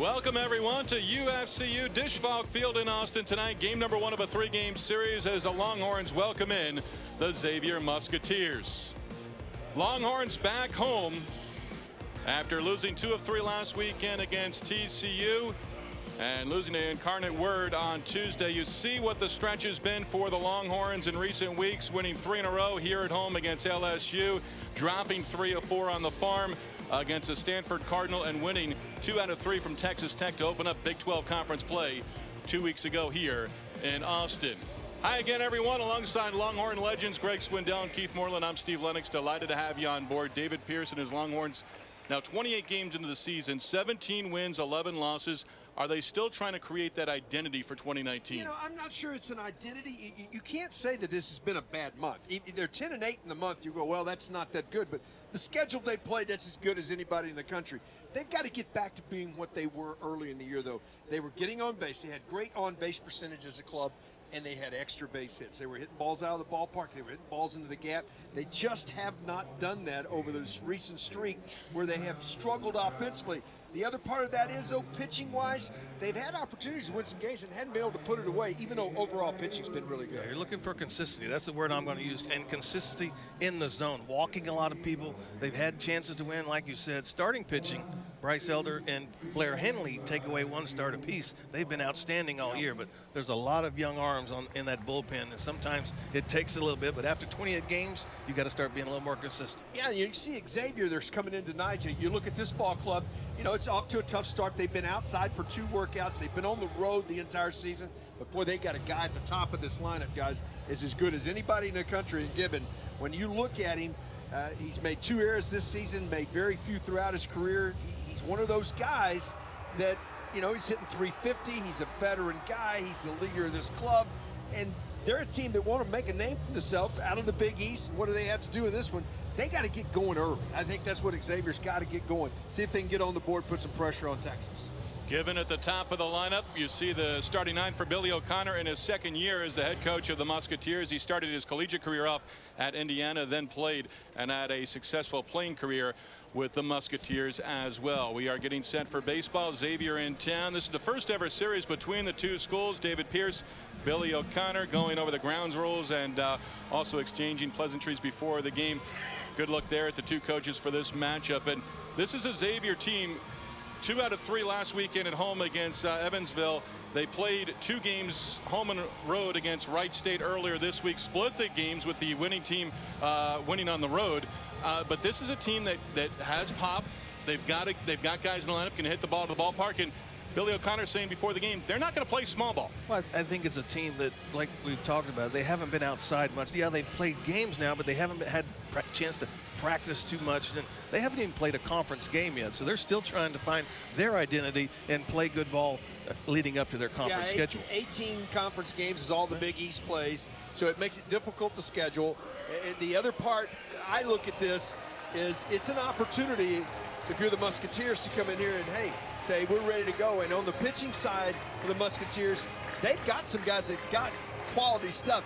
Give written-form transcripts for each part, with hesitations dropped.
Welcome everyone to UFCU Disch-Falk Field in Austin tonight. Game number 1 of a 3-game series as the Longhorns welcome in the Xavier Musketeers. Longhorns back home after losing 2 of 3 last weekend against TCU and losing to Incarnate Word on Tuesday. You see what the stretch has been for the Longhorns in recent weeks, winning 3 in a row here at home against LSU, dropping 3 of 4 on the farm against the Stanford Cardinal, and winning 2 out of 3 from Texas Tech to open up Big 12 conference play 2 weeks ago here in Austin. Hi again, everyone. Alongside Longhorn legends Greg Swindell and Keith Moreland, I'm Steve Lennox. Delighted to have you on board. David Pierce and his Longhorns now 28 games into the season, 17 wins, 11 losses. Are they still trying to create that identity for 2019? You know, I'm not sure it's an identity. You can't say that this has been a bad month. They're 10-8 in the month. You go, well, that's not that good. But the schedule they played, that's as good as anybody in the country. They've got to get back to being what they were early in the year, though. They were getting on base. They had great on-base percentage as a club, and they had extra base hits. They were hitting balls out of the ballpark. They were hitting balls into the gap. They just have not done that over this recent streak where they have struggled offensively. The other part of that is, though, pitching-wise, they've had opportunities to win some games and hadn't been able to put it away, even though overall pitching's been really good. Yeah, you're looking for consistency. That's the word I'm going to use, and consistency in the zone. Walking a lot of people. They've had chances to win, like you said. Starting pitching, Bryce Elder and Blair Henley take away 1 start apiece. They've been outstanding all year, but there's a lot of young arms in that bullpen, and sometimes it takes a little bit, but after 28 games, you got to start being a little more consistent. Yeah, you see Xavier, they're coming in tonight. You look at this ball club, you know, it's off to a tough start. They've been outside for 2 workouts. They've been on the road the entire season. But, boy, they got a guy at the top of this lineup, guys, is as good as anybody in the country. And Gibbon, when you look at him, he's made 2 errors this season, made very few throughout his career. He's one of those guys that, you know, he's hitting 350. He's a veteran guy. He's the leader of this club. And they're a team that want to make a name for themselves out of the Big East. What do they have to do in this one? They got to get going early. I think that's what Xavier's got to get going. See if they can get on the board, put some pressure on Texas. Given at the top of the lineup, you see the starting 9 for Billy O'Connor in his 2nd year as the head coach of the Musketeers. He started his collegiate career off at Indiana, then played and had a successful playing career with the Musketeers as well. We are getting set for baseball. Xavier in town. This is the first ever series between the 2 schools. David Pierce, Billy O'Connor going over the grounds rules and also exchanging pleasantries before the game. Good look there at the 2 coaches for this matchup. And this is a Xavier team. 2 out of 3 last weekend at home against Evansville. They played 2 games home and road against Wright State earlier this week. Split the games with the winning team winning on the road. But this is a team that has pop. They've got guys in the lineup can hit the ball to the ballpark. And Billy O'Connor saying before the game, they're not going to play small ball. Well, I think it's a team that, like we've talked about, they haven't been outside much. Yeah, they've played games now, but they haven't had a chance to practice too much. And they haven't even played a conference game yet, so they're still trying to find their identity and play good ball leading up to their conference schedule. 18 conference games is all the Big East plays, so it makes it difficult to schedule. And the other part, I look at this, is it's an opportunity if you're the Musketeers to come in here and, hey, say we're ready to go. And on the pitching side of the Musketeers, they've got some guys that got quality stuff.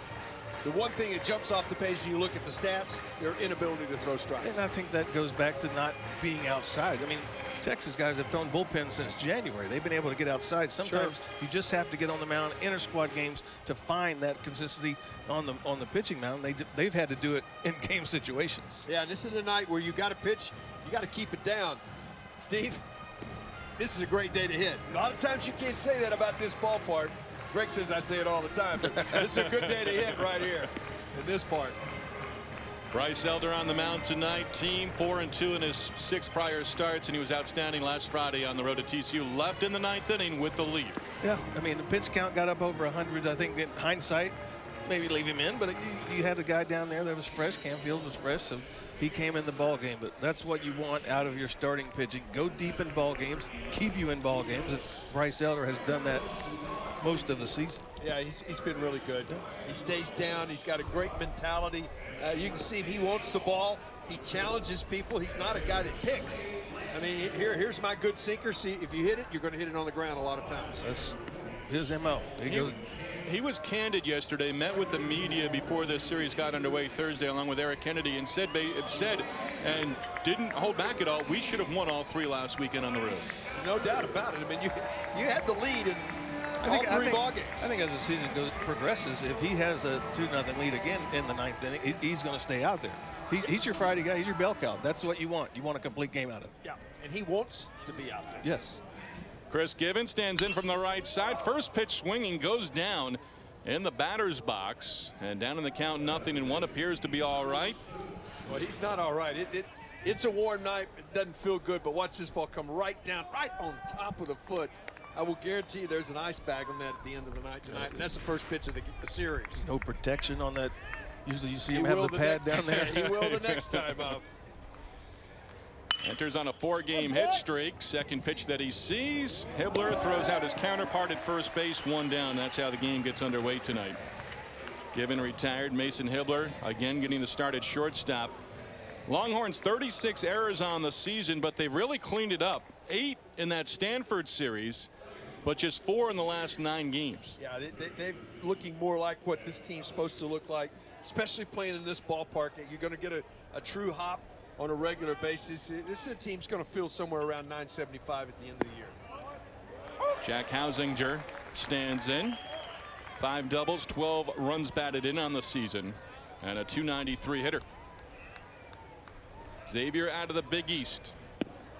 The one thing that jumps off the page when you look at the stats, their inability to throw strikes. And I think that goes back to not being outside. I mean, Texas guys have thrown bullpens since January. They've been able to get outside. Sometimes you just have to get on the mound, inter-squad games, to find that consistency on the pitching mound. They've had to do it in game situations. Yeah, and this is a night where you got to pitch, you got to keep it down. Steve, this is a great day to hit. A lot of times you can't say that about this ballpark. Greg says I say it all the time, but this is a good day to hit right here in this part. Bryce Elder on the mound tonight. Team 4-2 in his 6 prior starts, and he was outstanding last Friday on the road to TCU. Left in the 9th inning with the lead. Yeah, I mean, the pitch count got up over 100. I think in hindsight, maybe leave him in, but you had a guy down there that was fresh. Canfield was fresh, so he came in the ball game. But that's what you want out of your starting pitching. Go deep in ball games, keep you in ball games, and Bryce Elder has done that most of the season. Yeah, he's been really good. He stays down. He's got a great mentality. You can see he wants the ball. He challenges people. He's not a guy that picks. I mean, here's my good sinker. See, if you hit it, you're going to hit it on the ground a lot of times. That's his MO. he was candid yesterday, met with the media before this series got underway Thursday along with Eric Kennedy, and said and didn't hold back at all, we should have won all 3 last weekend on the road. No doubt about it. I mean, you had the lead in all 3 ball games. I think as the season progresses, if he has a 2-0 lead again in the 9th inning, he's going to stay out there. He's your Friday guy. He's your bell cow. That's what you want. You want a complete game out of him. Yeah, and he wants to be out there. Yes. Chris Given stands in from the right side. First pitch swinging, goes down in the batter's box, and down in the count, 0-1 appears to be all right. Well, he's not all right. It's a warm night. It doesn't feel good, but watch this ball come right down, right on top of the foot. I will guarantee you there's an ice bag on that at the end of the night tonight, and that's the first pitch of the series. No protection on that. Usually you see him have the pad down there. He will the next time up. Enters on a 4-game hit streak. Second pitch that he sees. Hibbler throws out his counterpart at first base. 1 down. That's how the game gets underway tonight. Given retired. Mason Hibbler again getting the start at shortstop. Longhorns 36 errors on the season, but they've really cleaned it up. 8 in that Stanford series, but just 4 in the last 9 games. Yeah, they're looking more like what this team's supposed to look like, especially playing in this ballpark. You're going to get a true hop on a regular basis. This is a team's going to feel somewhere around 975 at the end of the year. Jack Hausinger stands in. 5 doubles, 12 runs batted in on the season, and a .293 hitter. Xavier out of the Big East.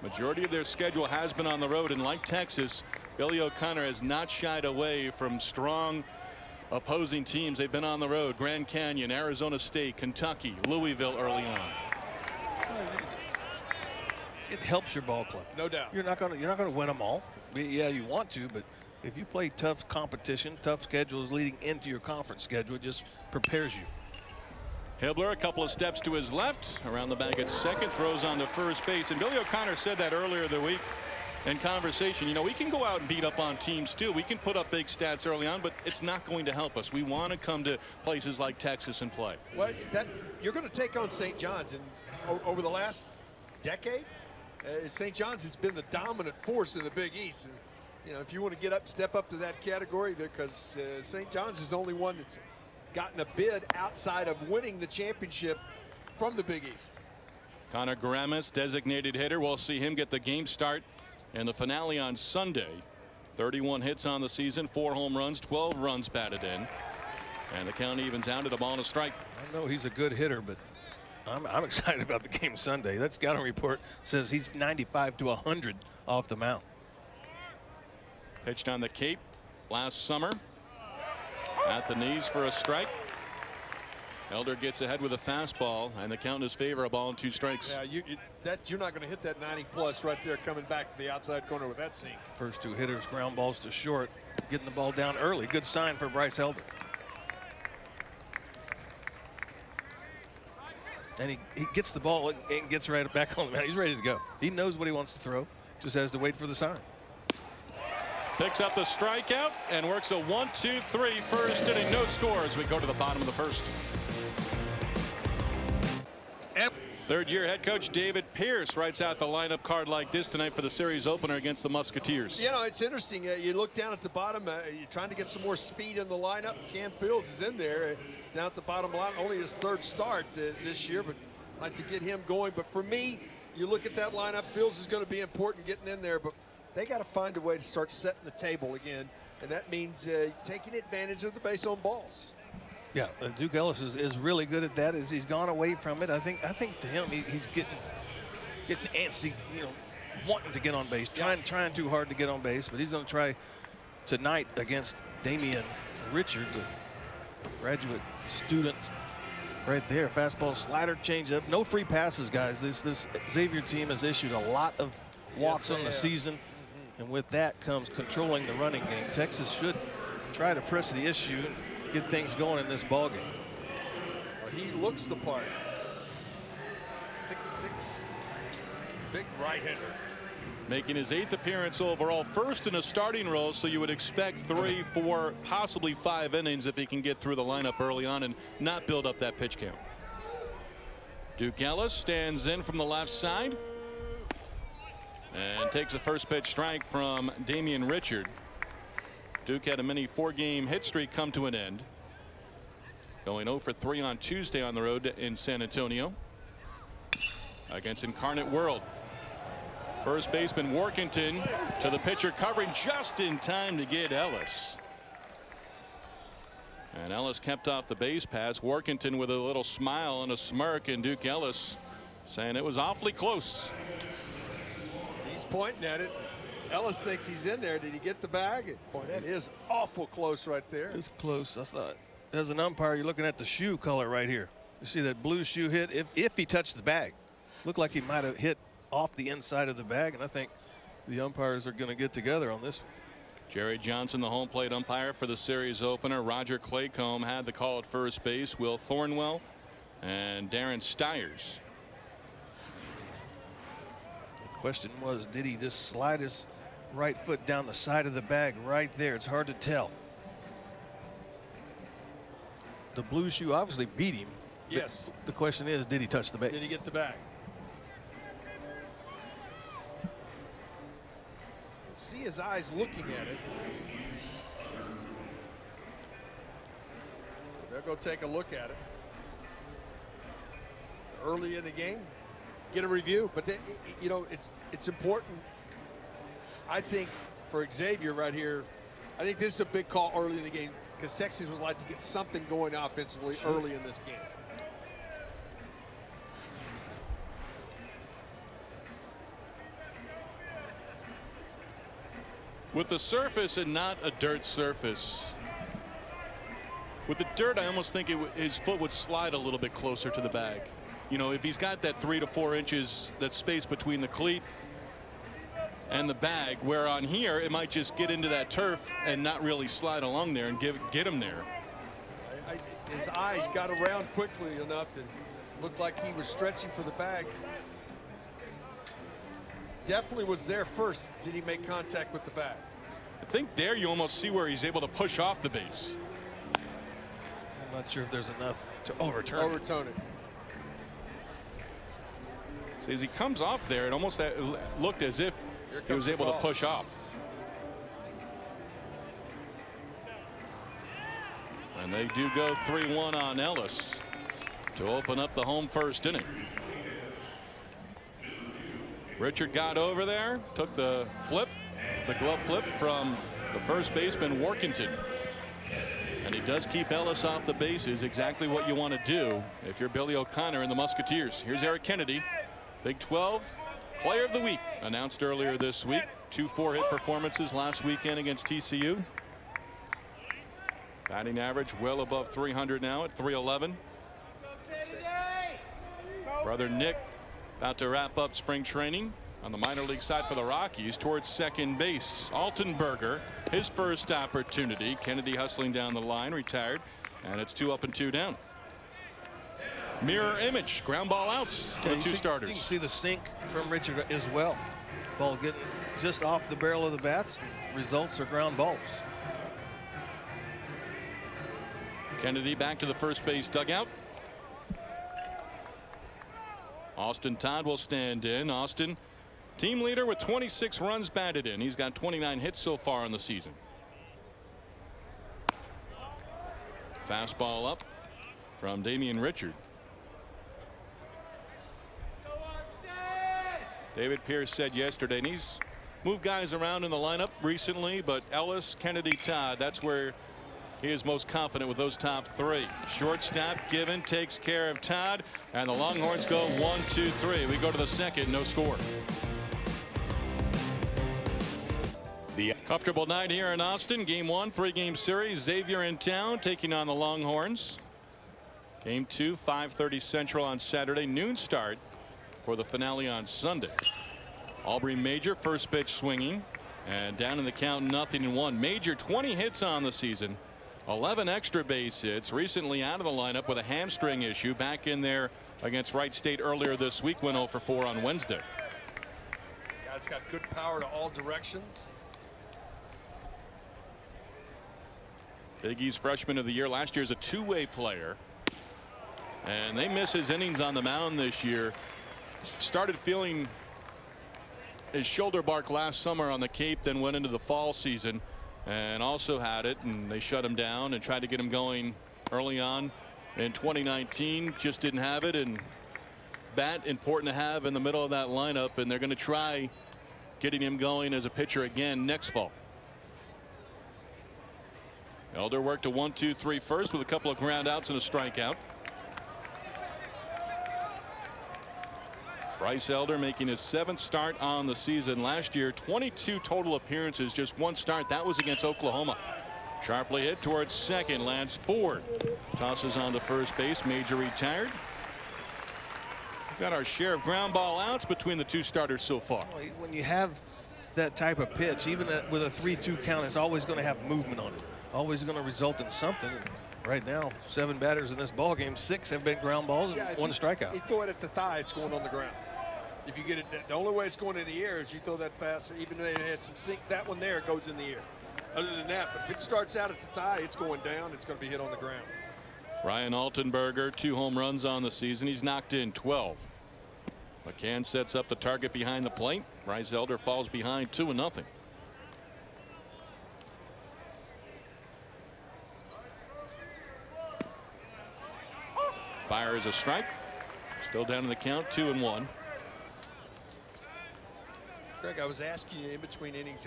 Majority of their schedule has been on the road, and like Texas, Billy O'Connor has not shied away from strong opposing teams. They've been on the road. Grand Canyon, Arizona State, Kentucky, Louisville early on. It helps your ball club. No doubt. You're not going to win them all. Yeah, you want to, but if you play tough competition, tough schedules leading into your conference schedule, it just prepares you. Hibbler a couple of steps to his left, around the bag at second, throws on to first base. And Billy O'Connor said that earlier the week in conversation. You know, we can go out and beat up on teams too. We can put up big stats early on, but it's not going to help us. We want to come to places like Texas and play. Well, you're going to take on St. John's, and over the last decade, St. John's has been the dominant force in the Big East. And, you know, if you want to step up to that category, because St. John's is the only one that's gotten a bid outside of winning the championship from the Big East. Connor Garamis, designated hitter. We'll see him get the game start in the finale on Sunday. 31 hits on the season, 4 home runs, 12 runs batted in. And the count evens out at a ball and a strike. I know he's a good hitter, but I'm excited about the game Sunday. That scouting report says he's 95 to 100 off the mound. Pitched on the Cape last summer. At the knees for a strike. Elder gets ahead with a fastball, and the count in his favor, a ball and 2 strikes. Yeah, you're not going to hit that 90+ right there coming back to the outside corner with that sink. First 2 hitters, ground balls to short, getting the ball down early. Good sign for Bryce Elder. And he gets the ball and gets right back on the mound. He's ready to go. He knows what he wants to throw, just has to wait for the sign. Picks up the strikeout and works a 1-2-3 first inning. No scores. We go to the bottom of the first. Third-year head coach David Pierce writes out the lineup card like this tonight for the series opener against the Musketeers. You know, it's interesting. You look down at the bottom. You're trying to get some more speed in the lineup. Cam Fields is in there down at the bottom line. Only his 3rd start this year, but I'd like to get him going. But for me, you look at that lineup. Fields is going to be important getting in there, but they got to find a way to start setting the table again, and that means taking advantage of the base on balls. Yeah, Duke Ellis is really good at that. As he's gone away from it, I think to him he's getting antsy, you know, wanting to get on base, trying too hard to get on base. But he's going to try tonight against Damian Richard, the graduate student, right there. Fastball, slider, changeup. No free passes, guys. This Xavier team has issued a lot of walks on the season, and with that comes controlling the running game. Texas should try to press the issue and get things going in this ball game. He looks the part. 6'6", big right-hander. Making his 8th appearance overall, first in a starting role, so you would expect 3, 4, possibly 5 innings if he can get through the lineup early on and not build up that pitch count. Duke Ellis stands in from the left side and takes a first pitch strike from Damian Richard. Duke had a mini 4-game hit streak come to an end, going 0 for 3 on Tuesday on the road in San Antonio against Incarnate World. First baseman Workington to the pitcher, covering just in time to get Ellis. And Ellis kept off the base pass. Workington with a little smile and a smirk, and Duke Ellis saying it was awfully close. He's pointing at it. Ellis thinks he's in there. Did he get the bag? Boy, that is awful close right there. It's close. I thought, as an umpire, you're looking at the shoe color right here. You see that blue shoe hit? If he touched the bag, looked like he might have hit off the inside of the bag, and I think the umpires are going to get together on this one. Jerry Johnson, the home plate umpire for the series opener. Roger Claycomb had the call at first base. Will Thornwell and Darren Stiers. The question was, did he just slide his right foot down the side of the bag right there? It's hard to tell. The blue shoe obviously beat him. Yes. The question is, did he touch the base? Did he get the bag? See his eyes looking at it. So they'll go take a look at it. Early in the game, get a review. But then, you know, it's important, I think, for Xavier right here. I think this is a big call early in the game because Texas would like to get something going offensively early in this game. With the surface and not a dirt surface. With the dirt, I almost think his foot would slide a little bit closer to the bag. You know, if he's got that 3 to 4 inches, that space between the cleat and the bag, where on here it might just get into that turf and not really slide along there and get him there. His eyes got around quickly enough to look like he was stretching for the bag. Definitely was there first. Did he make contact with the bag? I think there you almost see where he's able to push off the base. I'm not sure if there's enough to overturn it. So as he comes off there, it almost looked as if he was able to push off. And they do go 3-1 on Ellis to open up the home first inning. Richard got over there, took the glove flip from the first baseman Workington. And he does keep Ellis off the bases, exactly what you want to do if you're Billy O'Connor and the Musketeers. Here's Eric Kennedy, Big 12 Player of the Week, announced earlier this week. 2 4-hit performances last weekend against TCU. Batting average well above 300 now at 311. Brother Nick about to wrap up spring training on the minor league side for the Rockies towards second base. Altenberger, his first opportunity. Kennedy hustling down the line, retired, and it's 2 up and 2 down. Mirror image, ground ball outs for the 2 starters. You can see the sink from Richard as well. Ball getting just off the barrel of the bats. Results are ground balls. Kennedy back to the first base dugout. Austin Todd will stand in. Austin, team leader with 26 runs batted in. He's got 29 hits so far in the season. Fastball up from Damian Richard. David Pierce said yesterday, and he's moved guys around in the lineup recently, but Ellis, Kennedy, Todd, that's where he is most confident with those top 3. Shortstop Given takes care of Todd, and the Longhorns go 1-2-3. We go to the second, no score. The comfortable night here in Austin. Game 1, 3-game series. Xavier in town taking on the Longhorns. Game 2, 5:30 Central on Saturday. Noon start for the finale on Sunday. Aubrey Major first pitch swinging, and down in the count 0-1. Major 20 hits on the season. 11 extra base hits. Recently out of the lineup with a hamstring issue. Back in there against Wright State earlier this week. Went 0 for 4 on Wednesday. Guy's got good power to all directions. Big East freshman of the year. Last year as a two-way player. And they miss his innings on the mound this year. Started feeling his shoulder bark last summer on the Cape, then went into the fall season. and also had it, and they shut him down and tried to get him going early on in 2019. Just didn't have it, and bat important to have in the middle of that lineup, and they're going to try getting him going as a pitcher again next fall. Elder worked a 1-2-3 first with a couple of ground outs and a strikeout. Bryce Elder making his 7th start on the season. Last year 22 total appearances, just 1 start. That was against Oklahoma. Sharply hit towards second. Lance Ford tosses on to first base. Major retired. We've got our share of ground ball outs between the 2 starters so far. When you have that type of pitch, even with a 3-2 count, it's always going to have movement on it. Always going to result in something. Right now, 7 batters in this ball game, 6 have been ground balls and 1 strikeout. You throw it at the thigh, it's going on the ground. If you get it, the only way it's going in the air is you throw that fast. Even though it has some sink, that one there goes in the air. Other than that, but if it starts out at the thigh, it's going down. It's going to be hit on the ground. Ryan Altenberger, 2 home runs on the season. He's knocked in 12. McCann sets up the target behind the plate. Bryce Elder falls behind 2-0. Fires a strike. Still down in the count, 2-1. Greg, I was asking you in between innings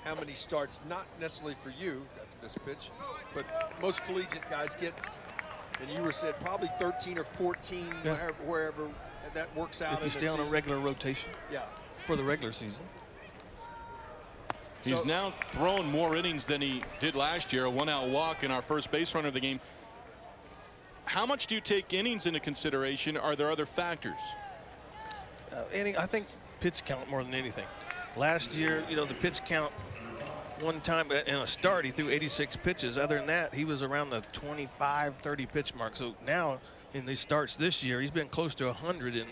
how many starts, not necessarily for you after this pitch, but most collegiate guys get, and you were said probably 13 or 14, yeah, wherever that works out. If you stay on a regular rotation, yeah, for the regular season. He's now thrown more innings than he did last year. A 1-out walk in our first base runner of the game. How much do you take innings into consideration? Are there other factors? I think pitch count more than anything. Last year, you know, the pitch count, one time in a start, he threw 86 pitches. Other than that, he was around the 25, 30 pitch mark. So now in these starts this year, he's been close to 100 in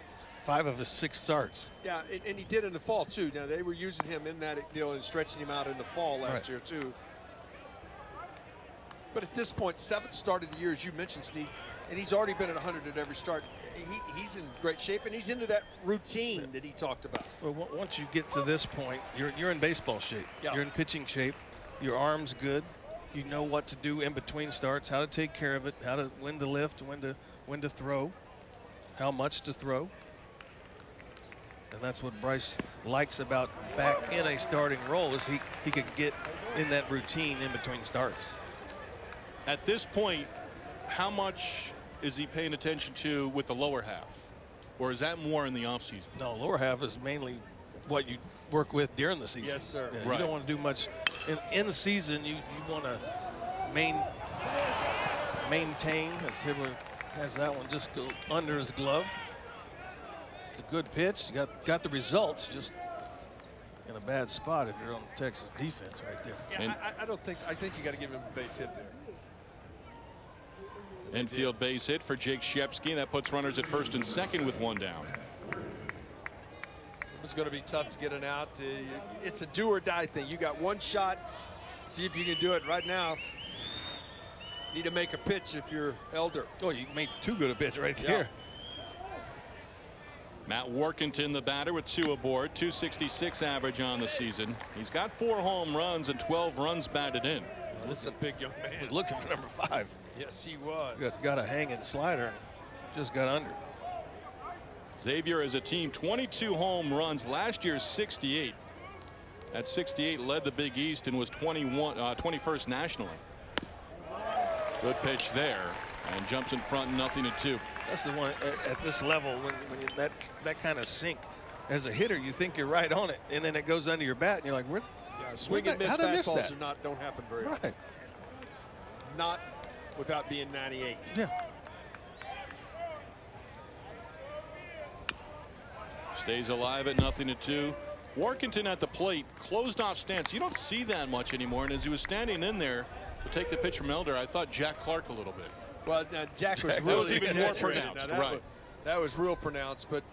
5 of his 6 starts. Yeah, and he did in the fall too. Now they were using him in that deal and stretching him out in the fall last year too. But at this point, 7th start of the year, as you mentioned, Steve, and he's already been at 100 at every start. He's in great shape, and he's into that routine that he talked about. Well, once you get to this point, you're in baseball shape. Yeah. You're in pitching shape. Your arm's good. You know what to do in between starts, how to take care of it, when to lift, when to throw, how much to throw. And that's what Bryce likes about back in a starting role, is he could get in that routine in between starts. At this point, how much is he paying attention to with the lower half, or is that more in the offseason? No, lower half is mainly what you work with during the season. Yes, sir. Yeah, right. You don't want to do much in the season. You want to maintain. As Hibbler has that one just go under his glove. It's a good pitch. You got the results. Just in a bad spot if you're on Texas defense right there. Yeah, I think you got to give him a base hit there. Infield base hit for Jake Shepsky. That puts runners at first and second with 1 down. It's going to be tough to get an out. It's a do or die thing. You got 1 shot. See if you can do it right now. Need to make a pitch if you're Elder. Oh, you made too good a pitch right there. Matt Workington, the batter, with 2 aboard, 266 average on the season. He's got 4 home runs and 12 runs batted in. This is a big young man. He's looking for number 5. Yes, he was. Got a hanging slider and just got under. Xavier as a team, 22 home runs. Last year's 68. At 68 led the Big East and was 21st nationally. Good pitch there, and jumps in front, 0-2. That's the one at this level when you, that kind of sink. As a hitter, you think you're right on it, and then it goes under your bat, and you're like, "Where?" Yeah, swing and miss fastballs don't happen very often. Not without being 98. Yeah. Stays alive at 0-2. Workington at the plate, closed off stance. You don't see that much anymore. And as he was standing in there to take the pitch from Elder, I thought Jack Clark a little bit. Well, now Jack was That really was even more exaggerated. pronounced, Now, right? That was real pronounced, but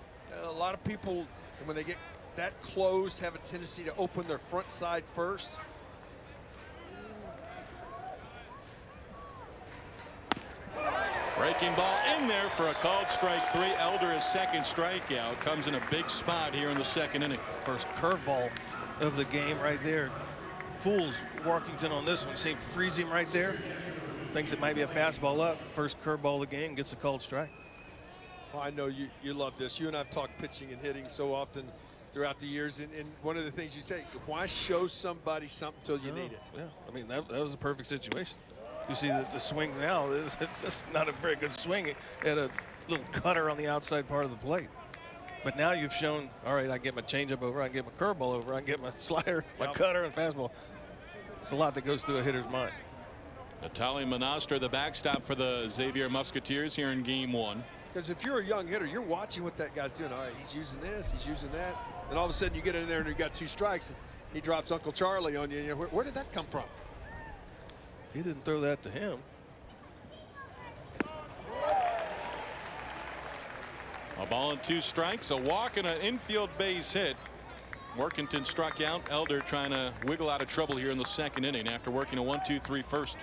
a lot of people, when they get that closed, have a tendency to open their front side first. Breaking ball in there for a called strike 3. Elder, his 2nd strikeout, comes in a big spot here in the 2nd inning. First curveball of the game right there fools Workington on this one. See him freeze him right there. Thinks it might be a fastball up. First curveball of the game, gets a called strike. Well, I know you love this. You and I have talked pitching and hitting so often throughout the years, and one of the things you say, why show somebody something till you need it? Yeah, I mean, that was a perfect situation. You see the swing now, it's just not a very good swing. It had a little cutter on the outside part of the plate. But now you've shown, all right, I can get my changeup over, I can get my curveball over, I can get my slider, my cutter, and fastball. It's a lot that goes through a hitter's mind. Natalie Monastra, the backstop for the Xavier Musketeers here in game 1. Because if you're a young hitter, you're watching what that guy's doing. All right, he's using this, he's using that. And all of a sudden you get in there and you got 2 strikes and he drops Uncle Charlie on you. You know, where did that come from? He didn't throw that to him. A ball and 2 strikes, a walk and an infield base hit. Workington struck out. Elder trying to wiggle out of trouble here in the 2nd inning after working a 1-2-3 first.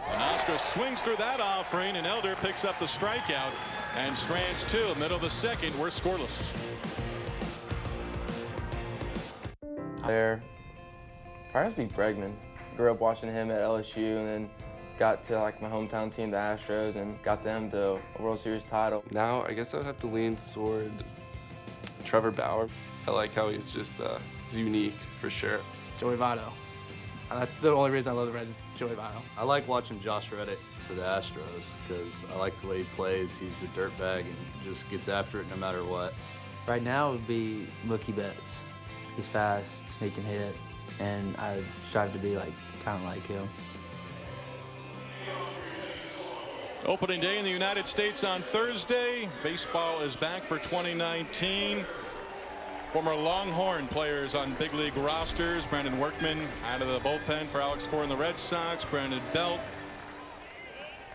Monastra swings through that offering, and Elder picks up the strikeout and strands 2. Middle of the 2nd, we're scoreless. There, probably has to be Bregman. Grew up watching him at LSU, and then got to like my hometown team, the Astros, and got them to a World Series title. Now, I guess I would have to lean toward Trevor Bauer. I like how he's just he's unique for sure. Joey Votto. That's the only reason I love the Reds is Joey Votto. I like watching Josh Reddick for the Astros because I like the way he plays. He's a dirtbag and just gets after it no matter what. Right now it would be Mookie Betts. He's fast, he can hit, and I strive to be kind of like him. Opening day in the United States on Thursday. Baseball is back for 2019. Former Longhorn players on big league rosters. Brandon Workman out of the bullpen for Alex Cora and the Red Sox. Brandon Belt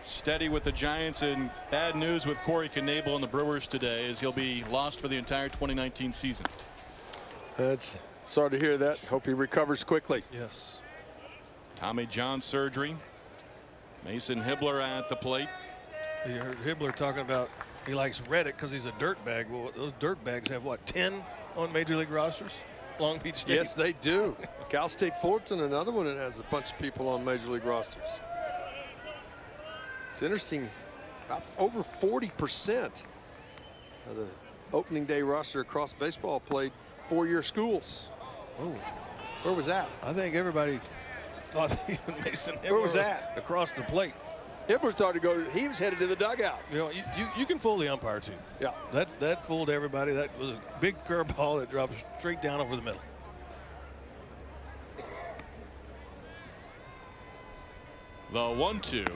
steady with the Giants, and bad news with Corey Knebel and the Brewers today as he'll be lost for the entire 2019 season. It's sorry to hear that. Hope he recovers quickly. Yes. Tommy John surgery. Mason Hibbler at the plate. You heard Hibbler talking about he likes Reddick because he's a dirtbag. Well, those dirtbags have what, 10 on major league rosters? Long Beach State. Yes, they do. Cal State Fullerton, another one that has a bunch of people on major league rosters. It's interesting. About over 40% of the opening day roster across baseball played 4-year schools. Oh, Where was that? I think everybody thought even Mason Hibbler Where was that? across the plate. Hibbler started to go. He was headed to the dugout. You know, you can fool the umpire too. Yeah. That fooled everybody. That was a big curveball that dropped straight down over the middle. The 1-2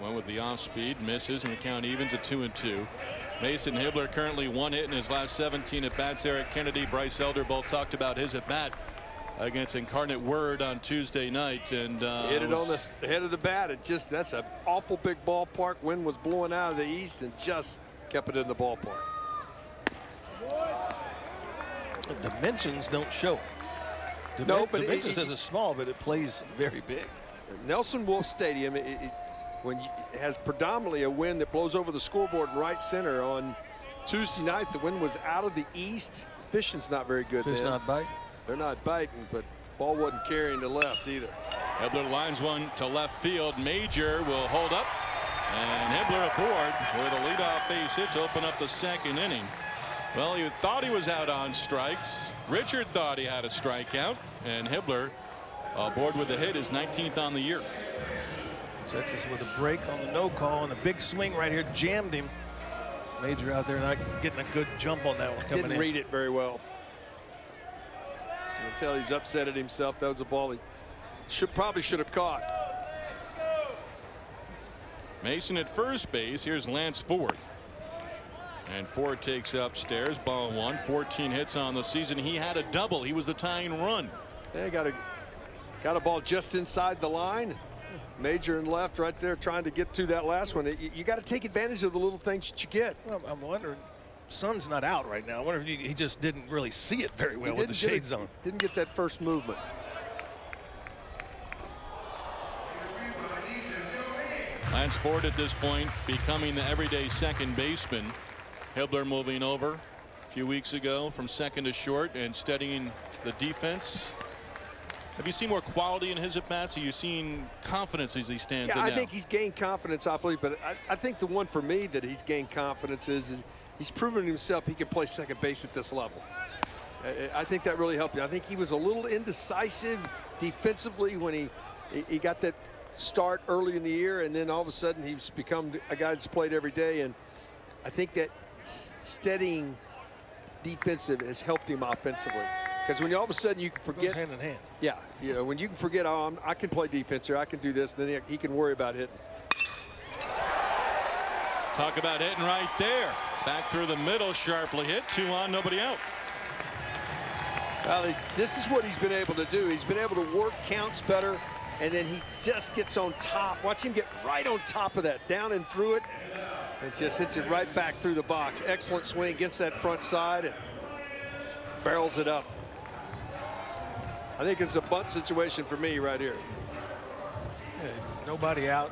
went with the off speed, misses, and the count evens at 2-2. Mason Hibbler currently 1 hit in his last 17 at bats. Eric Kennedy, Bryce Elder both talked about his at bat against Incarnate Word on Tuesday night, and hit it on the head of the bat. That's an awful big ballpark. Wind was blowing out of the east and just kept it in the ballpark. The dimensions don't show. No, but dimensions says it's small, but it plays very big. Nelson Wolff Stadium, it has predominantly a wind that blows over the scoreboard in right center. On Tuesday night, the wind was out of the east. Fishing's not very good. Fish then. not biting. They're not biting, but ball wasn't carrying to left either. Hibbler lines one to left field. Major will hold up, and Hibbler aboard with a leadoff base hit to open up the 2nd inning. Well, he thought he was out on strikes. Richard thought he had a strikeout, and Hibbler aboard with the hit, is 19th on the year. Texas with a break on the no call, and a big swing right here jammed him. Major out there not getting a good jump on that one coming in. Didn't read it very well. You can tell he's upset at himself. That was a ball he probably should have caught. Mason at first base. Here's Lance Ford. And Ford takes upstairs. Ball 1. 14 hits on the season. He had a double. He was the tying run. Yeah, got a ball just inside the line. Major and left right there trying to get to that last one. You got to take advantage of the little things that you get. Well, I'm wondering, Sun's not out right now. I wonder if he just didn't really see it very well with the shades on. Didn't get that first movement. Lance Ford at this point becoming the everyday second baseman. Hibbler moving over a few weeks ago from second to short and steadying the defense. Have you seen more quality in his at-bats? Are you seeing confidence as he stands in now? I think he's gained confidence awfully, but I think the one for me that he's gained confidence is he's proven himself he can play second base at this level. I think that really helped him. I think he was a little indecisive defensively when he got that start early in the year, and then all of a sudden he's become a guy that's played every day, and I think that steadying defensive has helped him offensively. Because when all of a sudden you can forget, hand in hand. Yeah, you know, when you can forget, oh, I can play defense here, I can do this, then he can worry about hitting. Talk about hitting right there. Back through the middle, sharply hit. 2 on, nobody out. Well, this is what he's been able to do. He's been able to work counts better, and then he just gets on top. Watch him get right on top of that, down and through it, and just hits it right back through the box. Excellent swing, gets that front side, and barrels it up. I think it's a bunt situation for me right here. Yeah, nobody out.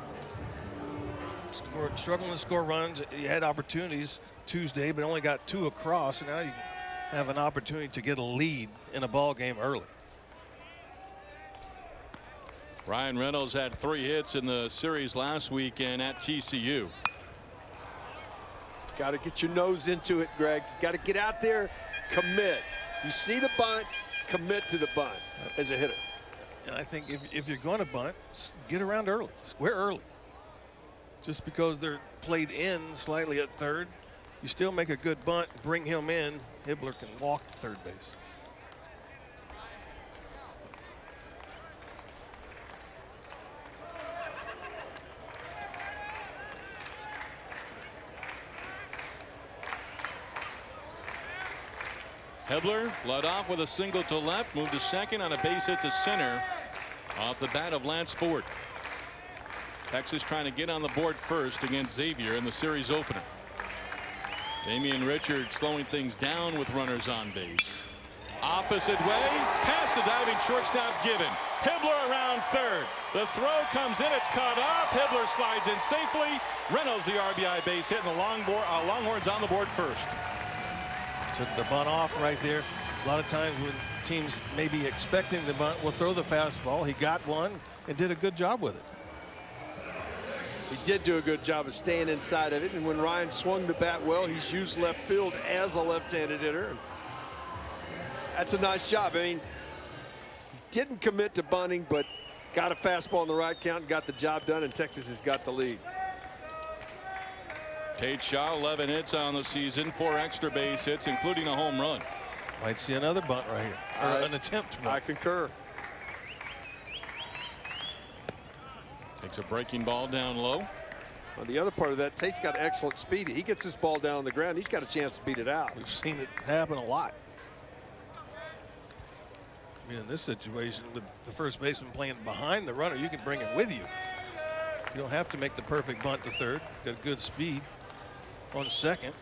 Struggling to score runs. You had opportunities Tuesday, but only got 2 across, and now you have an opportunity to get a lead in a ball game early. Ryan Reynolds had 3 hits in the series last weekend at TCU. Got to get your nose into it, Greg. Got to get out there, commit. You see the bunt, commit to the bunt as a hitter. And I think if you're going to bunt, get around early, square early. Just because they're played in slightly at third, you still make a good bunt, bring him in. Hibbler can walk to third base. Hibbler led off with a single to left, moved to second on a base hit to center off the bat of Lance Ford. Texas trying to get on the board first against Xavier in the series opener. Damian Richard slowing things down with runners on base. Opposite way, past the diving shortstop Given. Hibbler around third. The throw comes in, it's caught off. Hibbler slides in safely. Reynolds the RBI base hit, and the Longhorns on the board first. Took the bunt off right there. A lot of times when teams may be expecting the bunt, will throw the fastball. He got one and did a good job with it. He did do a good job of staying inside of it, and when Ryan swung the bat well, he's used left field as a left-handed hitter. That's a nice job. I mean, he didn't commit to bunting, but got a fastball in the right count and got the job done, and Texas has got the lead. Tate Shaw, 11 hits on the season, 4 extra base hits, including a home run. Might see another bunt right here, or an attempt to bunt. I concur. Takes a breaking ball down low. Well, the other part of that, Tate's got excellent speed. He gets this ball down on the ground, he's got a chance to beat it out. We've seen it happen a lot. I mean, in this situation, with the first baseman playing behind the runner, you can bring him with you. You don't have to make the perfect bunt to third. Got good speed on second.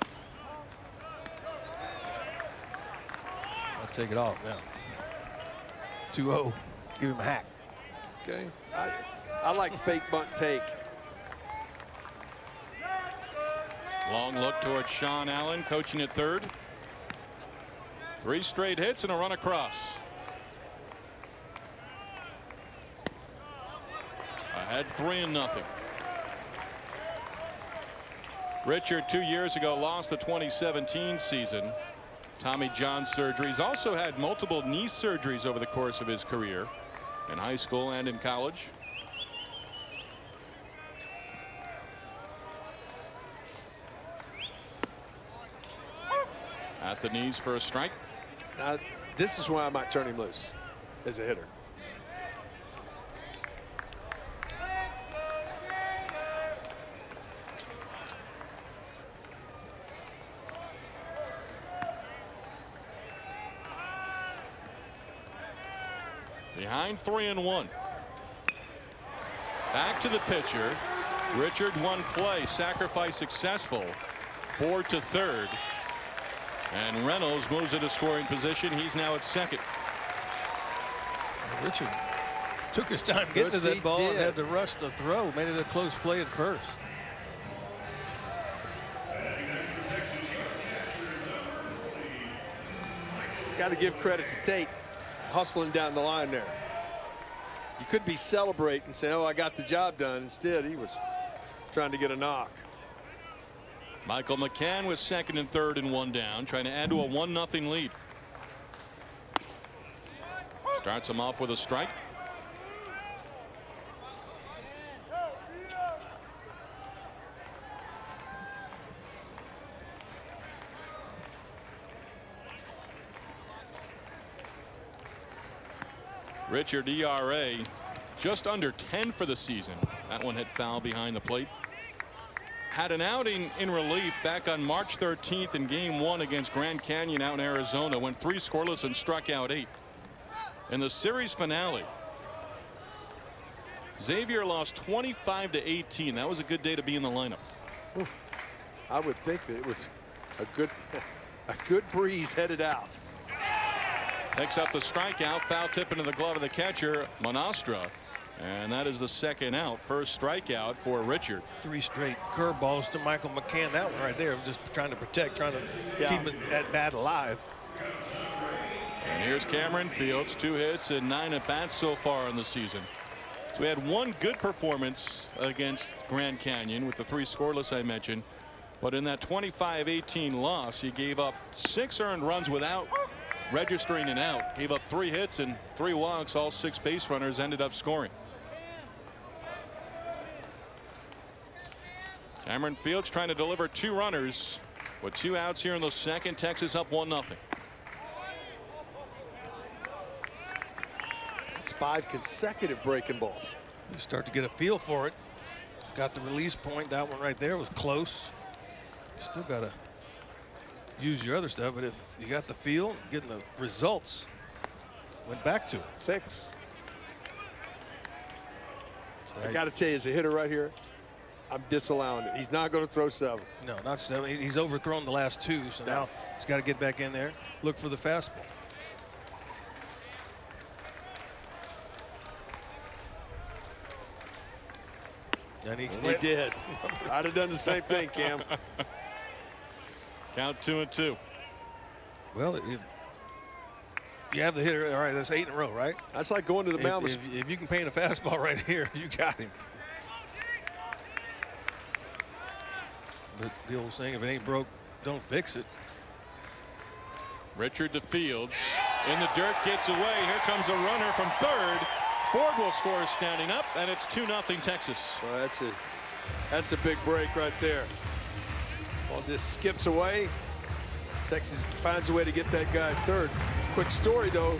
I'll take it off now. 2-0. Give him a hack. Okay. I like fake bunt take. Long look towards Sean Allen, coaching at third. 3 straight hits and a run across. Ahead 3-0. Richard 2 years ago lost the 2017 season. Tommy John surgery. He's also had multiple knee surgeries over the course of his career in high school and in college. At the knees for a strike. Now, this is why I might turn him loose as a hitter. Behind 3-1. Back to the pitcher. Richard, one play, sacrifice successful. 4 to third. And Reynolds moves into scoring position. He's now at second. Richard Took his time getting to Yes, he that ball and did. had to rush the throw. Made it a close play at first. Got to give credit to Tate, hustling down the line there. You could be celebrating, saying, "Oh, I got the job done." Instead, he was trying to get a knock. Michael McCann was second and third and one down, trying to add to a 1-0 lead. Starts him off with a strike. Richard ERA just under 10 for the season. That one hit foul behind the plate. Had an outing in relief back on March 13th in game 1 against Grand Canyon out in Arizona. Went 3 scoreless and struck out 8. In the series finale, Xavier lost 25-18. That was a good day to be in the lineup. Oof. I would think that it was a good breeze headed out. Picks up the strikeout, foul tip into the glove of the catcher, Monastra. And that is the second out. First strikeout for Richard. 3 straight curveballs to Michael McCann. That one right there, just trying to protect, trying to keep that bat alive. And here's Cameron Fields, 2 hits and 9 at-bats so far in the season. So we had 1 good performance against Grand Canyon with the 3 scoreless I mentioned. But in that 25-18 loss, he gave up 6 earned runs without registering an out. Gave up 3 hits and 3 walks. All 6 base runners ended up scoring. Cameron Fields trying to deliver 2 runners with 2 outs here in the second. Texas up 1-0. It's 5 consecutive breaking balls. You start to get a feel for it. Got the release point. That one right there was close. You still got to use your other stuff, but if you got the feel, getting the results, went back to it. 6. I got to tell you, as a hitter right here, I'm disallowing it. He's not going to throw 7. No, not 7. He's overthrown the last 2, so now he's got to get back in there, look for the fastball. And he did. I'd have done the same thing, Cam. Count 2-2. Well, if you have the hitter, all right, that's 8 in a row, right? That's like going to the mound. If you can paint a fastball right here, you got him. But the old saying, if it ain't broke, don't fix it. Richard to Fields. In the dirt, gets away. Here comes a runner from third. Ford will score standing up, and it's 2-0 Texas. Well, that's a big break right there. Ball just skips away. Texas finds a way to get that guy at third. Quick story, though.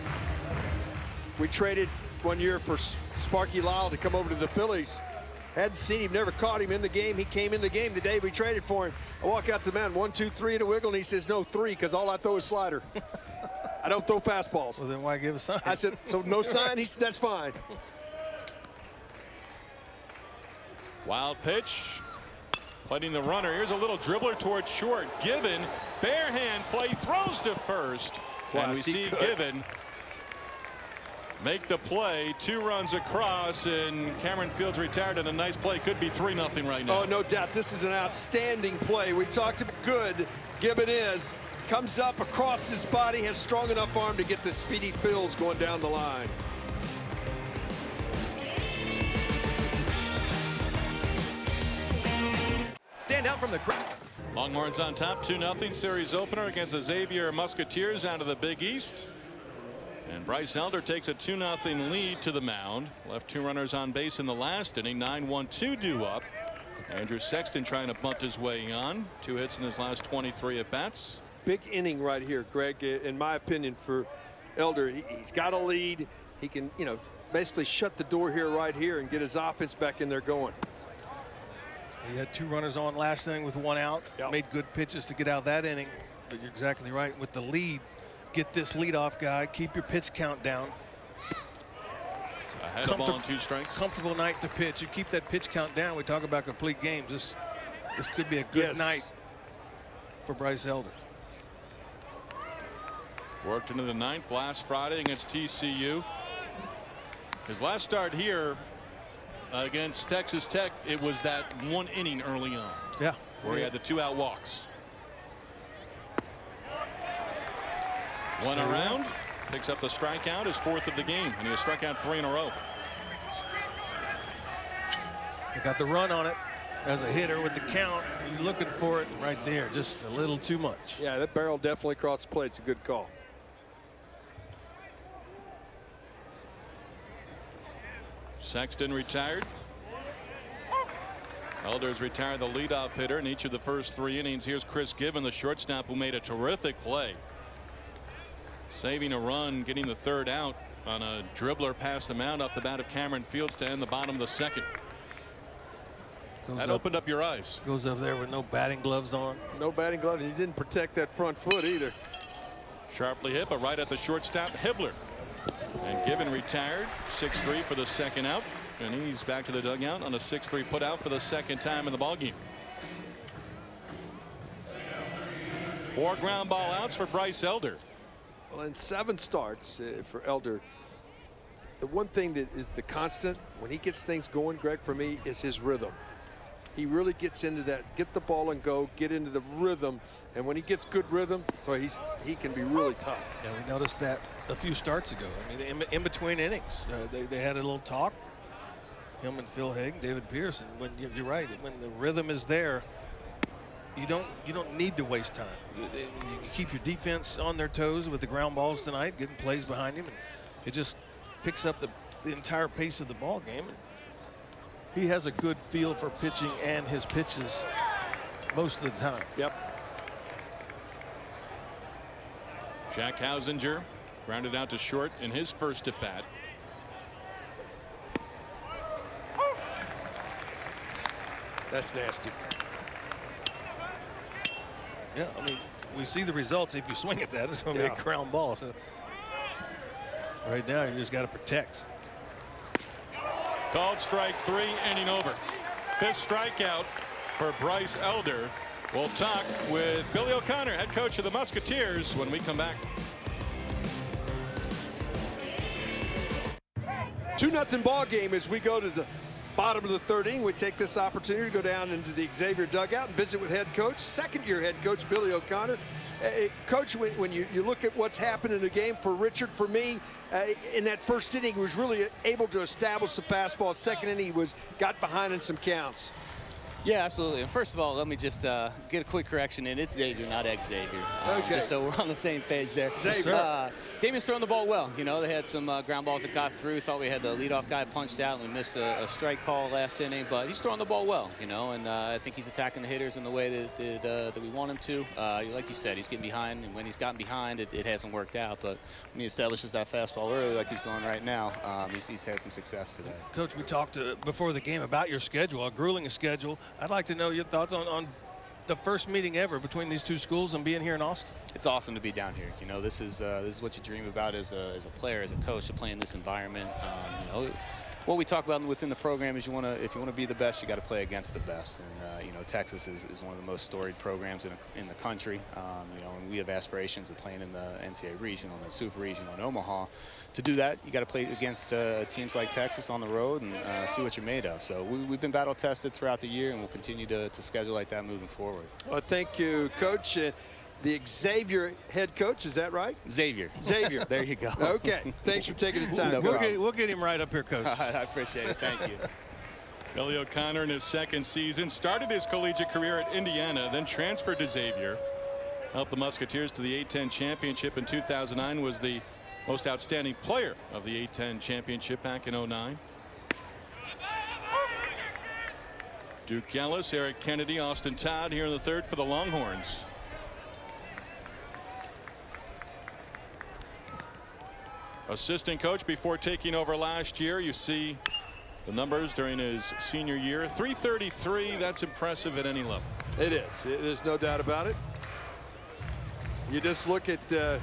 We traded 1 year for Sparky Lyle to come over to the Phillies. Hadn't seen him, never caught him in the game. He came in the game the day we traded for him. I walk out to the mound, 1, 2, 3 and a wiggle, and he says, no, 3, because all I throw is slider. I don't throw fastballs. Well, then why give a sign? I said, so no sign? He said, that's fine. Wild pitch. Playing the runner. Here's a little dribbler towards short. Given, bare hand play, throws to first. And we see Given make the play. 2 runs across, and Cameron Fields retired in a nice play. Could be 3-0 right now. Oh, no doubt. This is an outstanding play. We talked about good Gibbon is. Comes up across his body, has strong enough arm to get the speedy Fields going down the line. Stand out from the crowd. Longhorns on top, 2-0 series opener against the Xavier Musketeers out of the Big East. And Bryce Elder takes a 2-0 lead to the mound. Left 2 runners on base in the last inning. 9-1-2 due up. Andrew Sexton trying to bunt his way on. 2 hits in his last 23 at bats. Big inning right here, Greg, in my opinion, for Elder. He's got a lead. He can, basically shut the door here right here and get his offense back in there going. He had 2 runners on last inning with 1 out. Yep. Made good pitches to get out that inning. But you're exactly right. With the lead, get this leadoff guy. Keep your pitch count down. Ahead of ball on 2 strikes. Comfortable night to pitch. You keep that pitch count down. We talk about complete games. This could be a good night for Bryce Elder. Worked into the 9th last Friday against TCU. His last start here against Texas Tech, it was that 1 inning early on. Yeah. Where he had the 2-out walks. One around, picks up the strikeout, his 4th of the game, and he has struck out 3 in a row. He got the run on it as a hitter with the count. You're looking for it right there, just a little too much. Yeah, that barrel definitely crossed the plate. It's a good call. Sexton retired. Elder's retired the leadoff hitter in each of the first 3 innings. Here's Chris Given, the shortstop, who made a terrific play, saving a run, getting the 3rd out on a dribbler past the mound off the bat of Cameron Fields to end the bottom of the 2nd. That opened up your eyes. Goes up there with no batting gloves on. No batting gloves. He didn't protect that front foot either. Sharply hit, but right at the shortstop, Hibbler. And Given retired, 6-3 for the 2nd out. And he's back to the dugout on a 6-3 put out for the 2nd time in the ballgame. 4 ground ball outs for Bryce Elder. Well, in 7 starts for Elder, the one thing that is the constant when he gets things going, Greg, for me, is his rhythm. He really gets into that, get the ball and go, get into the rhythm. And when he gets good rhythm, well, he can be really tough. Yeah, we noticed that a few starts ago. I mean, in between innings, they had a little talk. Him and Phil Haig, David Pierce, and when you're right, when the rhythm is there, you don't need to waste time. You keep your defense on their toes with the ground balls tonight, getting plays behind him, and it just picks up the entire pace of the ball game. And he has a good feel for pitching and his pitches most of the time. Yep. Jack Hausinger grounded out to short in his first at bat. That's nasty. Yeah, I mean, we see the results. If you swing at that, it's going to be a ground ball. So right now, you just got to protect. Called strike 3, inning over. 5th strikeout for Bryce Elder. We'll talk with Billy O'Connor, head coach of the Musketeers, when we come back. 2-0 ball game as we go to the bottom of the 3rd inning. We take this opportunity to go down into the Xavier dugout and visit with head coach, 2nd-year head coach Billy O'Connor. Coach, when you look at what's happened in the game for Richard, for me, in that 1st inning, he was really able to establish the fastball. 2nd inning, he got behind in some counts. Yeah, absolutely. And first of all, let me just get a quick correction in. It's Xavier, not Xavier. Okay. Just so we're on the same page there. Xavier. Damien's throwing the ball well. You know, they had some ground balls that got through. Thought we had the leadoff guy punched out, and we missed a strike call last inning. But he's throwing the ball well, you know, and I think he's attacking the hitters in the way that we want him to. Like you said, he's getting behind, and when he's gotten behind, it hasn't worked out. But when he establishes that fastball early, like he's doing right now, he's had some success today. Coach, we talked before the game about your schedule, a grueling schedule. I'd like to know your thoughts on the first meeting ever between these 2 schools and being here in Austin. It's awesome to be down here. You know, this is what you dream about as a player, as a coach, to play in this environment. You know, what we talk about within the program is if you want to be the best, you got to play against the best. And you know, Texas is one of the most storied programs in the country. You know, and we have aspirations of playing in the NCAA regional and the Super Regional in Omaha. To do that, you got to play against teams like Texas on the road and see what you're made of. So we've been battle tested throughout the year, and we'll continue to schedule like that moving forward. Well, thank you, Coach. The Xavier head coach, is that right? Xavier. There you go. Okay. Thanks for taking the time. No We'll get him right up here, Coach. I appreciate it. Thank you. Billy O'Connor in his 2nd season started his collegiate career at Indiana, then transferred to Xavier. Helped the Musketeers to the A-10 championship in 2009, was the most outstanding player of the A-10 championship back in 2009. Duke Ellis, Eric Kennedy, Austin Todd here in the 3rd for the Longhorns. Assistant coach before taking over last year. You see the numbers during his senior year. 333, that's impressive at any level. It is. There's no doubt about it. You just look at a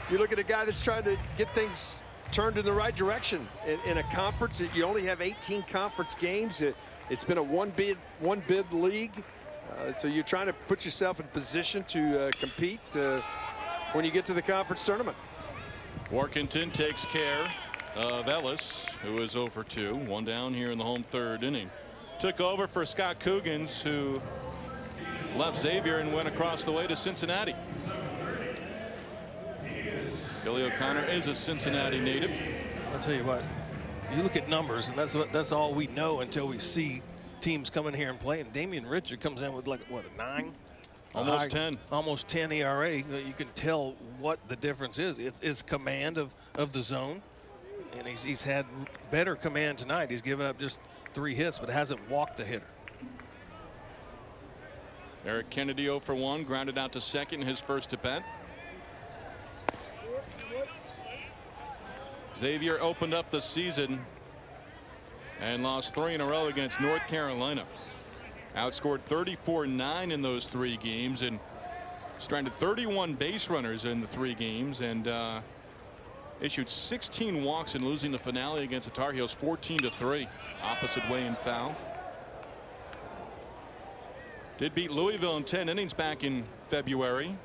guy that's trying to get things turned in the right direction in a conference. You only have 18 conference games. It's been a one bid league, so you're trying to put yourself in position to compete when you get to the conference tournament. Workington takes care of Ellis, who is 0 for 2. One down here in the home third inning. Took over for Scott Coogan's, who left Xavier and went across the way to Cincinnati. Billy O'Connor is a Cincinnati native. I'll tell you what, you look at numbers, and that's all we know until we see teams come in here and play. And Damian Richard comes in with like, what, a 9? Almost 10. Almost 10 ERA. You can tell what the difference is. It's command of the zone, and he's had better command tonight. He's given up just 3 hits, but hasn't walked a hitter. Eric Kennedy 0 for 1, grounded out to second, his first at bat. Xavier opened up the season and lost 3 in a row against North Carolina. Outscored 34-9 in those 3 games and stranded 31 base runners in the 3 games and issued 16 walks in losing the finale against the Tar Heels 14-3. Opposite way in foul. Did beat Louisville in 10 innings back in February.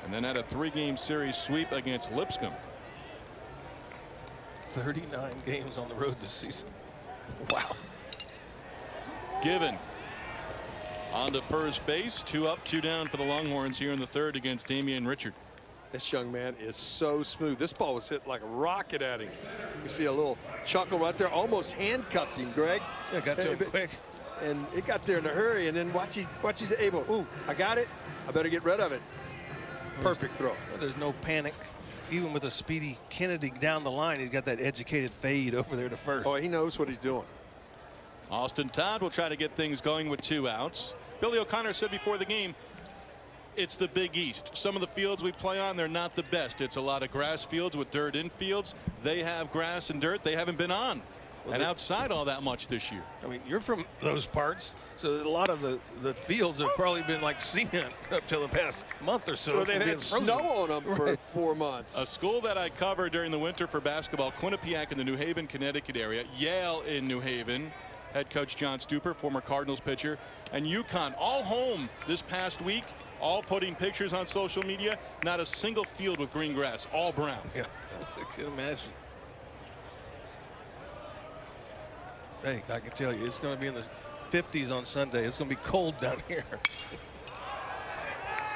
And then had a 3-game series sweep against Lipscomb. 39 games on the road this season. Wow. Given on to first base. 2 up, 2 down for the Longhorns here in the third against Damian Richard. This young man is so smooth. This ball was hit like a rocket at him. You see a little chuckle right there. Almost handcuffed him, Greg. Yeah, got to him quick. And it got there in a hurry. And then watch he's able. Ooh, I got it. I better get rid of it. Perfect throw. There's no panic. Even with a speedy Kennedy down the line, he's got that educated fade over there to first. Oh, he knows what he's doing. Austin Todd will try to get things going with 2 outs. Billy O'Connor said before the game, it's the Big East. Some of the fields we play on, they're not the best. It's a lot of grass fields with dirt in fields. They have grass and dirt they haven't been on. And outside all that much this year. I mean, you're from those parts, so a lot of the fields have probably been like cement up till the past month or so. Well, they've had snow on them for 4 months. A school that I covered during the winter for basketball, Quinnipiac in the New Haven, Connecticut area, Yale in New Haven, head coach John Stuper, former Cardinals pitcher, and UConn, all home this past week, all putting pictures on social media. Not a single field with green grass, all brown. Yeah, I can imagine. Hey, I can tell you, it's going to be in the 50s on Sunday. It's going to be cold down here.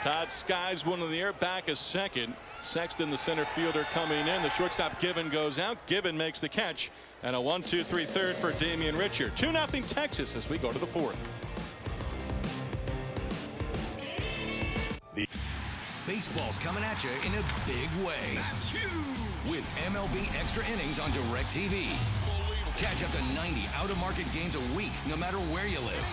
Todd skies one in the air, back a second. Sexton, the center fielder, coming in. The shortstop Given goes out. Given makes the catch. And a 1-2-3 third for Damian Richard. 2-0 Texas as we go to the 4th. Baseball's coming at you in a big way. That's huge. With MLB Extra Innings on DirecTV. Catch up to 90 out-of-market games a week, no matter where you live.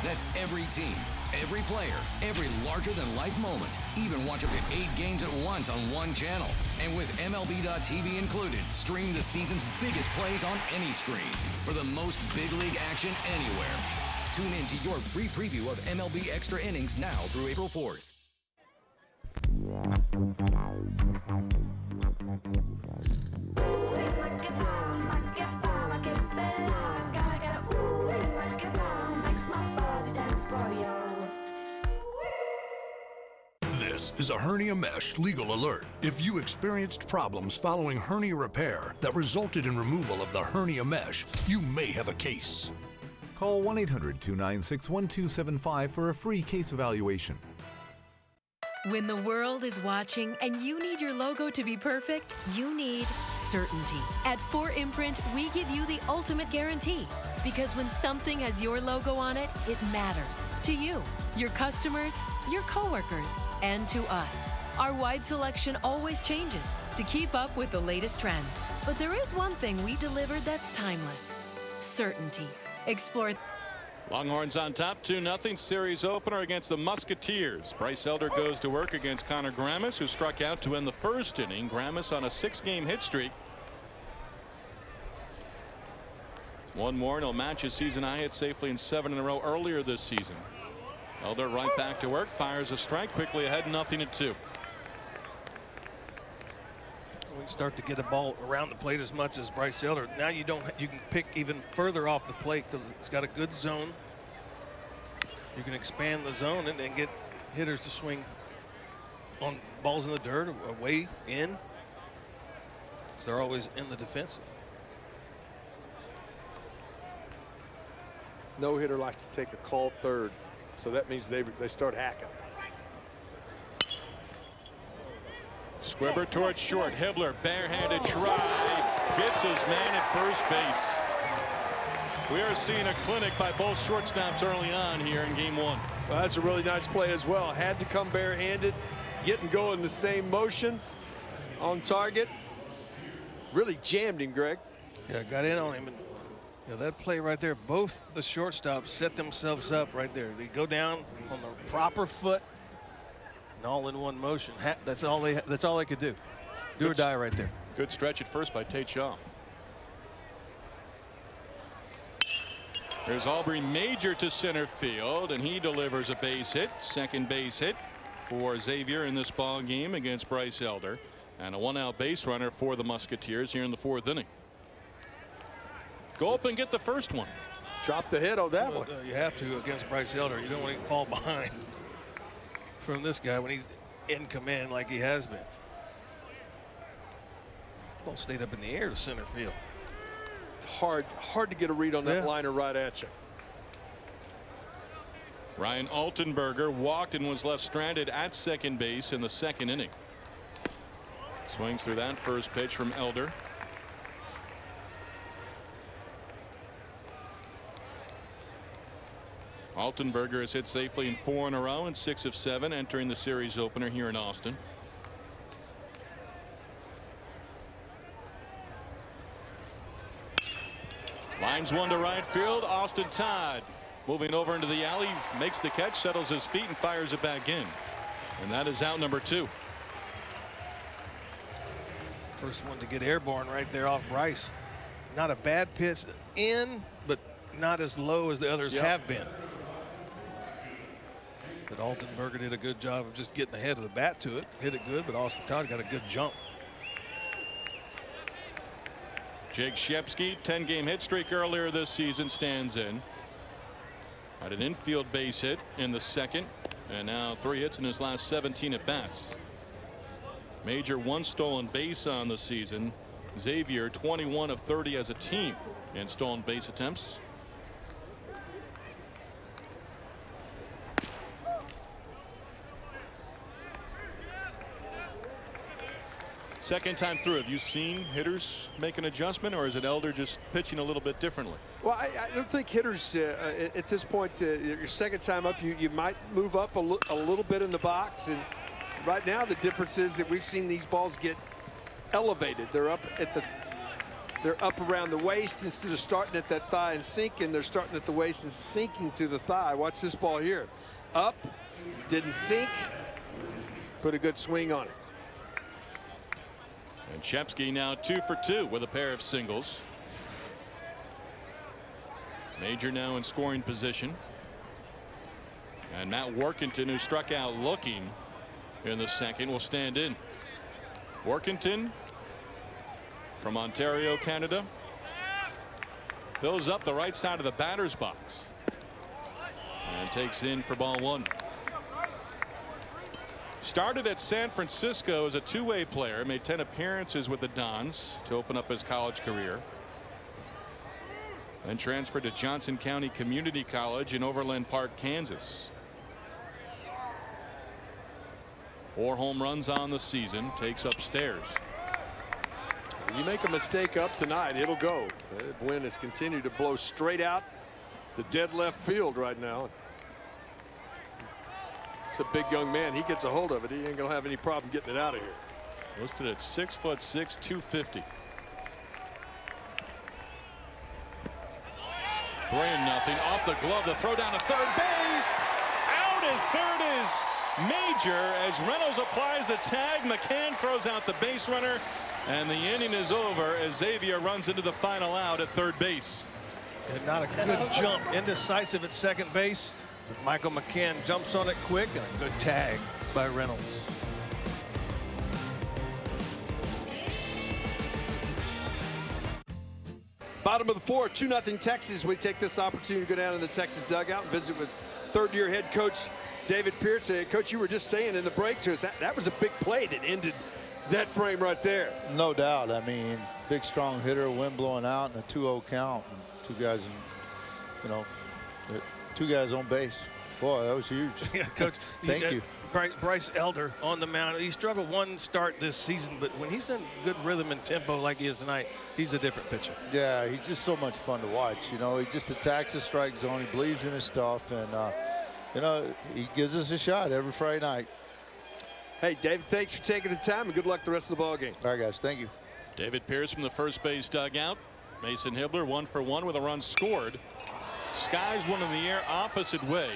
That's every team, every player, every larger-than-life moment. Even watch up to 8 games at once on one channel. And with MLB.TV included, stream the season's biggest plays on any screen for the most big league action anywhere. Tune in to your free preview of MLB Extra Innings now through April 4th. This is a hernia mesh legal alert. If you experienced problems following hernia repair that resulted in removal of the hernia mesh, you may have a case. Call 1-800-296-1275 for a free case evaluation. When the world is watching and you need your logo to be perfect, you need certainty. At 4imprint, we give you the ultimate guarantee. Because when something has your logo on it, it matters to you, your customers, your coworkers, and to us. Our wide selection always changes to keep up with the latest trends. But there is one thing we delivered that's timeless: certainty. Explore. Longhorns on top, 2-0 series opener against the Musketeers. Bryce Elder goes to work against Connor Grammis, who struck out to end the first inning. Grammis on a 6-game hit streak. One more and he'll match his season high hit safely in 7 in a row earlier this season. Elder right back to work, fires a strike, quickly ahead, 0-2. We start to get a ball around the plate as much as Bryce Elder. Now you can pick even further off the plate because it's got a good zone. You can expand the zone and get hitters to swing on balls in the dirt, away, in. because they're always in the defensive. No hitter likes to take a call third, so that means they start hacking. Squibber towards short. Hibbler, barehanded try, gets his man at first base. We are seeing a clinic by both shortstops early on here in game one. Well, that's a really nice play as well. Had to come barehanded, get and go in the same motion, on target. Really jammed him, Greg. Yeah, got in on him. And, you know, that play right there, both the shortstops set themselves up right there. They go down on the proper foot, and all in one motion. That's all they could do. Do or die right there. Good stretch at first by Tate Shaw. There's Aubrey Major to center field, and he delivers a base hit. Second base hit for Xavier in this ball game against Bryce Elder, and a one-out base runner for the Musketeers here in the fourth inning. Go up and get the first one. Drop the hit on that one. You have to against Bryce Elder. You don't want to fall behind from this guy when he's in command like he has been. Ball stayed up in the air to center field. Hard to get a read on that liner right at you. Ryan Altenberger walked and was left stranded at second base in the second inning. Swings through that first pitch from Elder. Altenberger has hit safely in 4 in a row and 6 of 7 entering the series opener here in Austin. Lines one to right field. Austin Todd moving over into the alley, makes the catch, settles his feet, and fires it back in. And that is out number 2. First one to get airborne right there off Bryce. Not a bad pitch in, but not as low as the others have been. But Altenberger did a good job of just getting ahead of the bat to it. Hit it good, but Austin Todd got a good jump. Jake Shepsky, 10-game hit streak earlier this season, stands in. Had an infield base hit in the second, and now 3 hits in his last 17 at bats. Major 1 stolen base on the season. Xavier 21 of 30 as a team in stolen base attempts. Second time through, have you seen hitters make an adjustment, or is it Elder just pitching a little bit differently? Well, I don't think hitters at this point, your second time up, you might move up a little bit in the box. And right now, the difference is that we've seen these balls get elevated. They're up around the waist instead of starting at that thigh and sinking. They're starting at the waist and sinking to the thigh. Watch this ball here. Up, didn't sink, put a good swing on it. And Shepsky now 2 for 2 with a pair of singles. Major now in scoring position. And Matt Workington, who struck out looking in the second, will stand in. Workington from Ontario, Canada, fills up the right side of the batter's box and takes in for ball 1. Started at San Francisco as a two-way player, made 10 appearances with the Dons to open up his college career. Then transferred to Johnson County Community College in Overland Park, Kansas. 4 home runs on the season, takes upstairs. You make a mistake up tonight, it'll go. The wind has continued to blow straight out to dead left field right now. It's a big young man. He gets a hold of it. He ain't gonna have any problem getting it out of here. Listed at 6'6", 250. 3-0 off the glove. The throw down to third base. Out at third is Major as Reynolds applies the tag. McCann throws out the base runner, and the inning is over as Xavier runs into the final out at third base. And not a good jump. Indecisive at second base. Michael McCann jumps on it quick, and a good tag by Reynolds. Bottom of the 4th, 2-0 Texas. We take this opportunity to go down in the Texas dugout and visit with third-year head coach David Pierce. Coach, you were just saying in the break to us that was a big play that ended that frame right there. No doubt. I mean, big, strong hitter, wind blowing out, and a 2-0 count. And two guys on base. Boy, that was huge. Yeah, Coach. Thank you. Bryce Elder on the mound. He struggled one start this season, but when he's in good rhythm and tempo like he is tonight, he's a different pitcher. Yeah, he's just so much fun to watch. You know, he just attacks the strike zone. He believes in his stuff, and you know, he gives us a shot every Friday night. Hey, David, thanks for taking the time, and good luck the rest of the ball game. All right, guys, thank you. David Pierce from the first base dugout. Mason Hibbler 1 for 1 with a run scored. Skies one in the air opposite way.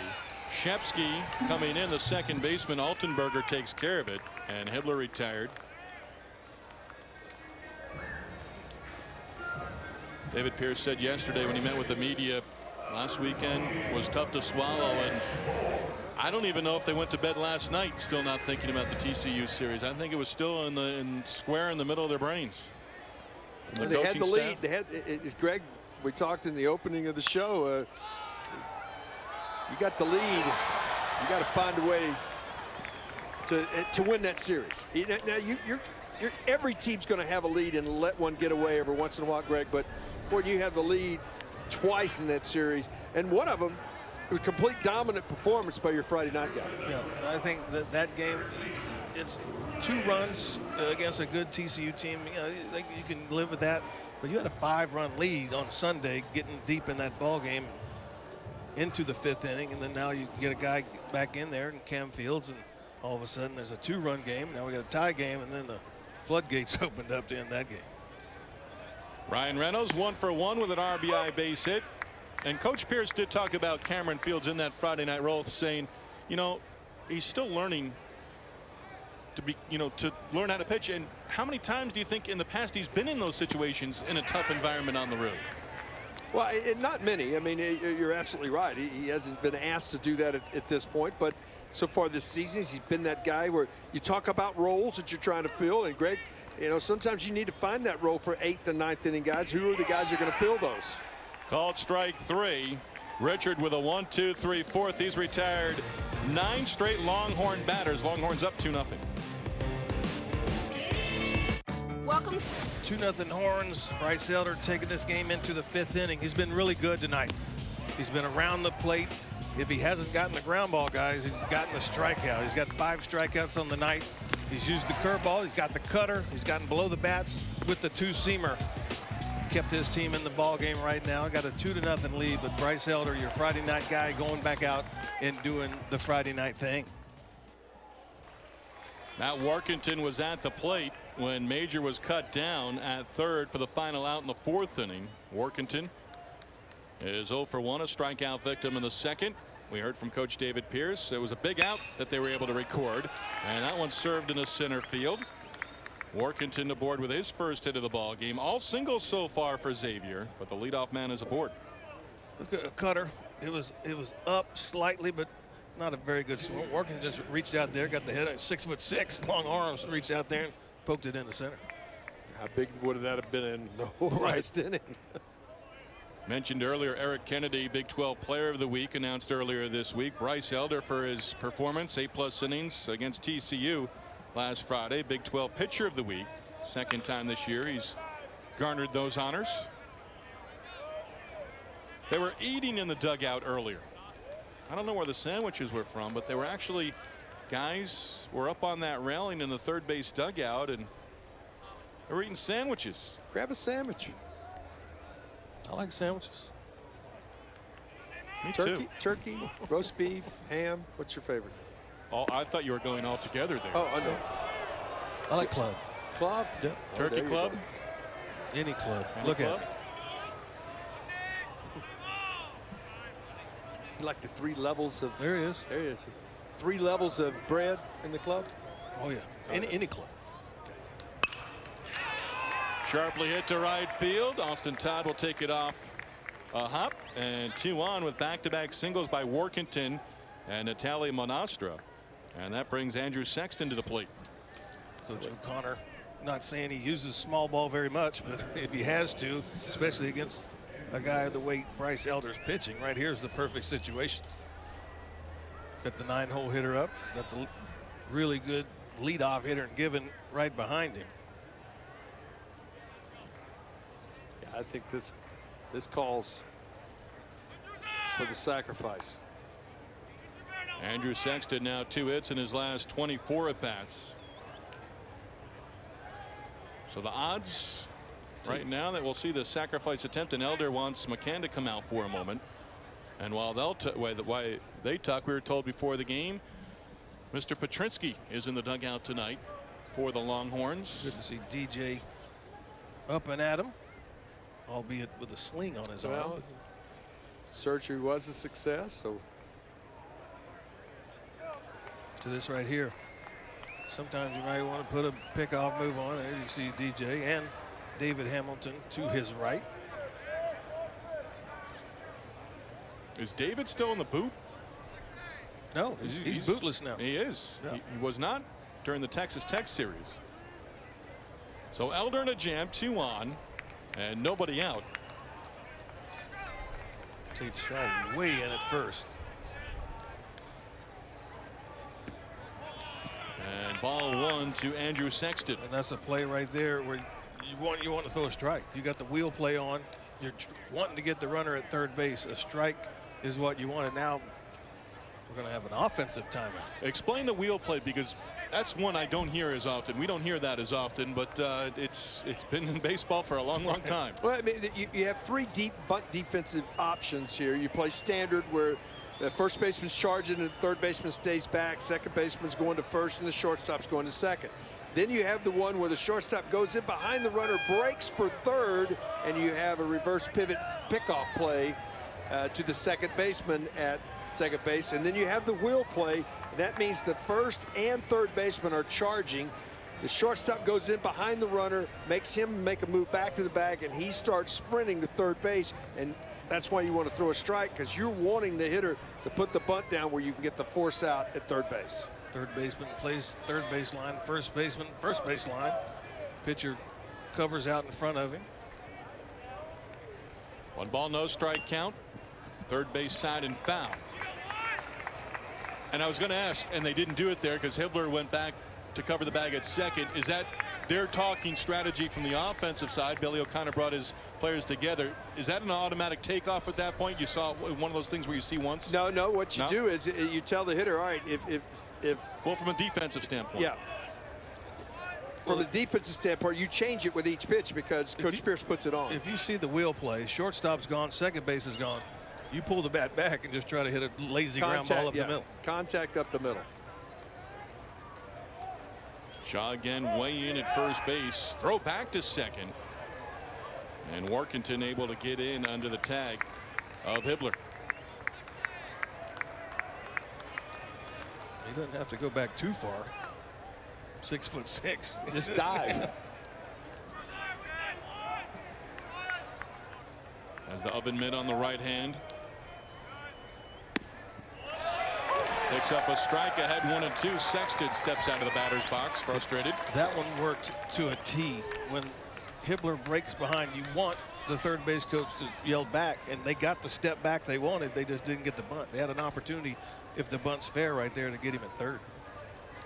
Shepsky coming in, the second baseman. Altenberger takes care of it, and Hibbler retired. David Pierce said yesterday when he met with the media last weekend was tough to swallow, and I don't even know if they went to bed last night still not thinking about the TCU series. I think it was still square in the middle of their brains. They had the lead. They had, Greg, we talked in the opening of the show. You got the lead. You got to find a way to win that series. Now every team's going to have a lead and let one get away every once in a while, Greg. But boy, you have the lead twice in that series, and one of them was complete dominant performance by your Friday night guy. Yeah, I think that game, it's 2 runs against a good TCU team. You know, you can live with that. But you had a 5-run lead on Sunday, getting deep in that ball game into the 5th inning, and then now you get a guy back in there in Cam Fields, and all of a sudden there's a 2-run game. Now we got a tie game, and then the floodgates opened up to end that game. Ryan Reynolds 1 for 1 with an RBI base hit. And Coach Pierce did talk about Cameron Fields in that Friday night role, saying, you know, he's still learning to learn how to pitch. And how many times do you think in the past he's been in those situations in a tough environment on the road? Well, not many. I mean, you're absolutely right. He hasn't been asked to do that at this point, but so far this season, he's been that guy where you talk about roles that you're trying to fill. And Greg, you know, sometimes you need to find that role for 8th and 9th inning guys. Who are the guys who are going to fill those? Called strike 3. Richard with a 1, 2, 3, 4th. He's retired 9 straight Longhorn batters. Longhorns up 2-0. Welcome. 2-0 Horns. Bryce Elder taking this game into the 5th inning. He's been really good tonight. He's been around the plate. If he hasn't gotten the ground ball, guys, he's gotten the strikeout. He's got 5 strikeouts on the night. He's used the curveball. He's got the cutter. He's gotten below the bats with the 2-seamer. Kept his team in the ball game right now. Got a 2-0 lead, but Bryce Elder, your Friday night guy, going back out and doing the Friday night thing. Matt Workington was at the plate when Major was cut down at 3rd for the final out in the 4th inning. Workington is 0 for 1, a strikeout victim in the 2nd. We heard from Coach David Pierce. It was a big out that they were able to record, and that one served in the center field. Workington aboard with his first hit of the ball game. All singles so far for Xavier, but the leadoff man is aboard. Look at a cutter. It was up slightly, but not a very good swing. Workington just reached out there, got the hit. 6'6", long arms, reached out there and poked it in the center. How big would that have been in the whole last inning? Mentioned earlier, Eric Kennedy, Big 12 Player of the Week, announced earlier this week. Bryce Elder for his performance, 8+ innings against TCU last Friday. Big 12 Pitcher of the Week, 2nd time this year he's garnered those honors. They were eating in the dugout earlier. I don't know where the sandwiches were from, but they were actually, guys were up on that railing in the 3rd base dugout, and they were eating sandwiches. Grab a sandwich. I like sandwiches. Me turkey, too. Turkey, roast beef, ham. What's your favorite? Oh, I thought you were going all together there. Oh, I know. I like club. Club? Yeah. Turkey club? Any club. Any Look club? at it. You like the 3 levels of. There he is. There he is. 3 levels of bread in the club? Oh, yeah. Any club. Sharply hit to right field. Austin Todd will take it off a hop, and 2 on with back-to-back singles by Workington and Natalie Monastra, and that brings Andrew Sexton to the plate. Coach O'Connor, not saying he uses small ball very much, but if he has to, especially against a guy the way Bryce Elder's pitching, right here's the perfect situation. Got the 9-hole hitter up, got the really good leadoff hitter and Given right behind him. Yeah, I think this calls for the sacrifice. Andrew Sexton now 2 hits in his last 24 at-bats. So the odds right now that we'll see the sacrifice attempt, and Elder wants McCann to come out for a moment. And while they talk, we were told before the game, Mr. Petrinsky is in the dugout tonight for the Longhorns. Good to see DJ up and at him, albeit with a sling on his arm. Surgery was a success, so. To this right here. Sometimes you might want to put a pickoff move on. There you see DJ and David Hamilton to his right. Is David still in the boot? No, he's bootless now. He is. Yeah. He was not during the Texas Tech series. So Elder in a jam, 2 on, and nobody out. Tate Shaw way in at first. And ball 1 to Andrew Sexton. And that's a play right there where you want to throw a strike. You got the wheel play on. You're wanting to get the runner at third base. A strike is what you want. And now we're going to have an offensive timeout. Explain the wheel play, because that's one I don't hear as often. We don't hear that as often, but it's been in baseball for a long time. Well, I mean, you have 3 deep bunt defensive options here. You play standard, where the first baseman's charging and the third baseman stays back. Second baseman's going to first and the shortstop's going to second. Then you have the one where the shortstop goes in behind the runner, breaks for third, and you have a reverse pivot pickoff play to the second baseman at second base. And then you have the wheel play, and that means the first and third baseman are charging. The shortstop goes in behind the runner, makes him make a move back to the bag, and he starts sprinting to third base. And that's why you want to throw a strike, because you're wanting the hitter to put the bunt down where you can get the force out at third base. Third baseman plays third baseline, first baseman, first baseline. Pitcher covers out in front of him. 1 ball, no strike count. Third base side and foul. And I was going to ask, and they didn't do it there because Hibbler went back to cover the bag at second. Is that their talking strategy from the offensive side? Billy O'Connor brought his players together. Is that an automatic takeoff at that point? You saw one of those things where you see once? No. What you do is you tell the hitter, all right, if well, from a defensive standpoint. Yeah. From a defensive standpoint, you change it with each pitch because Coach Pierce puts it on. If you see the wheel play, shortstop's gone, second base is gone. You pull the bat back and just try to hit a lazy ground ball up the middle. Contact up the middle. Shaw again way in at first base. Throw back to second. And Workington able to get in under the tag of Hibbler. He doesn't have to go back too far. 6'6". Just dive. As the oven mitt on the right hand. Picks up a strike ahead, 1-2. Sexton steps out of the batter's box, frustrated. That one worked to a T. When Hibbler breaks behind, you want the third base coach to yell back, and they got the step back they wanted. They just didn't get the bunt. They had an opportunity, if the bunt's fair, right there to get him at third.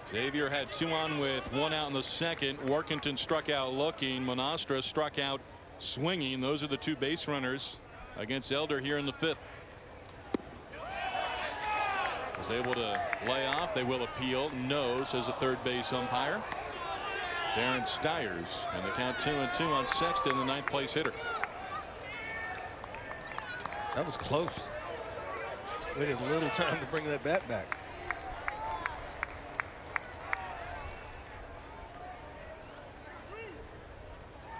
Xavier had 2 on with 1 out in the second. Workington struck out looking. Monastra struck out swinging. Those are the 2 base runners against Elder here in the 5th. Was able to lay off. They will appeal. No, says the third base umpire. Darren Stiers, and the count 2-2 on Sexton, the 9th place hitter. That was close. Waited a little time to bring that bat back.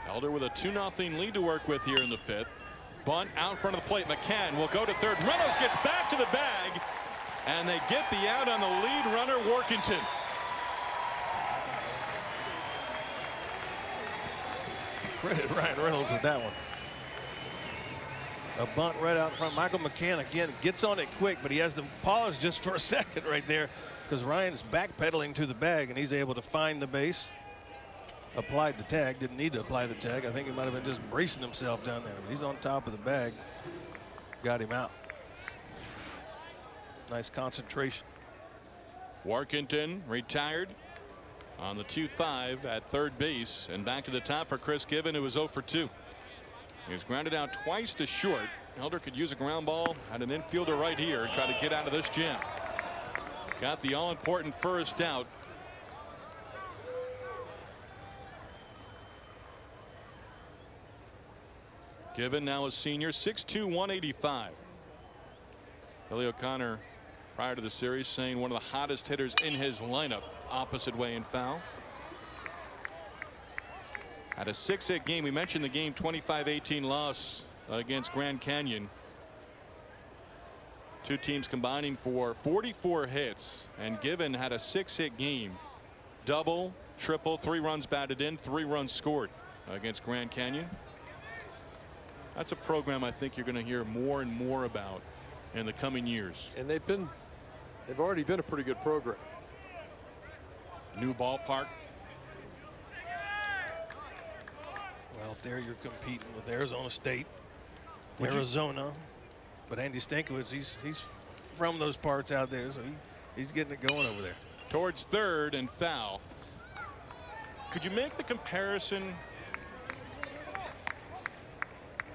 Elder with a 2-0 lead to work with here in the 5th. Bunt out in front of the plate. McCann will go to third. Reynolds gets back to the bag, and they get the out on the lead runner, Workington. Credit Ryan Reynolds with that one. A bunt right out in front. Michael McCann again gets on it quick, but he has to pause just for a second right there because Ryan's backpedaling to the bag, and he's able to find the base. Applied the tag. Didn't need to apply the tag. I think he might have been just bracing himself down there. But he's on top of the bag. Got him out. Nice concentration. Workington retired. on the 2-5 at third base, and back to the top for Chris Given, who was 0 for 2. He was grounded out twice to short. Elder could use a ground ball, had an infielder right here, try to get out of this jam. Got the all-important first out. Given now a senior, 6'2", 185. Billy O'Connor, prior to the series, saying one of the hottest hitters in his lineup, opposite way in foul. Had a 6-hit game. We mentioned the game 25-18 loss against Grand Canyon. Two teams combining for 44 hits, and Given had a 6-hit game. Double, triple, 3 runs batted in, 3 runs scored against Grand Canyon. That's a program I think you're going to hear more and more about in the coming years. And they've already been a pretty good program. New ballpark. Well, there you're competing with Arizona State, Arizona. But Andy Stankiewicz, he's from those parts out there, so he's getting it going over there. Towards third and foul. Could you make the comparison,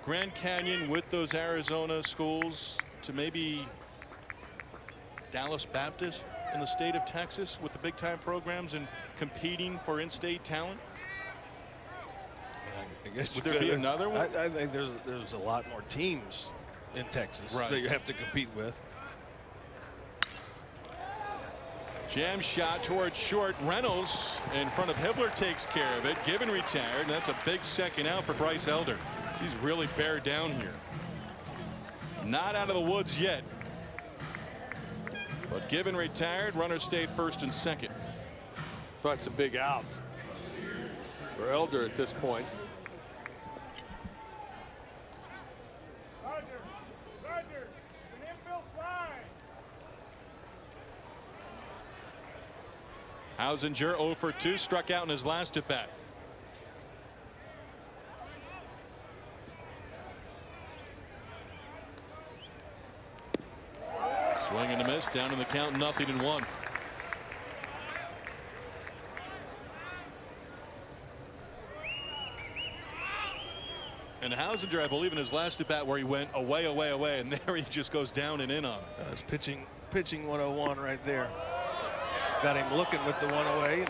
Grand Canyon with those Arizona schools, to maybe Dallas Baptist in the state of Texas with the big time programs and competing for in-state talent? I guess would there be another one? I think there's a lot more teams in Texas that you have to compete with. Jam shot towards short. Reynolds in front of Hibbler takes care of it. Given retired, and that's a big second out for Bryce Elder. She's really bear down here. Not out of the woods yet. But Given retired. Runner stayed first and second. That's a big out for Elder at this point. Hausinger 0 for 2, struck out in his last at bat. Swing and a miss, down in the count, 0-1. And Hausinger, I believe, in his last at bat where he went away, and there he just goes down and in on it. That's pitching 101 right there. Got him looking with the 1-away, and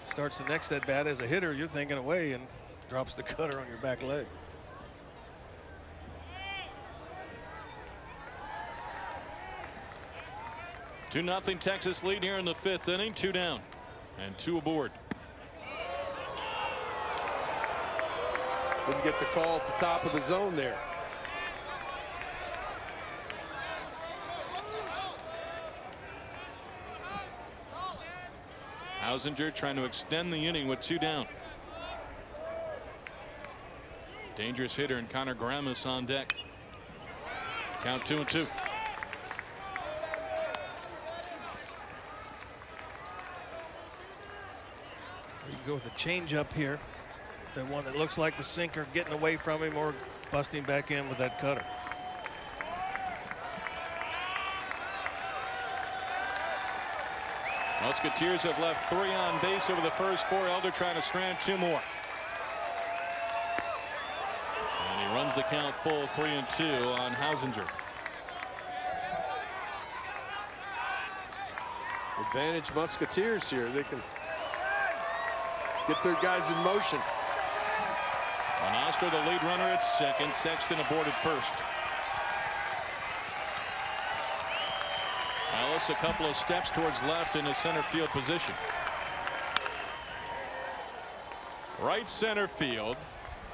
starts the next at bat as a hitter. You're thinking away and drops the cutter on your back leg. Two 2-0 Texas lead here in the 5th inning. 2 down and 2 aboard. Didn't get the call at the top of the zone there. Hausinger trying to extend the inning with 2 down. Dangerous hitter and Connor Gramus on deck. Count 2-2. You can go with a changeup here. The one that looks like the sinker, getting away from him or busting back in with that cutter. Musketeers have left 3 on base over the first 4. Elder trying to strand 2 more. And he runs the count full, 3-2 on Hausinger. Advantage Musketeers here. They can get their guys in motion. Monastro, the lead runner at second. Sexton aboard at first. Ellis a couple of steps towards left in his center field position. Right center field.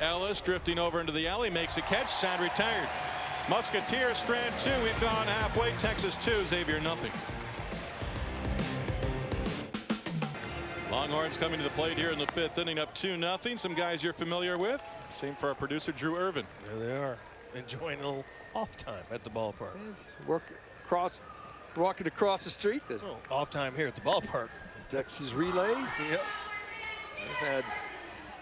Ellis drifting over into the alley, makes a catch. Sad retired. Musketeers strand 2. We've gone halfway. Texas 2, Xavier 0. Longhorns coming to the plate here in the 5th inning, up 2-0. Some guys you're familiar with. Same for our producer Drew Irvin. There they are, enjoying a little off time at the ballpark. Walking across the street. Off time here at the ballpark. Texas relays. Yep. We've had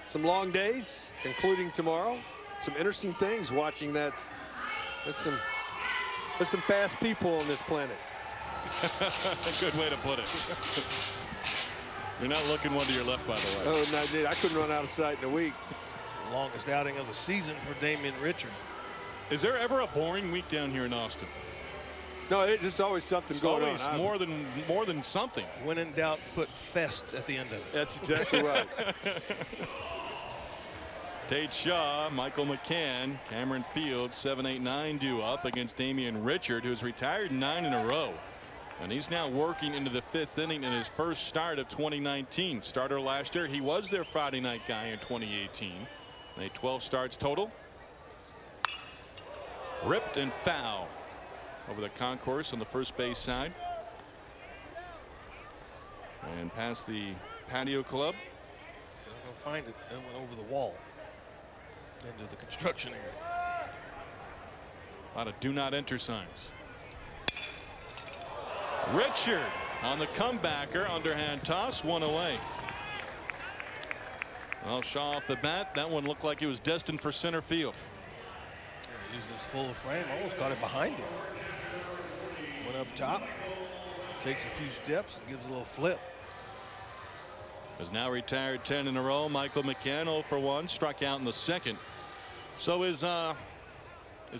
some long days, including tomorrow. Some interesting things watching that. There's some fast people on this planet. Good way to put it. You're not looking one to your left, by the way. Oh, no, dude, I couldn't run out of sight in a week. Longest outing of the season for Damian Richard. Is there ever a boring week down here in Austin? No, it's just always something It's going always on. more than something. When in doubt, put fest at the end of it. That's exactly right. Tate Shaw, Michael McCann, Cameron Fields, 7-8-9 due up against Damian Richard, who's retired 9 in a row. And he's now working into the 5th inning in his first start of 2019. Starter last year. He was their Friday night guy in 2018. Made 12 starts total. Ripped and foul over the concourse on the first base side. And past the patio club. Go find it. It went over the wall into the construction area. A lot of do not enter signs. Richard on the comebacker, underhand toss, one away. Well, Shaw off the bat. That one looked like it was destined for center field. Used this full frame, almost got it behind him. Went up top, takes a few steps, and gives a little flip. Has now retired 10 in a row. Michael McCann 0 for 1, struck out in the second. So is the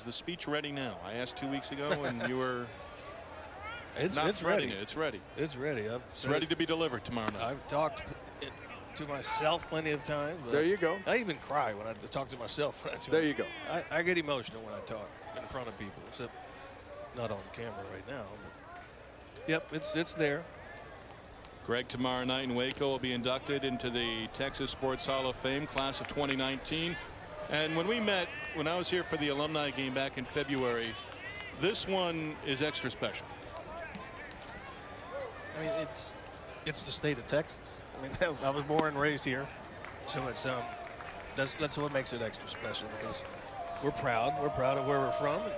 speech ready now? I asked 2 weeks ago, and you were. It's ready. ready. It's ready. It's ready. It's ready to be delivered tomorrow night. I've talked to myself plenty of times. There you go. I even cry when I talk to myself. There you go. I get emotional when I talk in front of people, except not on camera right now. But yep, it's there. Greg tomorrow night in Waco will be inducted into the Texas Sports Hall of Fame class of 2019. And when we met, when I was here for the alumni game back in February, this one is extra special. I mean, it's the state of Texas. I mean, I was born and raised here, so it's that's what makes it extra special, because we're proud. We're proud of where we're from. And,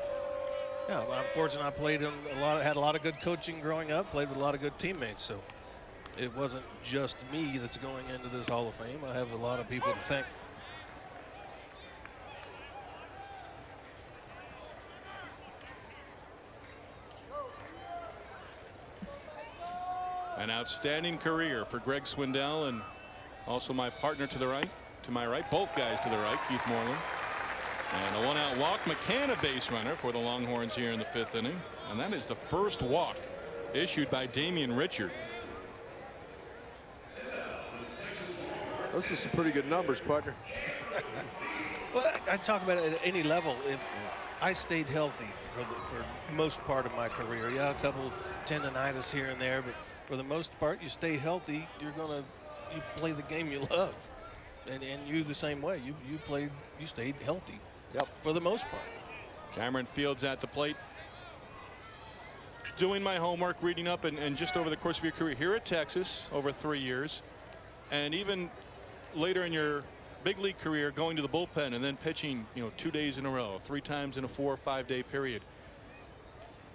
yeah, I'm fortunate. I played in had a lot of good coaching growing up. Played with a lot of good teammates. So it wasn't just me that's going into this Hall of Fame. I have a lot of people to thank. An outstanding career for Greg Swindell, and also my partner to my right, both guys to the right, Keith Moreland. And a one-out walk. McCann, a base runner for the Longhorns here in the 5th inning. And that is the first walk issued by Damian Richard. Those are some pretty good numbers, partner. Well, I talk about it at any level. I stayed healthy for most part of my career. Yeah, a couple tendonitis here and there, but for the most part, you stay healthy. You play the game you love, and you the same way. You stayed healthy. Yep. For the most part. Cameron Fields at the plate. Doing my homework, reading up, and just over the course of your career here at Texas, over 3 years, and even later in your big league career, going to the bullpen and then pitching, 2 days in a row, 3 times in a 4 or 5 day period.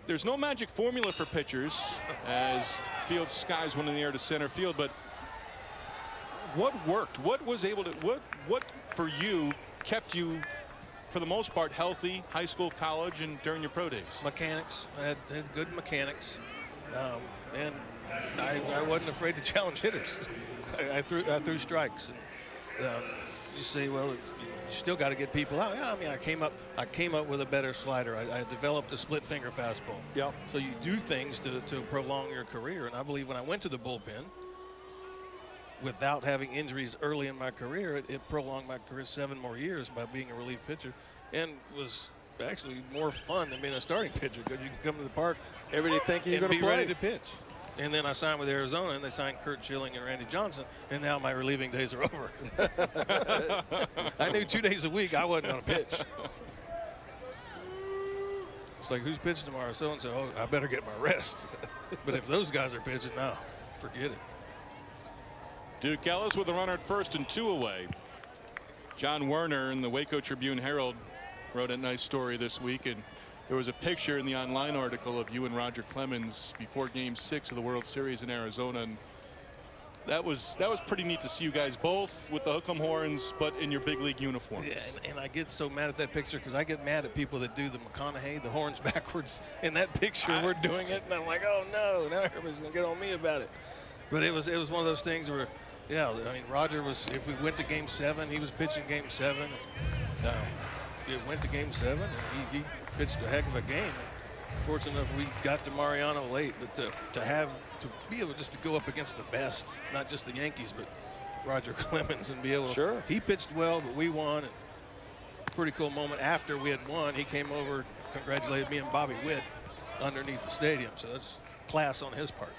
There's no magic formula for pitchers, as Fields skies one in the air to center field, but what worked? What for you kept you, for the most part, healthy, high school, college, and during your pro days? Mechanics. I had good mechanics, and I wasn't afraid to challenge hitters. I threw strikes. And, you say, well, you still got to get people out. Yeah, I mean, I came up with a better slider. I developed a split finger fastball. Yep. So you do things to prolong your career. And I believe when I went to the bullpen, without having injuries early in my career, it prolonged my career 7 more years by being a relief pitcher, and was actually more fun than being a starting pitcher, because you can come to the park every day thinking you're going to be ready to pitch. And then I signed with Arizona, and they signed Kurt Schilling and Randy Johnson, and now my relieving days are over. I knew 2 days a week I wasn't going to pitch. It's like, who's pitching tomorrow? So-and-so. Oh, I better get my rest. But if those guys are pitching, no, forget it. Duke Ellis with a runner at first and 2 away. John Werner in the Waco Tribune-Herald wrote a nice story this week, and there was a picture in the online article of you and Roger Clemens before Game 6 of the World Series in Arizona, and that was pretty neat to see you guys both with the hook'em horns, but in your big league uniforms. Yeah, and I get so mad at that picture, because I get mad at people that do the McConaughey, the horns backwards. In that picture, we're doing it, and I'm like, oh no, now everybody's gonna get on me about it. But it was one of those things where, yeah, I mean, Roger was, if we went to game 7, he was pitching game 7. It went to game 7, and he pitched a heck of a game. Fortunate enough, we got to Mariano late, but to be able just to go up against the best, not just the Yankees, but Roger Clemens, and be able to, he pitched well, but we won. And pretty cool moment after we had won. He came over, congratulated me and Bobby Witt underneath the stadium. So that's class on his part.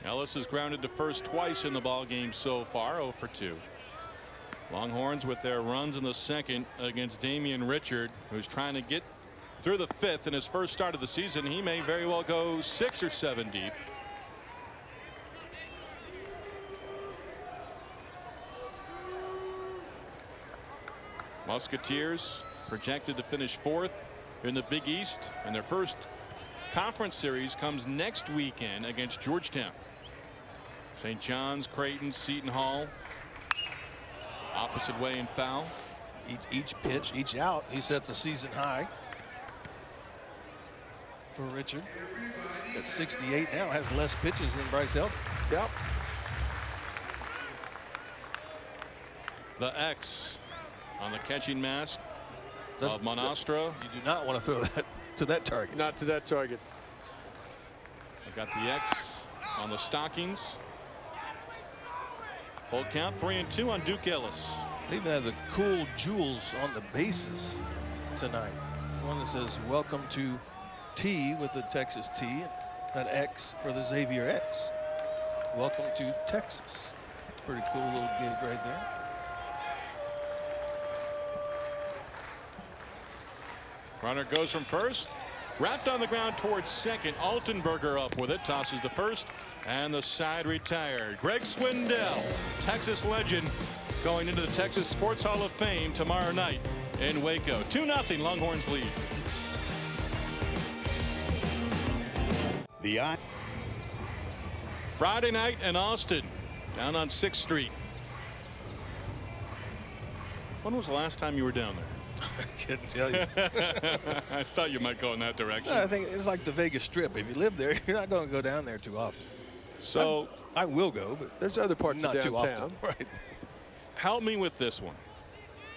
Ellis has grounded to first twice in the ball game so far, 0 for 2. Longhorns with their runs in the second against Damian Richard, who's trying to get through the 5th in his first start of the season. He may very well go 6 or 7 deep. Musketeers projected to finish 4th in the Big East, and their first conference series comes next weekend against Georgetown. St. John's, Creighton, Seton Hall. Opposite way in foul. Each pitch, each out, he sets a season high for Richard. At 68 now, has less pitches than Bryce Elder. Yep. The X on the catching mask of Monastra. You do not want to throw that to that target. Not to that target. I got the X on the stockings. Full count, 3-2 on Duke Ellis. They even have the cool jewels on the bases tonight. One that says "Welcome to T" with the Texas T, and that X for the Xavier X. Welcome to Texas. Pretty cool little gig right there. Runner goes from first, wrapped on the ground towards second. Altenberger up with it, tosses to first, and the side retired. Greg Swindell, Texas legend, going into the Texas Sports Hall of Fame tomorrow night in Waco. 2-0 Longhorns lead. Friday night in Austin, down on 6th Street. When was the last time you were down there? I couldn't tell you. I thought you might go in that direction. No, I think it's like the Vegas Strip. If you live there, you're not going to go down there too often. So I will go, but there's other parts not of downtown. too often. Right. Help me with this one.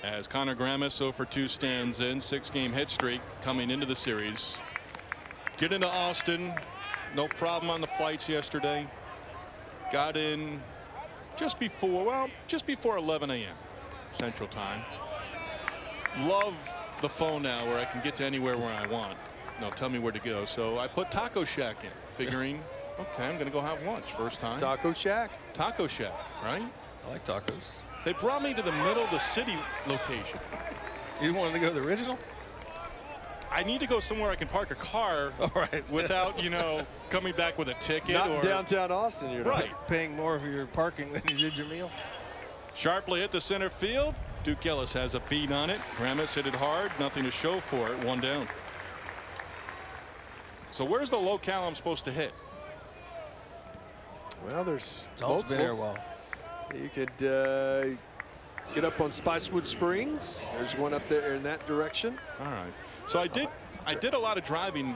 As Connor Grammis 0 for 2 stands in, 6-game hit streak coming into the series. Get into Austin, no problem on the flights yesterday. Got in just before 11 a.m. Central Time. Love the phone now where I can get to anywhere where I want. No, tell me where to go. So I put Taco Shack in, figuring, okay, I'm going to go have lunch first time. Taco Shack? Taco Shack, right? I like tacos. They brought me to the middle of the city location. You wanted to go to the original? I need to go somewhere I can park a car without, coming back with a ticket. Not or downtown Austin, you're right. Paying more for your parking than you did your meal. Sharply hit the center field. Duke Ellis has a beat on it. Grammis hit it hard. Nothing to show for it. 1 down. So where's the locale I'm supposed to hit? Well, there's Been there a while. You could get up on Spicewood Springs. There's one up there in that direction. All right. So I did a lot of driving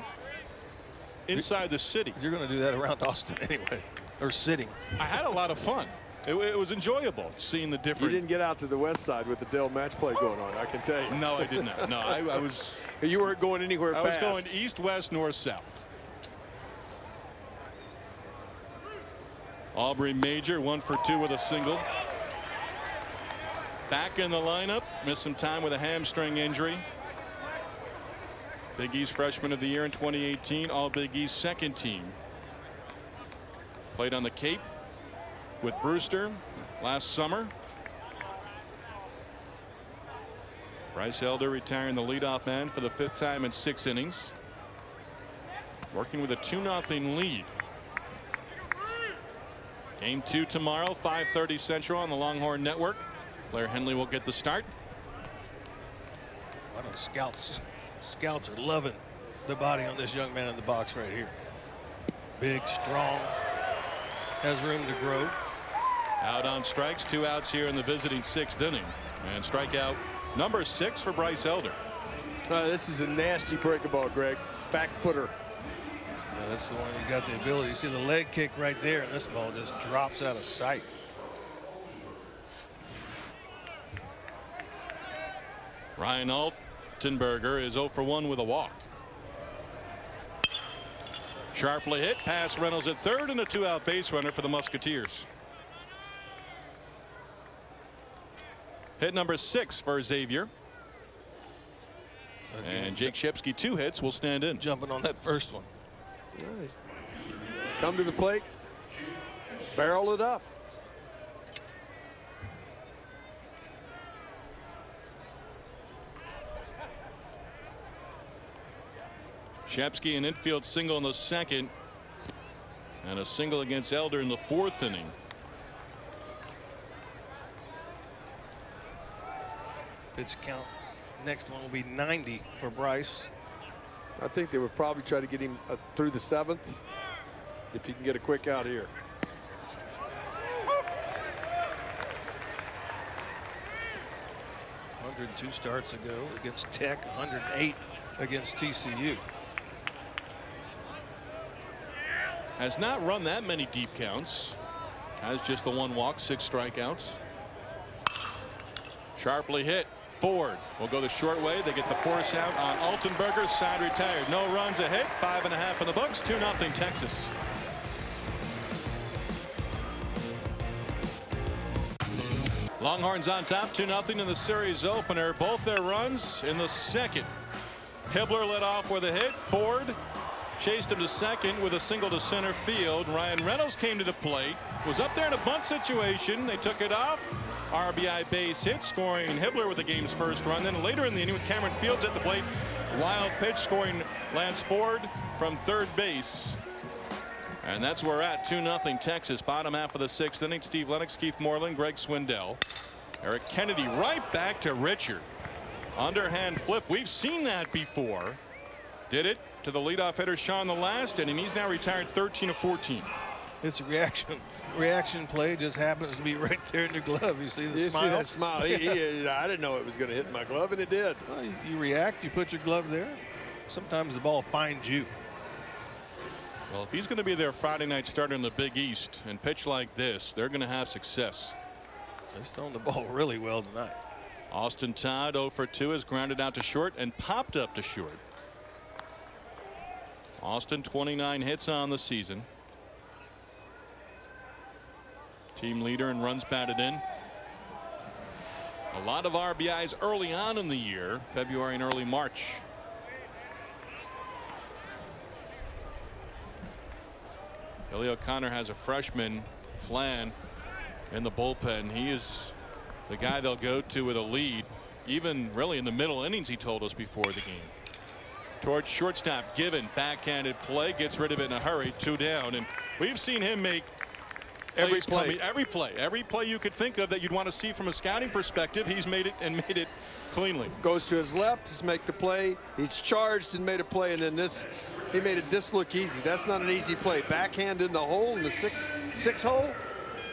inside the city. You're going to do that around Austin anyway, or sitting. I had a lot of fun. It was enjoyable seeing the different. You didn't get out to the west side with the Dell match play going on, I can tell you. No, I did not. No, I was. You weren't going anywhere fast. I was going east, west, north, south. Aubrey Major 1 for 2 with a single. Back in the lineup, missed some time with a hamstring injury. Big East Freshman of the Year in 2018, All Big East second team. Played on the Cape with Brewster last summer. Bryce Elder retiring the leadoff man for the 5th time in 6 innings. Working with a 2-0 lead. Game 2 tomorrow, 5:30 Central on the Longhorn Network. Blair Henley will get the start. I know scouts are loving the body on this young man in the box right here. Big, strong, has room to grow. Out on strikes, 2 outs here in the visiting 6th inning. And strikeout number 6 for Bryce Elder. This is a nasty breaker ball, Greg. Back footer. Yeah, that's the one you got the ability. You see the leg kick right there, and this ball just drops out of sight. Ryan Altenberger is 0 for 1 with a walk. Sharply hit, pass Reynolds at third, and a 2-out base runner for the Musketeers. Hit number 6 for Xavier. Again, and Jake Shepsky, 2 hits, will stand in. Jumping on that first one. Nice. Come to the plate, barrel it up. Shepsky an infield single in the second, and a single against Elder in the 4th inning. Pitch count. Next one will be 90 for Bryce. I think they would probably try to get him through the 7th if he can get a quick out here. $102 starts ago against Tech, 108 against TCU. Has not run that many deep counts. Has just the 1 walk, 6 strikeouts. Sharply hit. Ford will go the short way. They get the force out on Altenberger. Side retired. No runs, a hit. 5.5 in the books. 2-0 Texas. Longhorns on top, 2-0 in the series opener. Both their runs in the second. Hibbler led off with a hit. Ford chased him to second with a single to center field. Ryan Reynolds came to the plate. Was up there in a bunt situation. They took it off. RBI base hit, scoring Hibbler with the game's first run. Then later in the inning with Cameron Fields at the plate, wild pitch scoring Lance Ford from third base. And that's where we're at. 2-0 Texas. Bottom half of the 6th inning. Steve Lennox, Keith Moreland, Greg Swindell. Eric Kennedy right back to Richard. Underhand flip. We've seen that before. Did it to the leadoff hitter Sean the last inning. He's now retired 13 of 14. It's a reaction play, just happens to be right there in your glove. You see the smile? See that smile? I didn't know it was going to hit my glove, and it did. Well, you react, you put your glove there. Sometimes the ball finds you. Well, if he's going to be their Friday night starter in the Big East and pitch like this, they're going to have success. They're throwing the ball really well tonight. Austin Todd 0 for 2 is grounded out to short and popped up to short. Austin 29 hits on the season. Team leader in runs batted in. A lot of RBIs early on in the year, February and early March. Billy O'Connor has a freshman, Flan, in the bullpen. He is the guy they'll go to with a lead, even really in the middle innings, he told us before the game. Towards shortstop, Given, backhanded play, gets rid of it in a hurry, 2 down. And we've seen him make every play you could think of that you'd want to see from a scouting perspective. He's made it, and made it cleanly. Goes to his left, he's make the play. He's charged and made a play, and then he made this look easy. That's not an easy play. Backhand in the hole, in the six hole,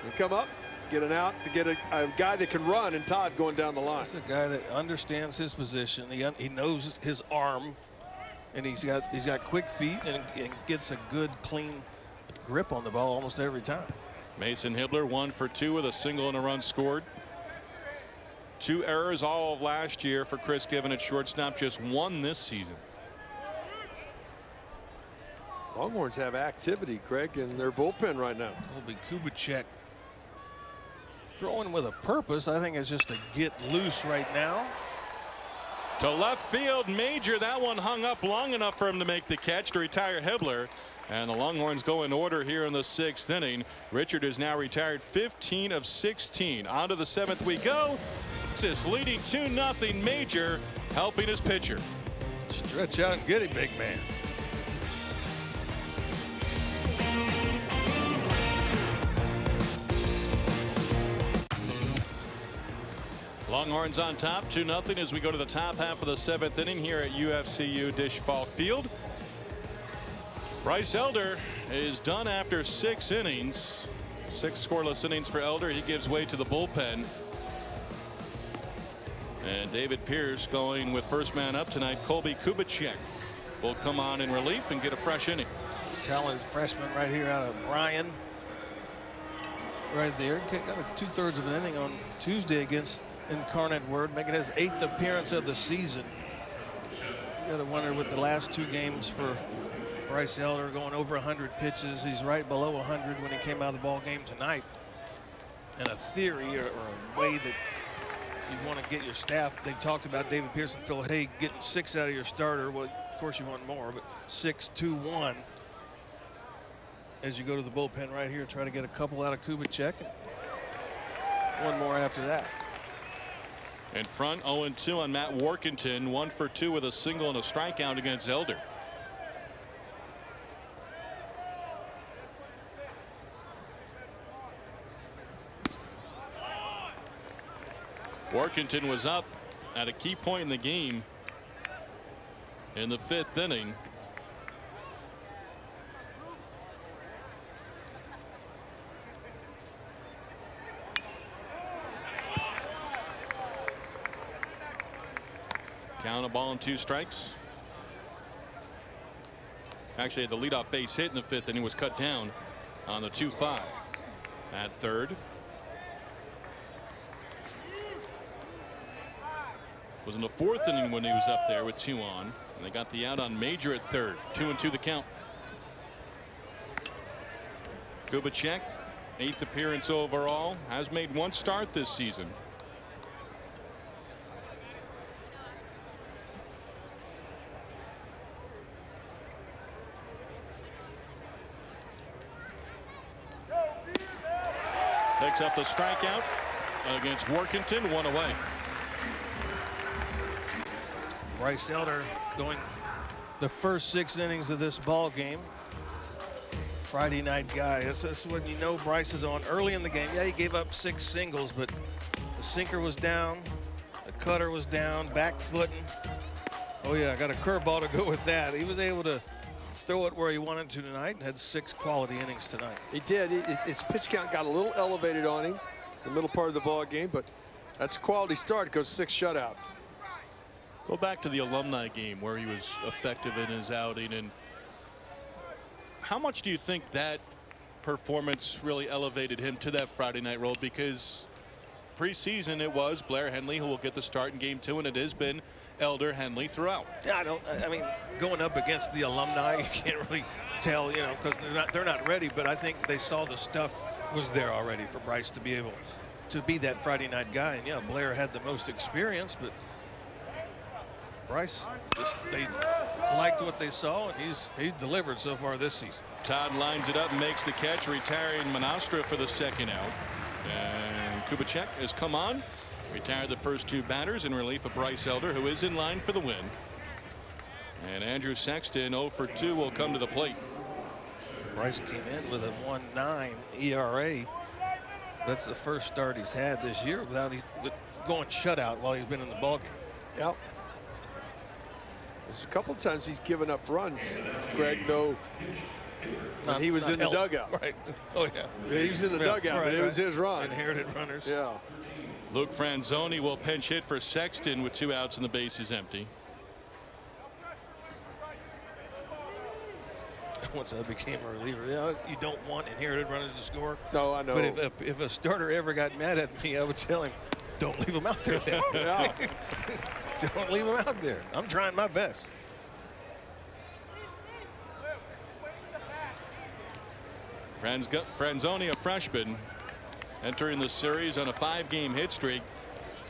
and come up, get an out to get a guy that can run, and Todd going down the line. That's a guy that understands his position. He knows his arm, and he's got quick feet and gets a good, clean grip on the ball almost every time. Mason Hibbler 1 for 2 with a single and a run scored. 2 errors all of last year for Chris Given at shortstop, just 1 this season. Longhorns have activity, Craig, in their bullpen right now. Colby Kubicek throwing with a purpose. I think it's just to get loose right now. To left field, Major. That one hung up long enough for him to make the catch to retire Hibbler. And the Longhorns go in order here in the 6th inning. Richard is now retired 15 of 16. On to the 7th we go. Texas leading 2-0. Major helping his pitcher. Stretch out and get him, big man. Longhorns on top 2-0 as we go to the top half of the 7th inning here at UFCU Disch-Falk Field. Bryce Elder is done after 6 innings. 6 scoreless innings for Elder. He gives way to the bullpen. And David Pierce going with first man up tonight. Colby Kubicek will come on in relief and get a fresh inning. talented freshman right here out of Bryan. Right there. Got a 2/3 of an inning on Tuesday against Incarnate Word, making his 8th appearance of the season. You got to wonder with the last 2 games for Bryce Elder, going over 100 pitches. He's right below 100 when he came out of the ball game tonight. And a theory or a way that you want to get your staff, they talked about David Pearson, Phil Hay getting 6 out of your starter. Well, of course you want more, but 6, 2, 1. As you go to the bullpen right here, try to get a couple out of Kubicek. One more after that. In front, 0-2 on Matt Workington, 1 for 2 with a single and a strikeout against Elder. Workington was up at a key point in the game in the 5th inning. Count, a ball and 2 strikes. Actually had the leadoff base hit in the 5th, and he was cut down on the 2-5 at 3rd. Was in the 4th inning when he was up there with 2 on, and they got the out on Major at 3rd. 2-2 the count. Kubicek, 8th appearance overall, has made 1 start this season. Picks up the strikeout against Workington, 1 away. Bryce Elder going the first 6 innings of this ball game. Friday night guy. That's when you know Bryce is on early in the game. Yeah, he gave up 6 singles, but the sinker was down, the cutter was down, back footing. Oh yeah, I got a curveball to go with that. He was able to throw it where he wanted to tonight and had 6 quality innings tonight. He did. His pitch count got a little elevated on him in the middle part of the ball game, but that's a quality start. Goes 6 shutout. Go back to the alumni game where he was effective in his outing, and how much do you think that performance really elevated him to that Friday night role? Because preseason it was Blair Henley who will get the start in game 2, and it has been Elder Henley throughout. Yeah, I mean, going up against the alumni, you can't really tell, you know, because they're not ready. But I think they saw the stuff was there already for Bryce to be able to be that Friday night guy. And yeah, Blair had the most experience, but Bryce they liked what they saw, and he's delivered so far this season. Todd lines it up and makes the catch, retiring Monastra for the 2nd out. And Kubicek has come on. Retired the first 2 batters in relief of Bryce Elder, who is in line for the win. And Andrew Sexton, 0 for 2, will come to the plate. Bryce came in with a 1.9 ERA. That's the first start he's had this year without going shutout while he's been in the ballgame. Yep. There's a couple of times he's given up runs, Greg, though. When he was in the dugout. Right. Oh, yeah. He was in the dugout, but it was his run. Inherited runners. Yeah. Luke Franzoni will pinch hit for Sexton with 2 outs and the base is empty. Once I became a reliever, yeah, you don't want inherited runners to score. No, I know. But if a starter ever got mad at me, I would tell him, don't leave him out there then. Yeah. Don't leave him out there. I'm trying my best. Franzoni, a freshman, entering the series on a 5-game hit streak.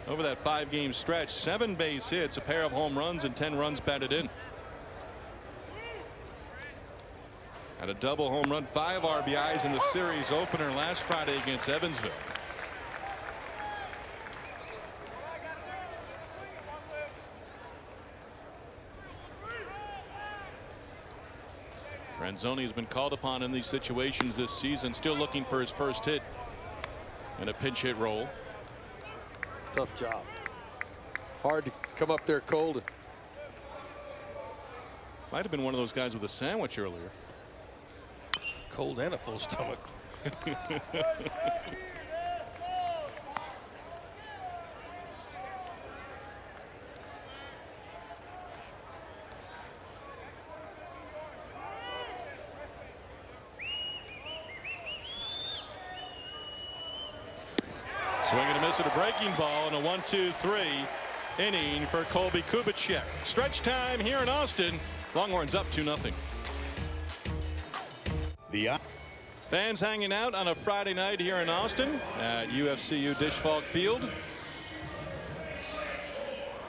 Over that 5-game stretch, 7 base hits, a pair of home runs, and 10 runs batted in. Had a double home run, 5 RBIs in the series opener last Friday against Evansville. Franzoni has been called upon in these situations this season, still looking for his first hit in a pinch hit role. Tough job. Hard to come up there cold. Might have been one of those guys with a sandwich earlier. Cold and a full stomach. Swing and a miss at a breaking ball and a 1-2-3 inning for Colby Kubicek. Stretch time here in Austin. Longhorns up 2-0. Fans hanging out on a Friday night here in Austin at UFCU Disch-Falk Field.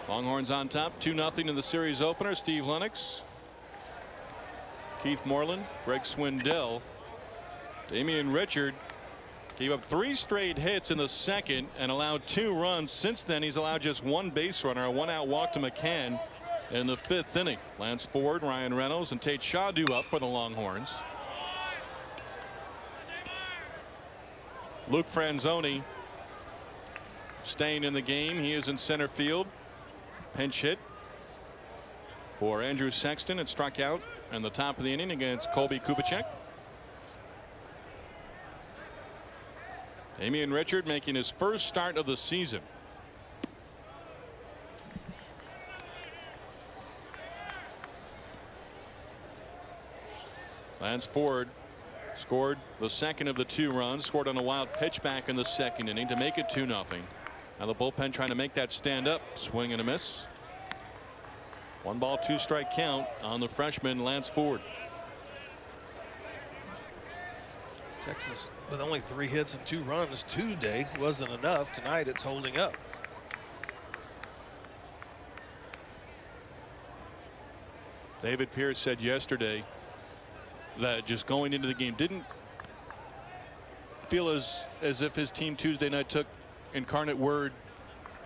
Longhorns on top 2-0 in the series opener. Steve Lennox, Keith Moreland, Greg Swindell. Damian Richard gave up 3 straight hits in the second and allowed 2 runs. Since then, he's allowed just 1 base runner, a 1-out walk to McCann in the 5th inning. Lance Ford, Ryan Reynolds, and Tate Shaw due up for the Longhorns. Luke Franzoni staying in the game. He is in center field. Pinch hit for Andrew Sexton. It struck out in the top of the inning against Colby Kubicek. Damian Richard making his first start of the season. Lance Ford scored the second of the 2 runs, scored on a wild pitch back in the second inning to make it 2-0. Now the bullpen trying to make that stand up. Swing and a miss. 1 ball, 2 strike count on the freshman Lance Ford. Texas with only 3 hits and 2 runs Tuesday wasn't enough. Tonight it's holding up. David Pierce said yesterday that just going into the game didn't feel as if his team Tuesday night took Incarnate Word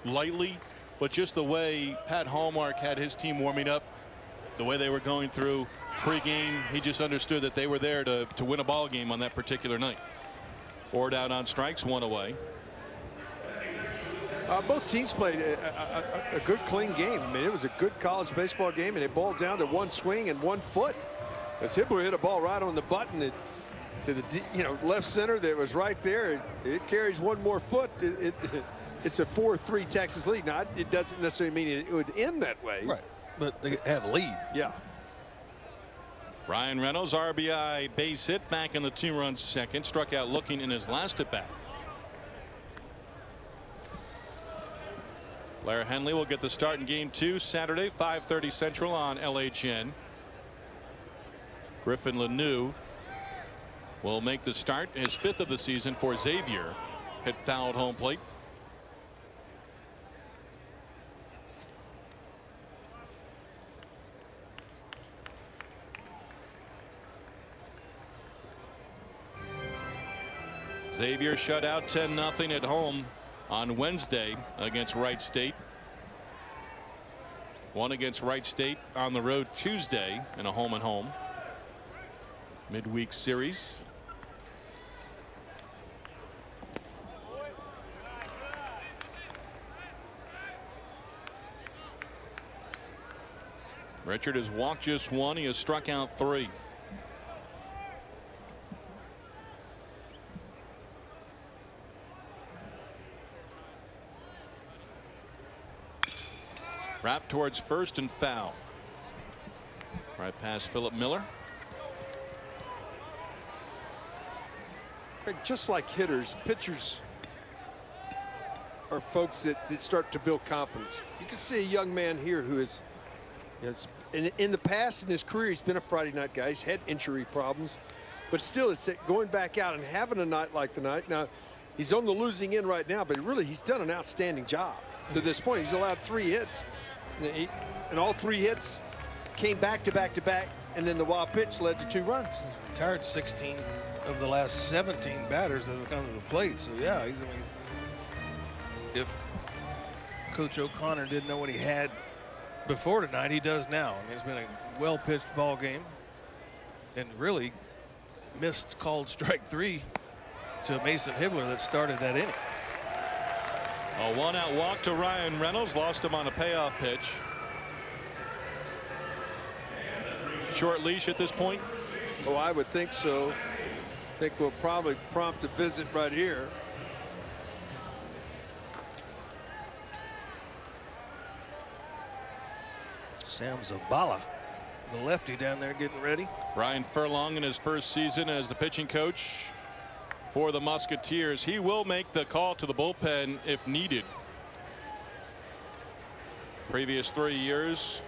lightly, but just the way Pat Hallmark had his team warming up, the way they were going through pregame, he just understood that they were there to win a ball game on that particular night. Ford out on strikes, 1 away. Both teams played a good, clean game. I mean, it was a good college baseball game, and it boiled down to 1 swing and 1 foot. As Hibbler hit a ball right on the button to the left center that was right there. It carries 1 more foot. It's a 4-3 Texas lead. Now it doesn't necessarily mean it would end that way. Right, but they have a lead. Yeah. Ryan Reynolds, RBI base hit back in the 2-run second. Struck out looking in his last at bat. Blair Henley will get the start in game 2 Saturday, 5:30 Central on LHN. Griffin Lanou will make the start, his 5th of the season for Xavier. Hit foul at home plate. Xavier shut out 10-0 at home on Wednesday against Wright State. Won against Wright State on the road Tuesday in a home-and-home midweek series. Richard has walked just 1. He has struck out 3. Wrapped towards first and foul. Right past Philip Miller. Just like hitters, pitchers are folks that start to build confidence. You can see a young man here who is, in the past in his career, he's been a Friday night guy. He's had injury problems, but still, it's going back out and having a night like tonight. Now, he's on the losing end right now, but really, he's done an outstanding job to this point. He's allowed 3 hits, and all 3 hits came back to back to back, and then the wild pitch led to 2 runs. Retired 16 of the last 17 batters that have come to the plate. So yeah, if Coach O'Connor didn't know what he had before tonight, he does now. I mean, it's been a well-pitched ball game, and really missed called strike 3 to Mason Hibbler that started that inning. A 1-out walk to Ryan Reynolds, lost him on a payoff pitch. Short leash at this point. Oh, I would think so. I think we'll probably prompt a visit right here. Sam Zabala, the lefty down there getting ready. Brian Furlong in his first season as the pitching coach for the Musketeers. He will make the call to the bullpen if needed. Previous 3 years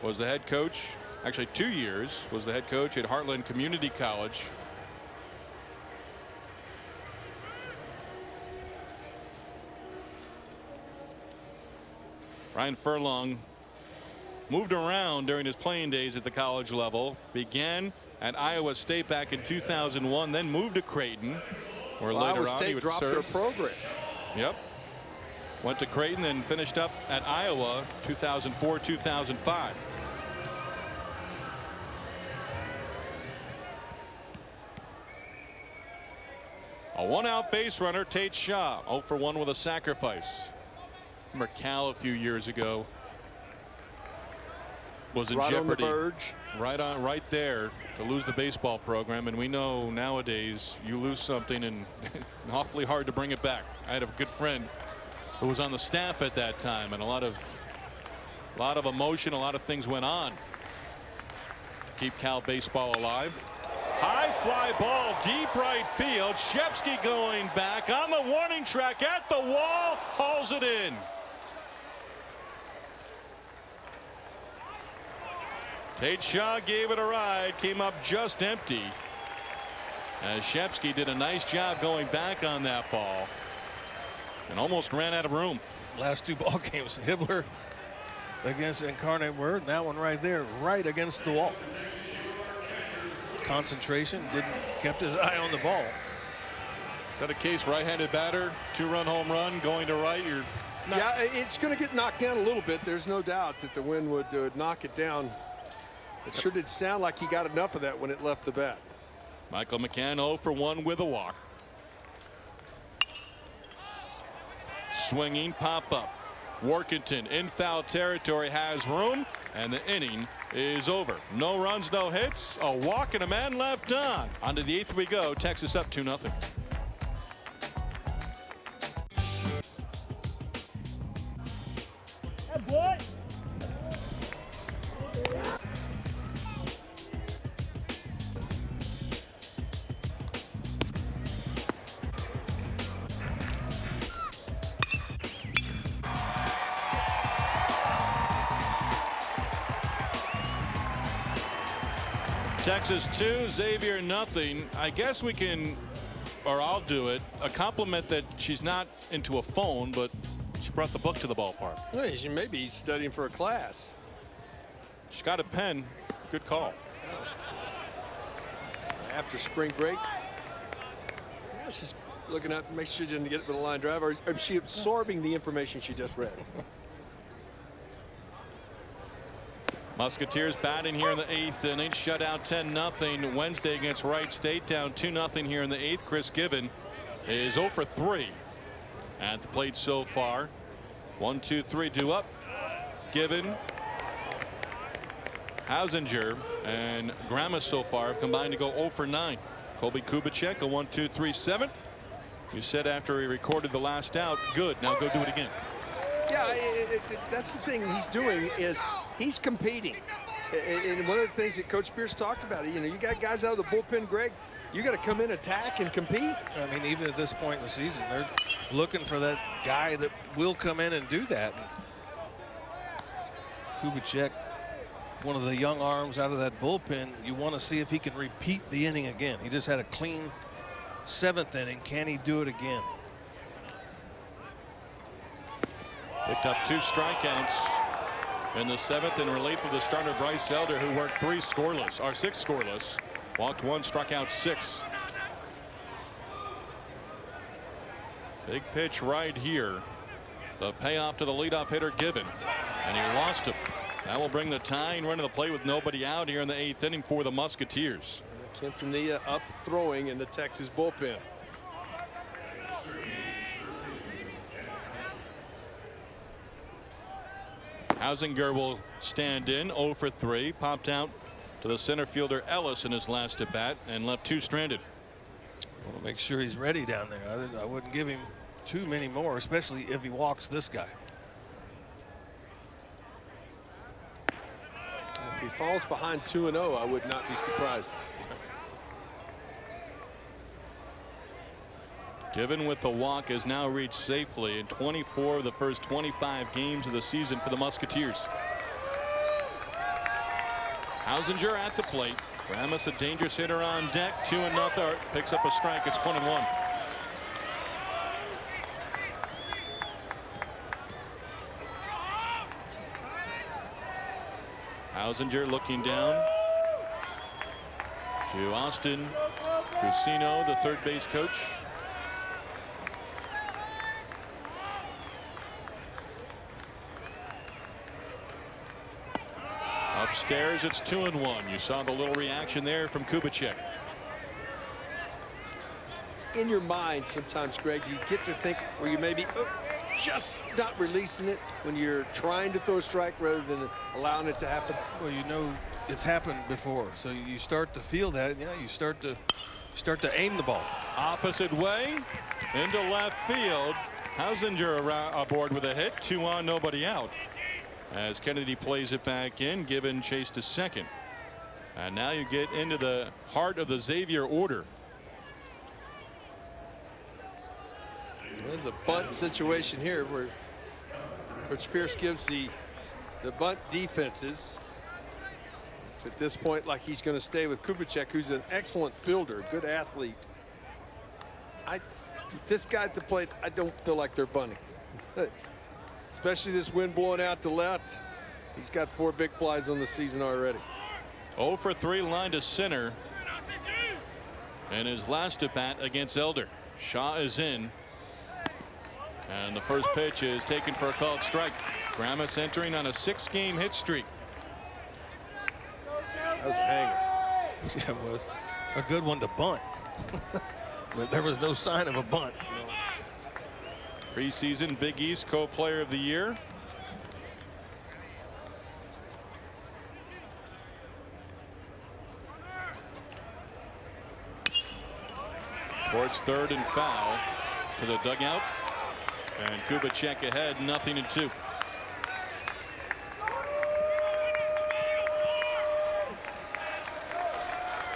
was the head coach. Actually, 2 years was the head coach at Heartland Community College. Ryan Furlong moved around during his playing days at the college level. Began at Iowa State back in 2001, then moved to Creighton, where later Iowa on State he would dropped serve. their program. Yep. Went to Creighton, then finished up at Iowa 2004-2005. A one-out base runner, Tate Shaw, 0 for 1 with a sacrifice. Remember Cal a few years ago was in Right jeopardy. on the verge. Right there to lose the baseball program, and we know nowadays you lose something and awfully hard to bring it back. I had a good friend who was on the staff at that time, and a lot of emotion, a lot of things went on to keep Cal baseball alive. High fly ball, deep right field. Shepsky going back on the warning track at the wall, hauls it in. Tate Shaw gave it a ride, came up just empty. As Shepsky did a nice job going back on that ball and almost ran out of room. Last 2 ball games, Hibbler against Incarnate Word, and that one right there, right against the wall. Concentration, kept his eye on the ball. Is that a case, right-handed batter, 2-run home run, going to right? Yeah, it's going to get knocked down a little bit. There's no doubt that the wind would knock it down. It sure did sound like he got enough of that when it left the bat. Michael McCann 0 for 1 with a walk. Swinging pop-up. Workington in foul territory, has room, and the inning is over. No runs, no hits, a walk, and a man left on. On to the 8th we go. Texas up 2-0. Hey, boy. Texas 2, Xavier nothing. I guess we can, or I'll do it, a compliment that she's not into a phone, but she brought the book to the ballpark. Well, she may be studying for a class. She's got a pen. Good call. After spring break. Yeah, she's looking up, make sure she didn't get it with a line drive. Or is she absorbing the information she just read? Musketeers batting here in the 8th inning, shut out 10-0 Wednesday against Wright State, down 2-0 here in the 8th. Chris Given is 0 for 3 at the plate so far. 1, 2, 3 due up. Given, Hausinger, and Gramma so far have combined to go 0 for 9. Colby Kubicek, a 1, 2, 3 7th. You said after he recorded the last out, good, now go do it again. Yeah, that's the thing he's doing is he's competing. And one of the things that Coach Pierce talked about, you got guys out of the bullpen, Greg, you got to come in, attack, and compete. I mean, even at this point in the season, they're looking for that guy that will come in and do that. Kubicek, one of the young arms out of that bullpen, you want to see if he can repeat the inning again. He just had a clean 7th inning. Can he do it again? Picked up 2 strikeouts in the 7th in relief of the starter Bryce Elder, who worked 6 scoreless, walked 1, struck out 6. Big pitch right here. The payoff to the leadoff hitter Given, and he lost him. That will bring the tying run to the plate with nobody out here in the 8th inning for the Musketeers. Quintanilla up throwing in the Texas bullpen. Hausinger will stand in, 0 for 3. Popped out to the center fielder Ellis in his last at bat and left 2 stranded. Want to make sure he's ready down there. I wouldn't give him too many more, especially if he walks this guy. If he falls behind 2-0, I would not be surprised. Given with the walk has now reached safely in 24 of the first 25 games of the season for the Musketeers. Hausinger at the plate. Ramus, a dangerous hitter on deck. 2-0. Picks up a strike. It's 1-1. Hausinger looking down to Austin Cusino, the third base coach. Upstairs, it's 2-1. You saw the little reaction there from Kubicek. In your mind, sometimes, Greg, do you get to think where you maybe just not releasing it when you're trying to throw a strike rather than allowing it to happen? Well, you know it's happened before, so you start to feel that. Yeah, you start to aim the ball. Opposite way into left field. Hausinger aboard with a hit. 2 on, nobody out. As Kennedy plays it back in, given chase to second. And now you get into the heart of the Xavier order. There's a bunt situation here where Coach Pierce gives the bunt defenses. It's at this point like he's going to stay with Kubicek, who's an excellent fielder, good athlete. With this guy at the plate, I don't feel like they're bunting. Especially this wind blowing out to left. He's got 4 big flies on the season already. 0 for 3 line to center. And his last at bat against Elder. Shaw is in. And the first pitch is taken for a called strike. Ramus entering on a 6-game hit streak. That was a hanger. Yeah, it was a good one to bunt. But there was no sign of a bunt. Preseason Big East co-player of the year. Towards third and foul to the dugout. And Kubicek ahead, 0-2.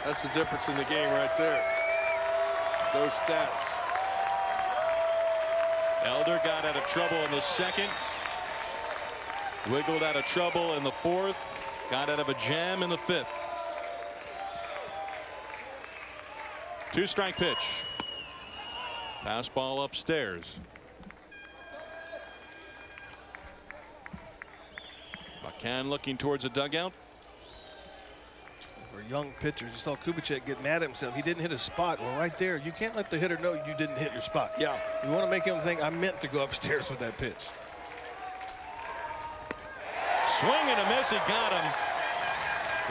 That's the difference in the game right there. Those stats. Elder got out of trouble in the second. Wiggled out of trouble in the fourth. Got out of a jam in the fifth. 2-strike pitch. Fastball upstairs. McCann looking towards the dugout. For young pitchers, you saw Kubicek get mad at himself. He didn't hit his spot. Well, right there, you can't let the hitter know you didn't hit your spot. Yeah. You want to make him think I meant to go upstairs with that pitch. Swing and a miss. He got him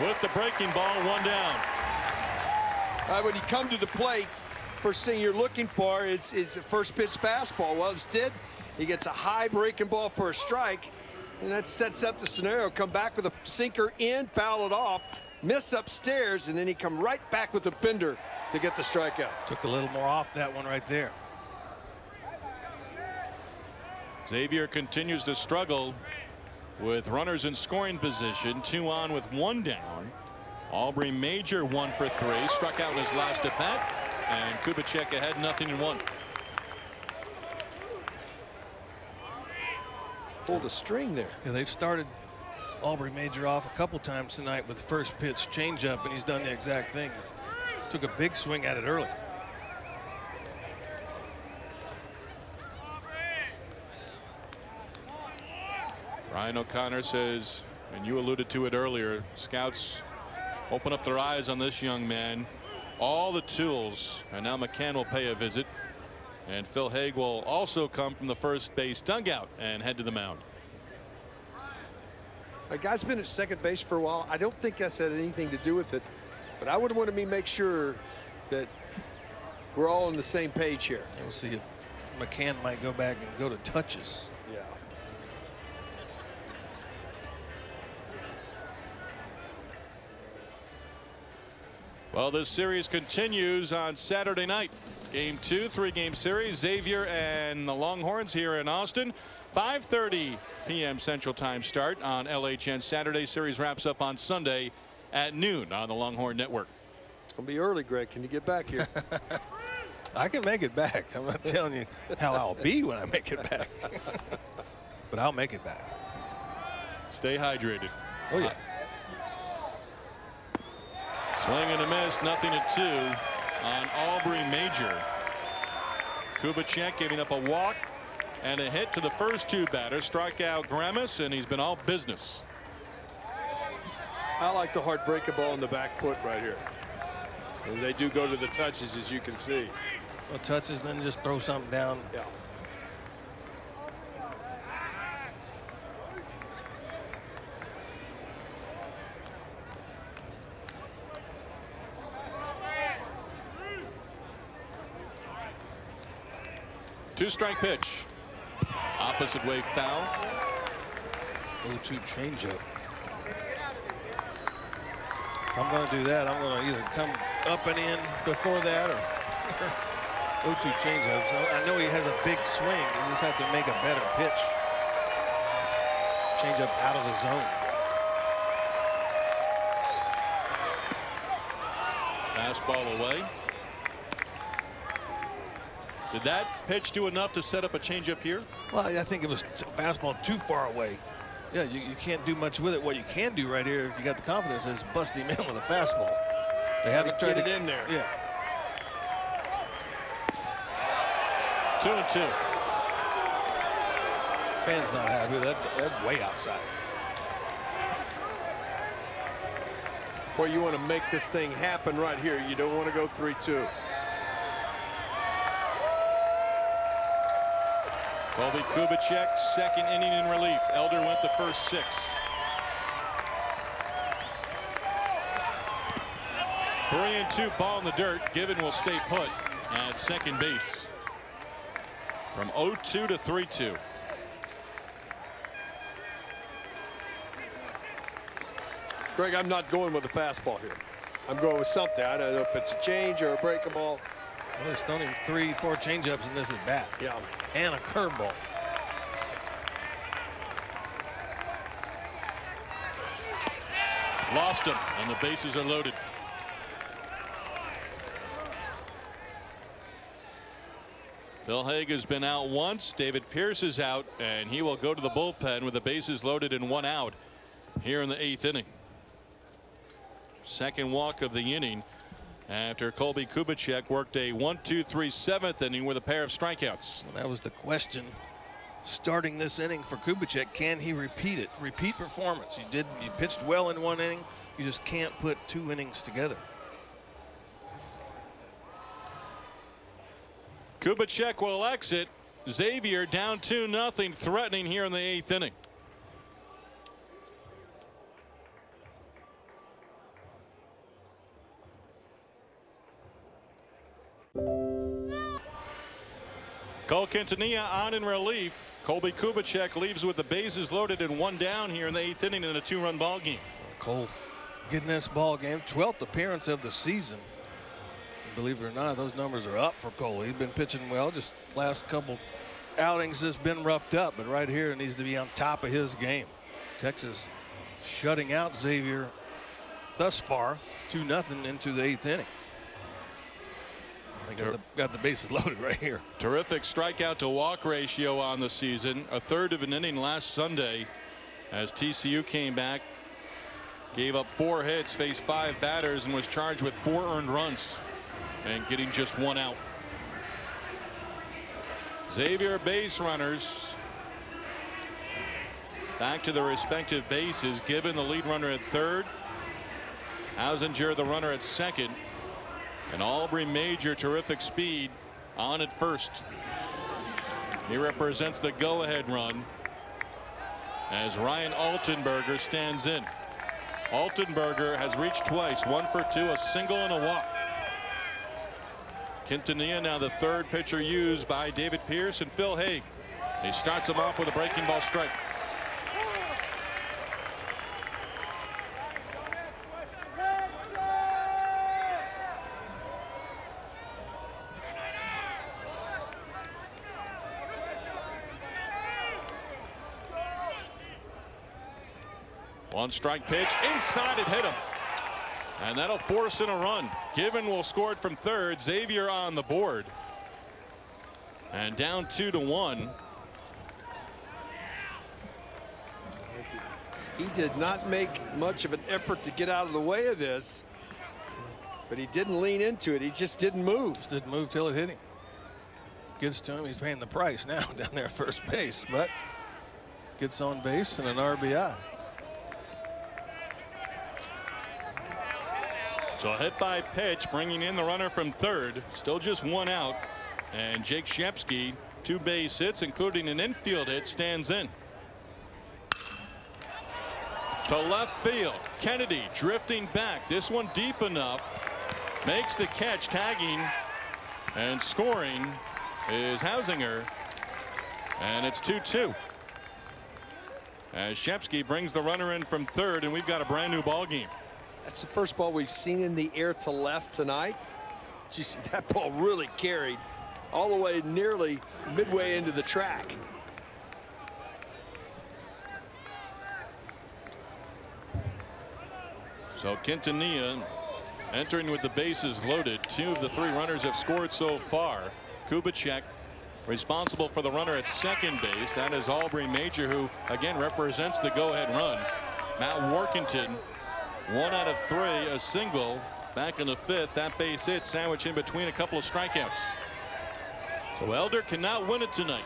with the breaking ball. 1 down. All right, when you come to the plate, first thing you're looking for is a first pitch fastball. Well, instead, he gets a high breaking ball for a strike, and that sets up the scenario. Come back with a sinker in, foul it off, miss upstairs, and then he come right back with a bender to get the strikeout. Took a little more off that one right there. Xavier continues to struggle with runners in scoring position. 2 on with 1 down. Aubrey Major 1 for 3. Struck out in his last at bat. And Kubicek ahead 0-1. Pulled a string there. Yeah, they've started Aubrey Major off a couple times tonight with the first pitch changeup, and he's done the exact thing. Took a big swing at it early. Ryan O'Connor says, and you alluded to it earlier, scouts open up their eyes on this young man. All the tools, and now McCann will pay a visit. And Phil Haig will also come from the first base dugout and head to the mound. A guy's been at second base for a while. I don't think that's had anything to do with it, but I would want to make sure that we're all on the same page here. We'll see if McCann might go back and go to touches. Yeah. Well, this series continues on Saturday night. Game 2, 3-game series. Xavier and the Longhorns here in Austin. 5:30 p.m. Central Time start on LHN. Saturday series wraps up on Sunday at noon on the Longhorn Network. It's going to be early, Greg. Can you get back here? I can make it back. I'm not telling you how I'll be when I make it back. But I'll make it back. Stay hydrated. Oh, yeah. Swing and a miss, 0-2 on Aubrey Major. Kubicek giving up a walk and a hit to the first two batters. Strikeout Gramis, and he's been all business. I like the hard breaking ball in the back foot right here. And they do go to the touches, as you can see. Well, touches, then just throw something down. Yeah. Two-strike pitch. Opposite way foul. 0-2 changeup. If I'm going to do that, I'm going to either come up and in before that or 0-2 changeup. So I know he has a big swing. You just have to make a better pitch. Changeup out of the zone. Fastball away. Did that pitch do enough to set up a changeup here? Well, I think it was fastball too far away. Yeah, you can't do much with it. What you can do right here, if you got the confidence, is bust him in with a fastball. They haven't tried it in there. Yeah. 2-2. Fan's not happy. That's way outside. Boy, you want to make this thing happen right here. You don't want to go 3-2. Colby Kubicek, second inning in relief. Elder went the first 6. Three and 2, ball in the dirt. Given will stay put at second base. From 0-2 to 3-2. Greg, I'm not going with a fastball here. I'm going with something. I don't know if it's a change or a breaking ball. Well, there's only 3-4 changeups in this at bat. Yeah. And a curveball. Lost him, and the bases are loaded. Phil Haig has been out once. David Pierce is out, and he will go to the bullpen with the bases loaded and 1 out here in the 8th inning. Second walk of the inning after Colby Kubicek worked a 1-2-3 7th inning with a pair of strikeouts. Well, that was the question starting this inning for Kubicek. Can he repeat it? Repeat performance. You pitched well in 1 inning. You just can't put 2 innings together. Kubicek will exit. Xavier down 2-0, threatening here in the 8th inning. Cole Quintanilla on in relief. Colby Kubicek leaves with the bases loaded and 1 down here in the 8th inning in a 2-run ball game. Cole getting this ball game, 12th appearance of the season. Believe it or not, those numbers are up for Cole. He's been pitching well. Just last couple outings has been roughed up, but right here it needs to be on top of his game. Texas shutting out Xavier thus far, 2-0 into the 8th inning. They got the bases loaded right here. Terrific strikeout to walk ratio on the season. A third of an inning last Sunday as TCU came back, gave up 4 hits, faced 5 batters, and was charged with 4 earned runs and getting just 1 out. Xavier base runners back to the respective bases. Given the lead runner at third, Hausinger the runner at second, and Aubrey Major, terrific speed, on at first. He represents the go-ahead run as Ryan Altenberger stands in. Altenberger has reached twice, 1 for 2, a single and a walk. Quintanilla now the third pitcher used by David Pierce and Phil Haig. He starts him off with a breaking ball strike. One strike pitch inside, it hit him. And that'll force in a run. Given will score it from third. Xavier on the board. And down 2-1. He did not make much of an effort to get out of the way of this, but he didn't lean into it. He just didn't move. Just didn't move till it hit him. Gets to him. He's paying the price now down there at first base, but gets on base and an RBI. So a hit by pitch, bringing in the runner from third. Still just one out. And Jake Shepsky, 2 base hits, including an infield hit, stands in. To left field. Kennedy drifting back. This one deep enough. Makes the catch, tagging and scoring is Hausinger. And it's 2-2. As Shepsky brings the runner in from third, and we've got a brand new ball game. That's the first ball we've seen in the air to left tonight. Did you see that ball really carried all the way nearly midway into the track? So Quintanilla entering with the bases loaded. 2 of the 3 runners have scored so far. Kubicek responsible for the runner at second base. That is Aubrey Major, who again represents the go-ahead run. Matt Workington, 1 out of 3, a single back in the 5th. That base hit sandwiched in between a couple of strikeouts. So Elder cannot win it tonight.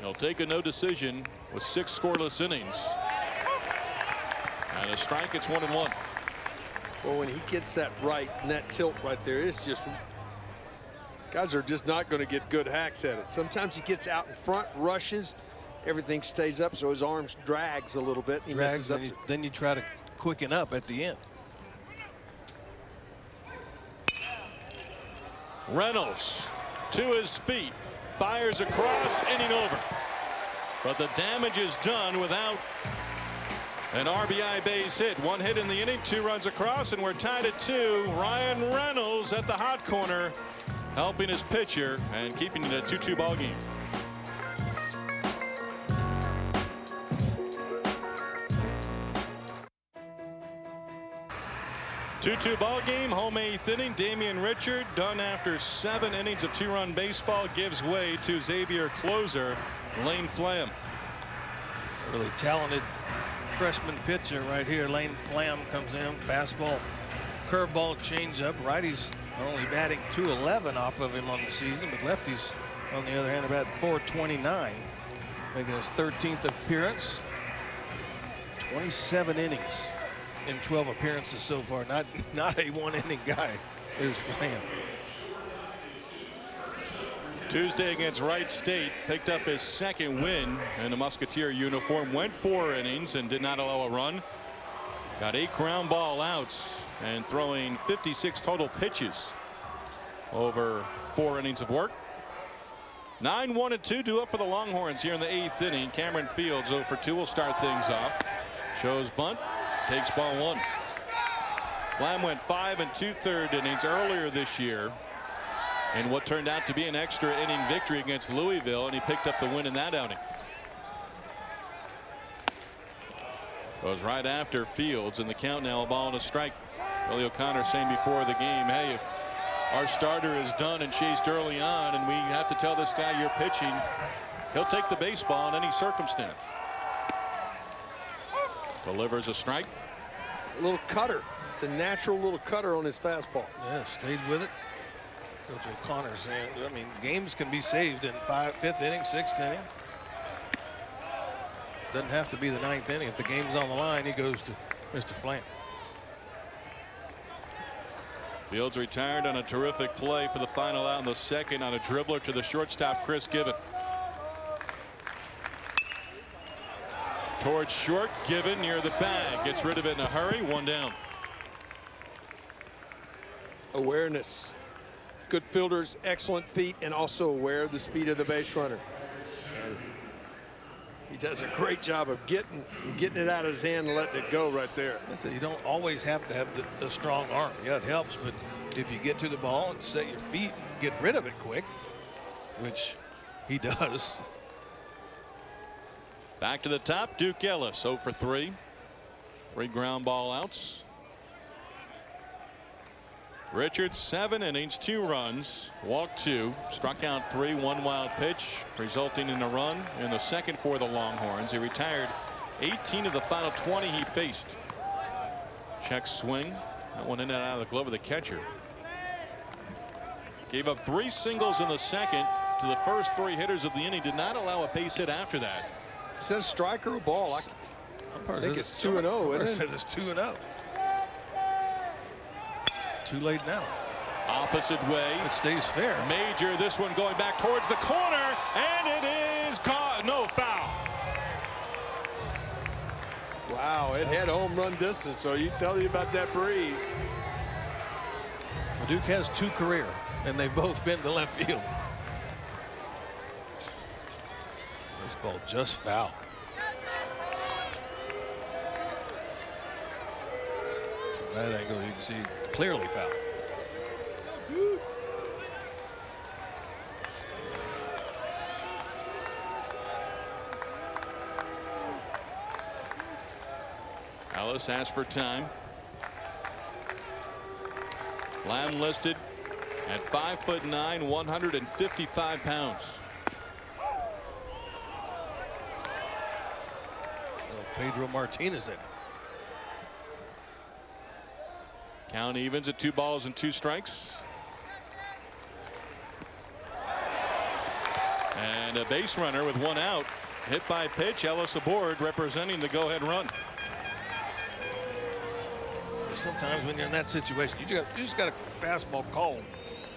He'll take a no decision with 6 scoreless innings. And a strike, it's 1-1. Well, when he gets that right and that tilt right there, it's just, guys are just not going to get good hacks at it. Sometimes he gets out in front, rushes, everything stays up, so his arms drags a little bit. He messes up. Then you try to quicken up at the end. Reynolds to his feet, fires across, inning over. But the damage is done without an RBI base hit. 1 hit in the inning, 2 runs across, and we're tied at 2. Ryan Reynolds at the hot corner, helping his pitcher and keeping it a 2-2 ball game. Two-two ball game, home 8th inning. Damian Richard, done after 7 innings of 2-run baseball, gives way to Xavier closer Lane Flam. Really talented freshman pitcher right here. Lane Flam comes in, fastball, curveball, changeup. Righties are only batting .211 off of him on the season, but lefties, on the other hand, are batting .429, making his 13th appearance. 27 innings in 12 appearances so far. Not a 1-inning guy is Flam. Tuesday against Wright State, picked up his 2nd win in the Musketeer uniform. Went 4 innings and did not allow a run. Got 8 ground ball outs and throwing 56 total pitches over 4 innings of work. 9-1-2 due up for the Longhorns here in the 8th inning. Cameron Fields 0 for 2 will start things off. Shows bunt, takes ball 1. Flam went 5 2/3 innings earlier this year in what turned out to be an extra inning victory against Louisville, and he picked up the win in that outing. Goes right after Fields, and the count now a ball and a strike. Willie O'Connor saying before the game, hey, if our starter is done and chased early on and we have to tell this guy you're pitching, he'll take the baseball in any circumstance. Delivers a strike. A little cutter. It's a natural little cutter on his fastball. Yeah, stayed with it. Coach O'Connor saying, I mean, games can be saved in 5th inning, 6th inning. Doesn't have to be the 9th inning. If the game's on the line, he goes to Mr. Flam. Fields retired on a terrific play for the final out in the 2nd on a dribbler to the shortstop, Chris Given. Towards short, Given near the bag. Gets rid of it in a hurry. 1 down. Awareness. Good fielders, excellent feet, and also aware of the speed of the base runner. He does a great job of getting it out of his hand and letting it go right there. So you don't always have to have the strong arm. Yeah, it helps, but if you get to the ball and set your feet and get rid of it quick, which he does. Back to the top, Duke Ellis 0 for 3. 3 ground ball outs. Richards, 7 innings, 2 runs, walked 2, struck out 3, 1 wild pitch, resulting in a run in the second for the Longhorns. He retired 18 of the final 20 he faced. Check swing. That one in and out of the glove of the catcher. Gave up 3 singles in the second to the first 3 hitters of the inning. Did not allow a base hit after that. It says strike or a ball. I think it's 2-0. It says it's 2-0. Too late now. Opposite way. It stays fair. Major, this one going back towards the corner, and it is gone. No foul. Wow, it had home run distance, so you tell me about that breeze. Duke has 2 career, and they've both been to left field. This ball just foul. From that angle, you can see clearly foul. Ellis asked for time. Lamb listed at 5'9", 155 pounds. Pedro Martinez in. Count evens at 2 balls and 2 strikes. And a base runner with 1 out. Hit by pitch. Ellis aboard, representing the go-ahead run. Sometimes when you're in that situation, you just got a fastball called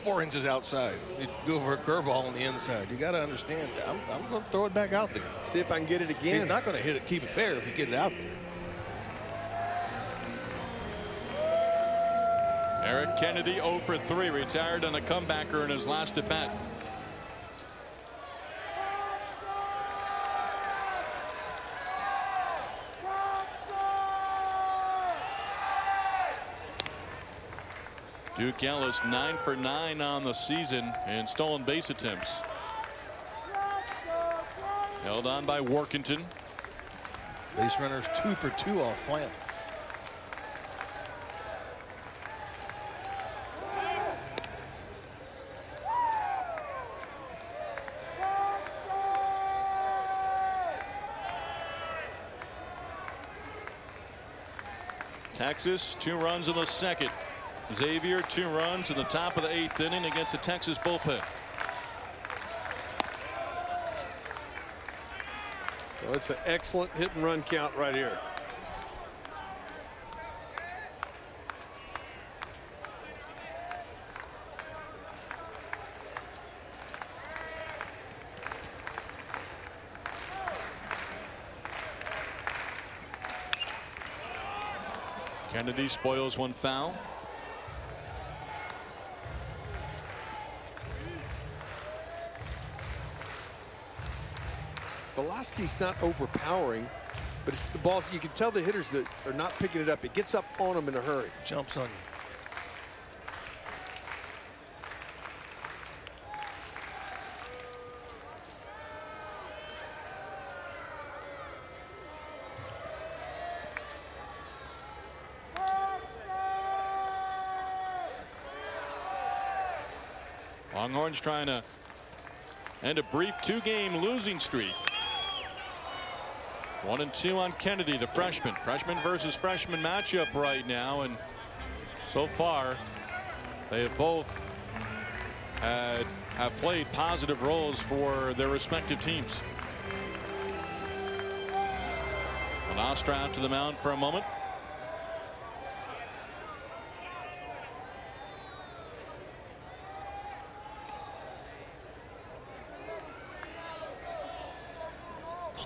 4 inches outside. You go for a curveball on the inside. You got to understand. I'm going to throw it back out there. See if I can get it again. He's not going to hit it, keep it fair if you get it out there. Eric Kennedy 0 for 3, retired on a comebacker in his last at bat. Duke Ellis 9 for 9 on the season in stolen base attempts. Held on by Workington. Base runners 2 for 2 off Flam. Texas 2 runs in the second. Xavier 2 runs in the top of the 8th inning against the Texas bullpen. Well, it's an excellent hit and run count right here. Kennedy spoils 1 foul. Velocity's not overpowering, but it's the balls. You can tell the hitters that are not picking it up. It gets up on them in a hurry. Jumps on you. Longhorns trying to end a brief 2-game losing streak. 1 and 2 on Kennedy, the freshman. Freshman versus freshman matchup right now, and so far they have both have played positive roles for their respective teams. Nostra out to the mound for a moment.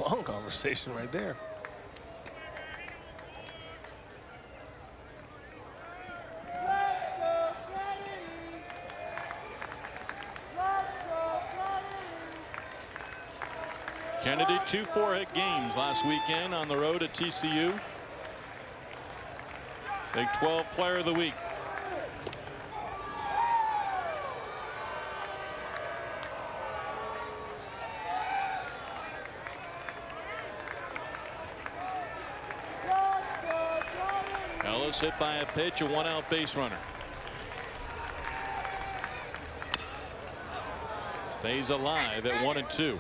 Long conversation right there. Kennedy 2 4-hit games last weekend on the road at TCU. Big 12 player of the week. Ellis hit by a pitch, a 1-out base runner. stays alive at 1-2.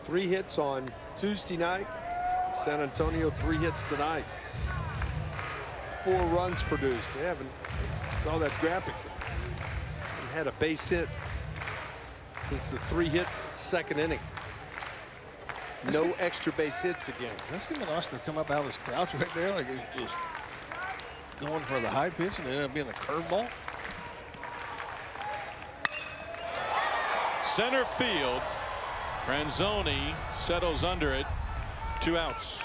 Three hits on Tuesday night. San Antonio 3 hits tonight. 4 runs produced. They haven't, saw that graphic, haven't had a base hit since the 3-hit second inning. No extra base hits again. Let's see Oscar come up out of his crouch right there, like he was going for the high pitch and it ended up being a curveball. Center field. Franzoni settles under it. 2 outs.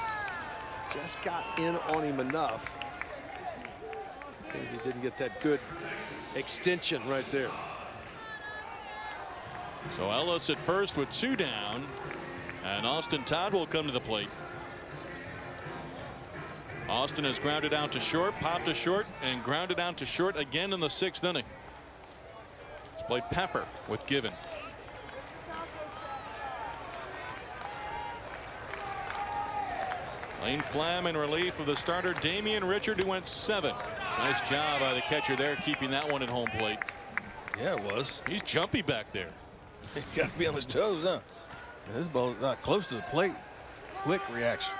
Just got in on him enough. Kennedy didn't get that good extension right there. So Ellis at first with 2 down, and Austin Todd will come to the plate. Austin has grounded out to short, popped to short, and grounded out to short again in the 6th inning. He's played Pepper with Given. Lane Flam in relief of the starter Damian Richard, who went 7. Nice job by the catcher there, keeping that one at home plate. Yeah, it was. He's jumpy back there. He got to be on his toes, huh? This ball's not close to the plate. Quick reactions.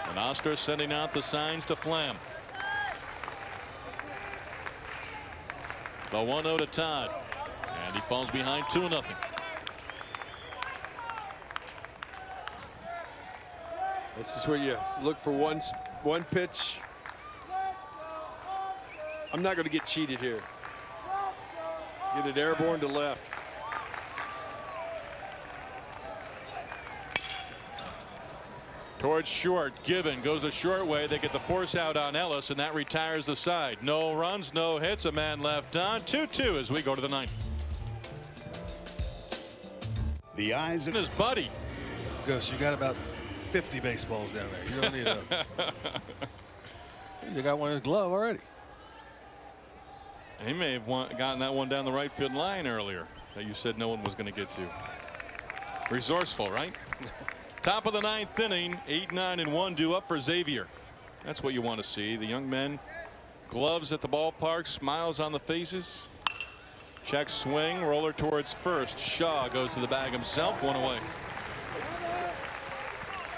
And Oster sending out the signs to Flam. The 1-0 to Todd, and he falls behind 2-0. This is where you look for one pitch. I'm not going to get cheated here. Get it airborne to left. Towards short. Given goes a short way. They get the force out on Ellis, and that retires the side. No runs, no hits. A man left on. 2-2 as we go to the 9th. The eyes of his buddy. Gus, you got about 50 baseballs down there. You don't need a. You got one in his glove already. He may have gotten that one down the right field line earlier that you said no one was going to get to. Resourceful, right? Top of the 9th inning, 8-9-1 due up for Xavier. That's what you want to see. The young men, gloves at the ballpark, smiles on the faces. Check swing, roller towards first. Shaw goes to the bag himself, 1 away.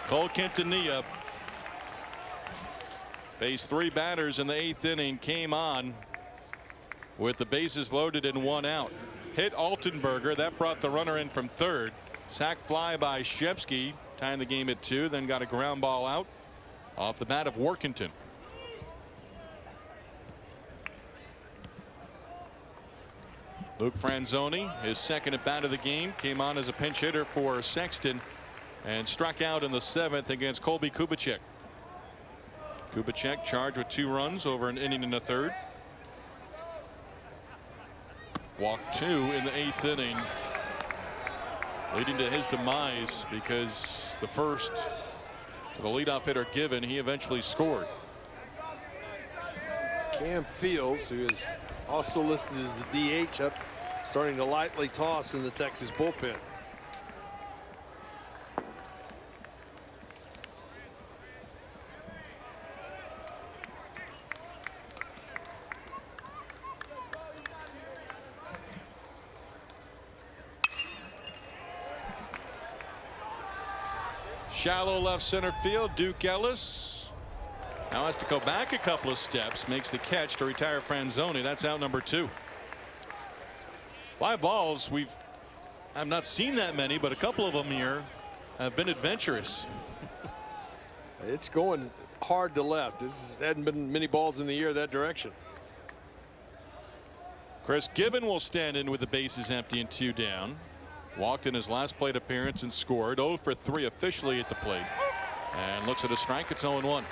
Cole Quintanilla faced 3 batters in the 8th inning, came on with the bases loaded and 1 out. Hit Altenberger, that brought the runner in from third. Sac fly by Shepsky, tying the game at 2, then got a ground ball out off the bat of Workington. Luke Franzoni, his second at bat of the game, came on as a pinch hitter for Sexton and struck out in the 7th against Colby Kubicek. Kubicek charged with 2 runs over an inning and a third. Walked 2 in the 8th inning, leading to his demise because the first to the leadoff hitter Given, he eventually scored. Cam Fields, who is also listed as the DH, up starting to lightly toss in the Texas bullpen. Shallow left center field. Duke Ellis now has to go back a couple of steps, makes the catch to retire Franzoni. That's out number 2. Fly balls, I've not seen that many, but a couple of them here have been adventurous. It's going hard to left. Hadn't been many balls in the air that direction. Chris Given will stand in with the bases empty and 2 down. Walked in his last plate appearance and scored. 0 for 3 officially at the plate, and looks at a strike. It's 0-1.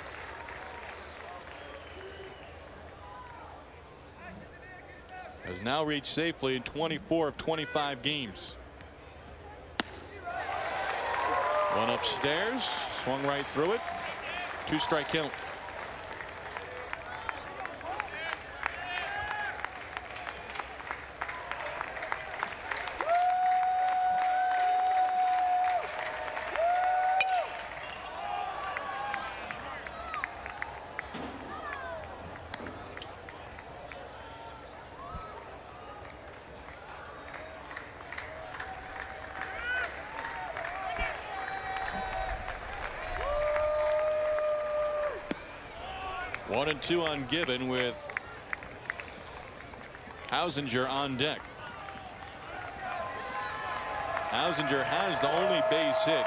Has now reached safely in 24 of 25 games. One upstairs, swung right through it. 2-strike count. 1-2 on Given with Hausinger on deck. Hausinger has the only base hit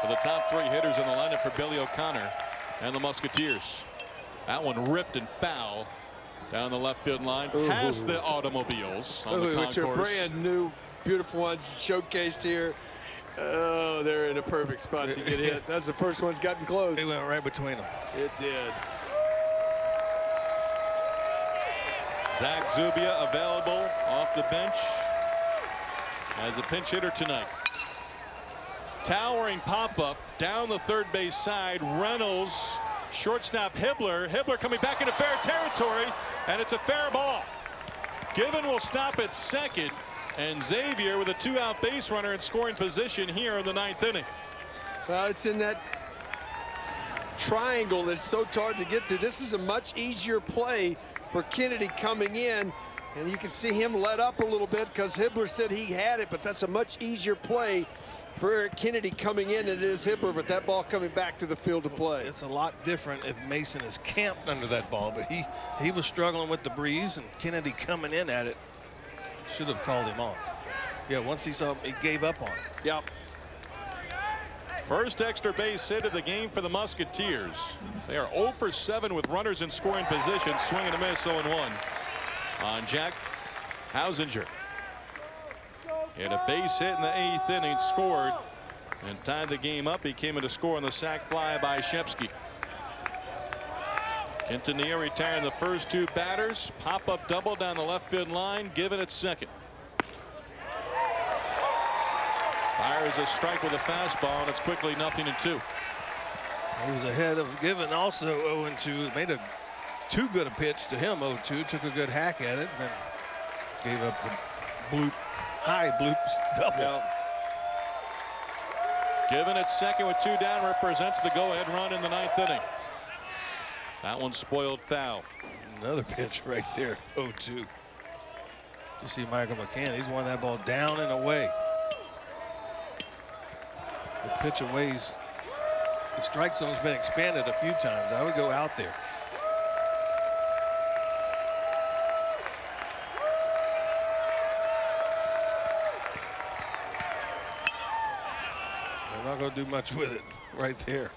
for the top 3 hitters in the lineup for Billy O'Connor and the Musketeers. That one ripped and foul down the left field line. Past the automobiles on the concourse. Which are brand new, beautiful ones showcased here. Oh, they're in a perfect spot to get hit. That's the first one's gotten close. It went right between them. It did. Zach Zubia available off the bench as a pinch hitter tonight. Towering pop-up down the third base side. Reynolds, shortstop Hibbler. Hibbler coming back into fair territory, and it's a fair ball. Given will stop at second, and Xavier with a 2-out base runner in scoring position here in the 9th inning. Well, it's in that triangle that's so hard to get to. This is a much easier play for Kennedy coming in, and you can see him let up a little bit because Hibbler said he had it, but that's a much easier play for Eric Kennedy coming in than it is Hibbler with that ball coming back to the field to play. It's a lot different if Mason is camped under that ball, but he was struggling with the breeze, and Kennedy coming in at it should have called him off. Yeah, once he saw him, he gave up on it. Yep. First extra base hit of the game for the Musketeers. They are 0 for 7 with runners in scoring position. Swing and a miss, 0-1 on Jack Hausinger. Had a base hit in the 8th inning, scored, and tied the game up. He came in to score on the sac fly by Shepsky. Quintanilla retiring the first 2 batters. Pop-up double down the left field line. Given at second. Fires a strike with a fastball, and it's quickly 0-2. He was ahead of Given, also 0-2. Made a too good a pitch to him, 0-2. Took a good hack at it, then gave up the bloop. High bloops double. Yep. Given at second with 2 down represents the go-ahead run in the 9th inning. That one spoiled foul. Another pitch right there, 0-2. You see Michael McCann, he's won that ball down and away. The pitch aways. The strike zone's been expanded a few times. I would go out there. Not going to do much with it right there.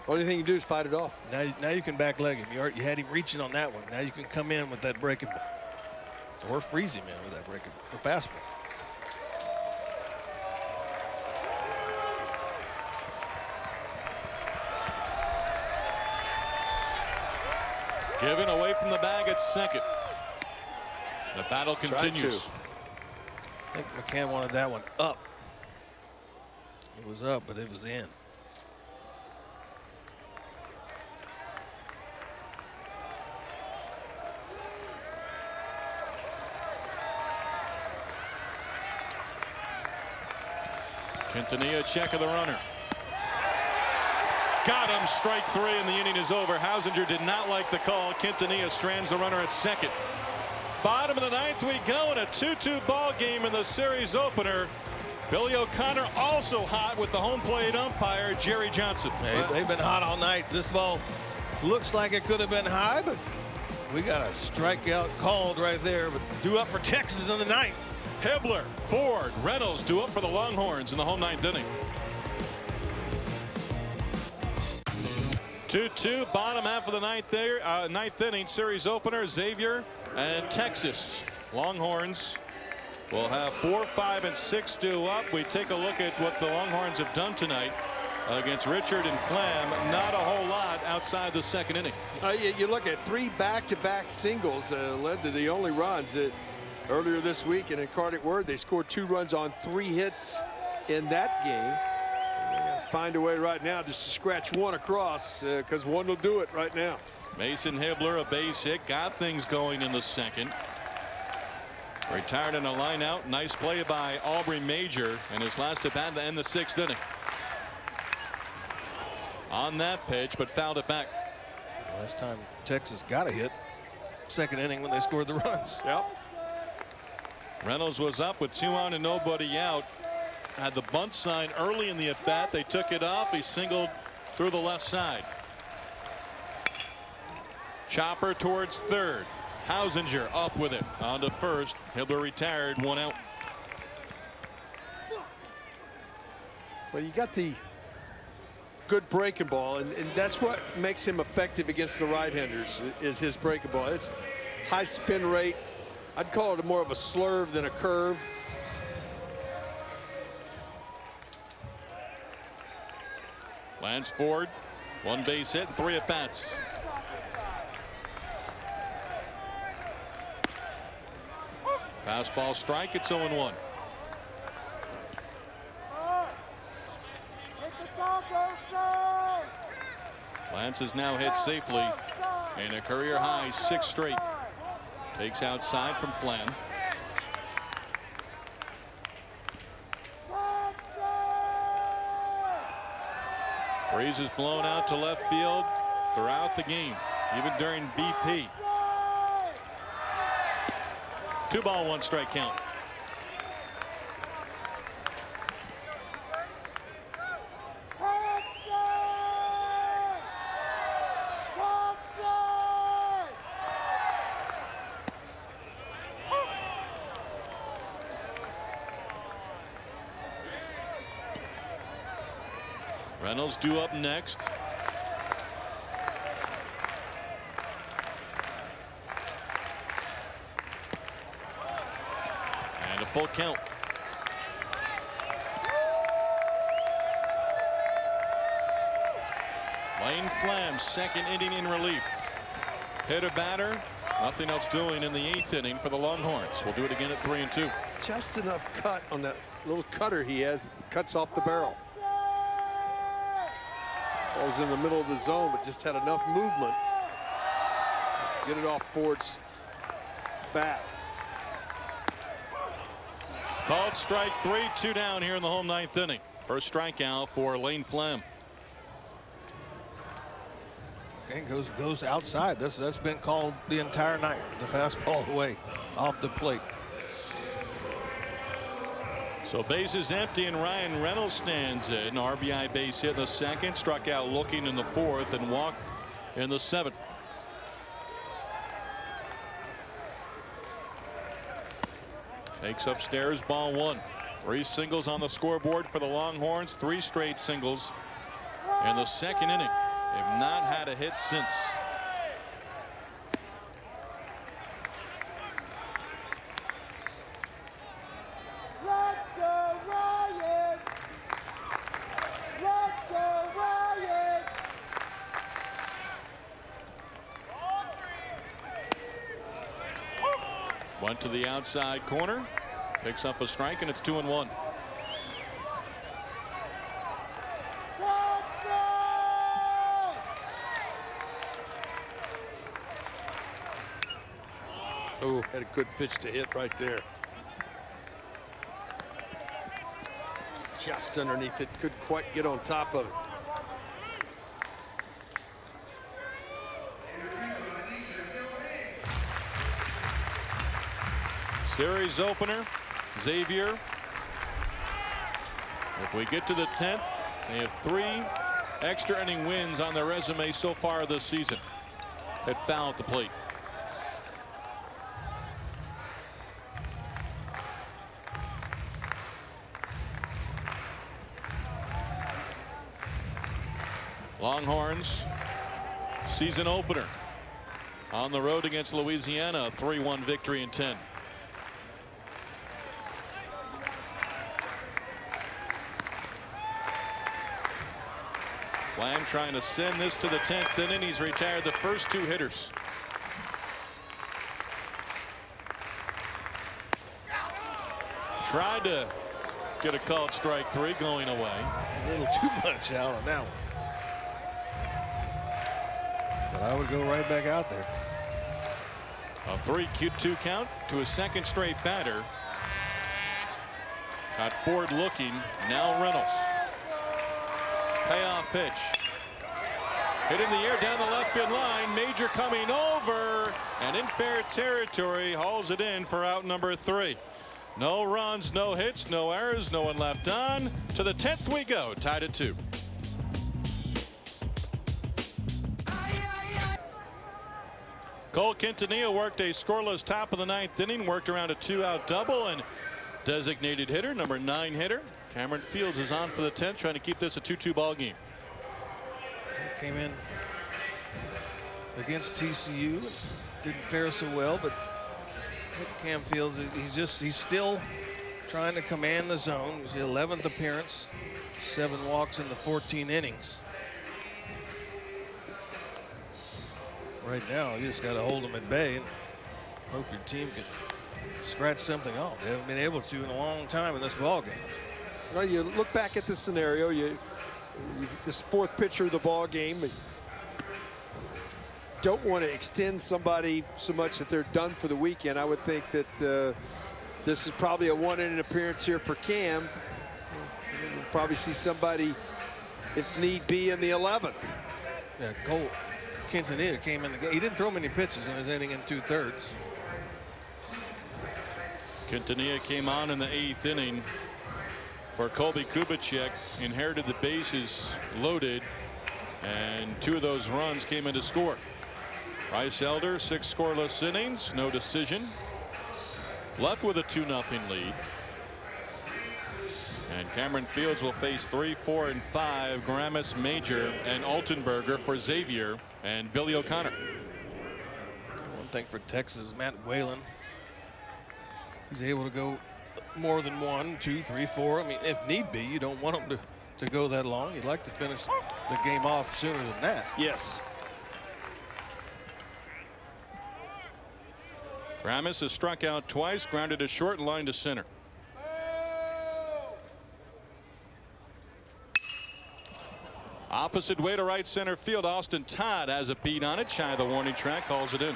Only thing you do is fight it off. Now you can back leg him. You had him reaching on that one. Now you can come in with that breaking ball. Or freeze him in with that breaking the fastball. Given away from the bag at second. The battle continues. I think McCann wanted that one up. It was up, but it was in. Quintanilla, check of the runner. Got him, strike 3, and the inning is over. Hausinger did not like the call. Quintanilla strands the runner at second. Bottom of the 9th we go in a 2-2 ball game in the series opener. Billy O'Connor also hot with the home plate umpire, Jerry Johnson. Hey, they've been hot all night. This ball looks like it could have been high, but we got a strikeout called right there, but due up for Texas in the 9th. Hibbler, Ford, Reynolds due up for the Longhorns in the home 9th inning. 2-2, bottom half of the 9th inning series opener, Xavier and Texas. Longhorns will have 4, 5, and 6 due up. We take a look at what the Longhorns have done tonight against Richard and Flam. Not a whole lot outside the 2nd inning. You look at 3 back-to-back singles led to the only runs earlier this week, and in Cardiff Word they scored 2 runs on 3 hits in that game. They got to find a way right now just to scratch 1 across because 1 will do it right now. Mason Hibbler, a base hit, got things going in the 2nd. Retired in a line out. Nice play by Aubrey Major in his last at bat to end the 6th inning. On that pitch, but fouled it back. Last time Texas got a hit, 2nd inning when they scored the runs. Yep. Reynolds was up with 2 on and nobody out. Had the bunt sign early in the at bat. They took it off. He singled through the left side. Chopper towards third. Hausinger up with it on to first. Hibbler retired, 1 out. Well, you got the good breaking ball, and that's what makes him effective against the right-handers is his breaking ball. It's high spin rate. I'd call it more of a slurve than a curve. Lance Ford, 1 base hit and 3 at-bats. Fastball strike, it's 0-1. Lance has now hit safely in a career high 6 straight. Takes outside from Flam. Breeze is blown out to left field throughout the game, even during BP. 2 ball, 1 strike count. Reynolds due up next. And a full count. Lane Flam, second inning in relief. Hit a batter. Nothing else doing in the 8th inning for the Longhorns. We'll do it again at 3-2. Just enough cut on that little cutter he has. Cuts off the barrel. Ball was in the middle of the zone, but just had enough movement. Get it off Ford's bat. Called strike 3, 2 down here in the home 9th inning. First strikeout for Lane Flam. And goes outside. That's been called the entire night. The fastball away off the plate. So bases empty and Ryan Reynolds stands in. RBI base hit in the 2nd, struck out looking in the 4th, and walked in the 7th. Takes upstairs, ball 1. 3 singles on the scoreboard for the Longhorns. 3 straight singles in the 2nd inning. They've not had a hit since. Went to the outside corner, picks up a strike, and it's 2-1. Oh, had a good pitch to hit right there. Just underneath it, couldn't quite get on top of it. Series opener, Xavier. If we get to the 10th, they have 3 extra inning wins on their resume so far this season. Hit foul at the plate. Longhorns season opener on the road against Louisiana, 3-1 victory in 10. Flam trying to send this to the 10th inning. He's retired the first 2 hitters. Tried to get a called strike 3, going away. A little too much out on that one. But I would go right back out there. A 3-2 count to a 2nd straight batter. Got Ford looking. Now Reynolds. Payoff pitch. Hit in the air down the left field line. Major coming over and in fair territory, hauls it in for out number 3. No runs, no hits, no errors, no one left on. To the 10th we go, tied at 2. Cole Quintanilla worked a scoreless top of the 9th inning, worked around a 2-out double, and designated hitter, number 9 hitter, Cameron Fields is on for the 10th, trying to keep this a 2-2 ball game. He came in against TCU, didn't fare so well, but Cam Fields, he's still trying to command the zone. He's the 11th appearance, 7 walks in the 14 innings. Right now, you just got to hold them at bay and hope your team can scratch something off. They haven't been able to in a long time in this ball game. Well, you look back at this scenario. This 4th pitcher of the ball game. You don't want to extend somebody so much that they're done for the weekend. I would think that this is probably a 1-inning appearance here for Cam. We'll probably see somebody, if need be, in the 11th. Yeah, Cole Quintanilla came in the game. He didn't throw many pitches in his inning in 2/3. Quintanilla came on in the 8th inning for Colby Kubicek, inherited the bases loaded, and 2 of those runs came in to score. Bryce Elder, 6 scoreless innings, no decision. Left with a 2-0 lead. And Cameron Fields will face 3, 4, and 5. Gramis, Major, and Altenberger for Xavier and Billy O'Connor. One thing for Texas, Matt Whalen. He's able to go more than 1, 2, 3, 4. I mean, if need be, you don't want him to go that long. You'd like to finish the game off sooner than that. Yes. Gramis has struck out twice, grounded a short line to center. Opposite way to right center field. Austin Todd has a beat on it, shy of the warning track, calls it in.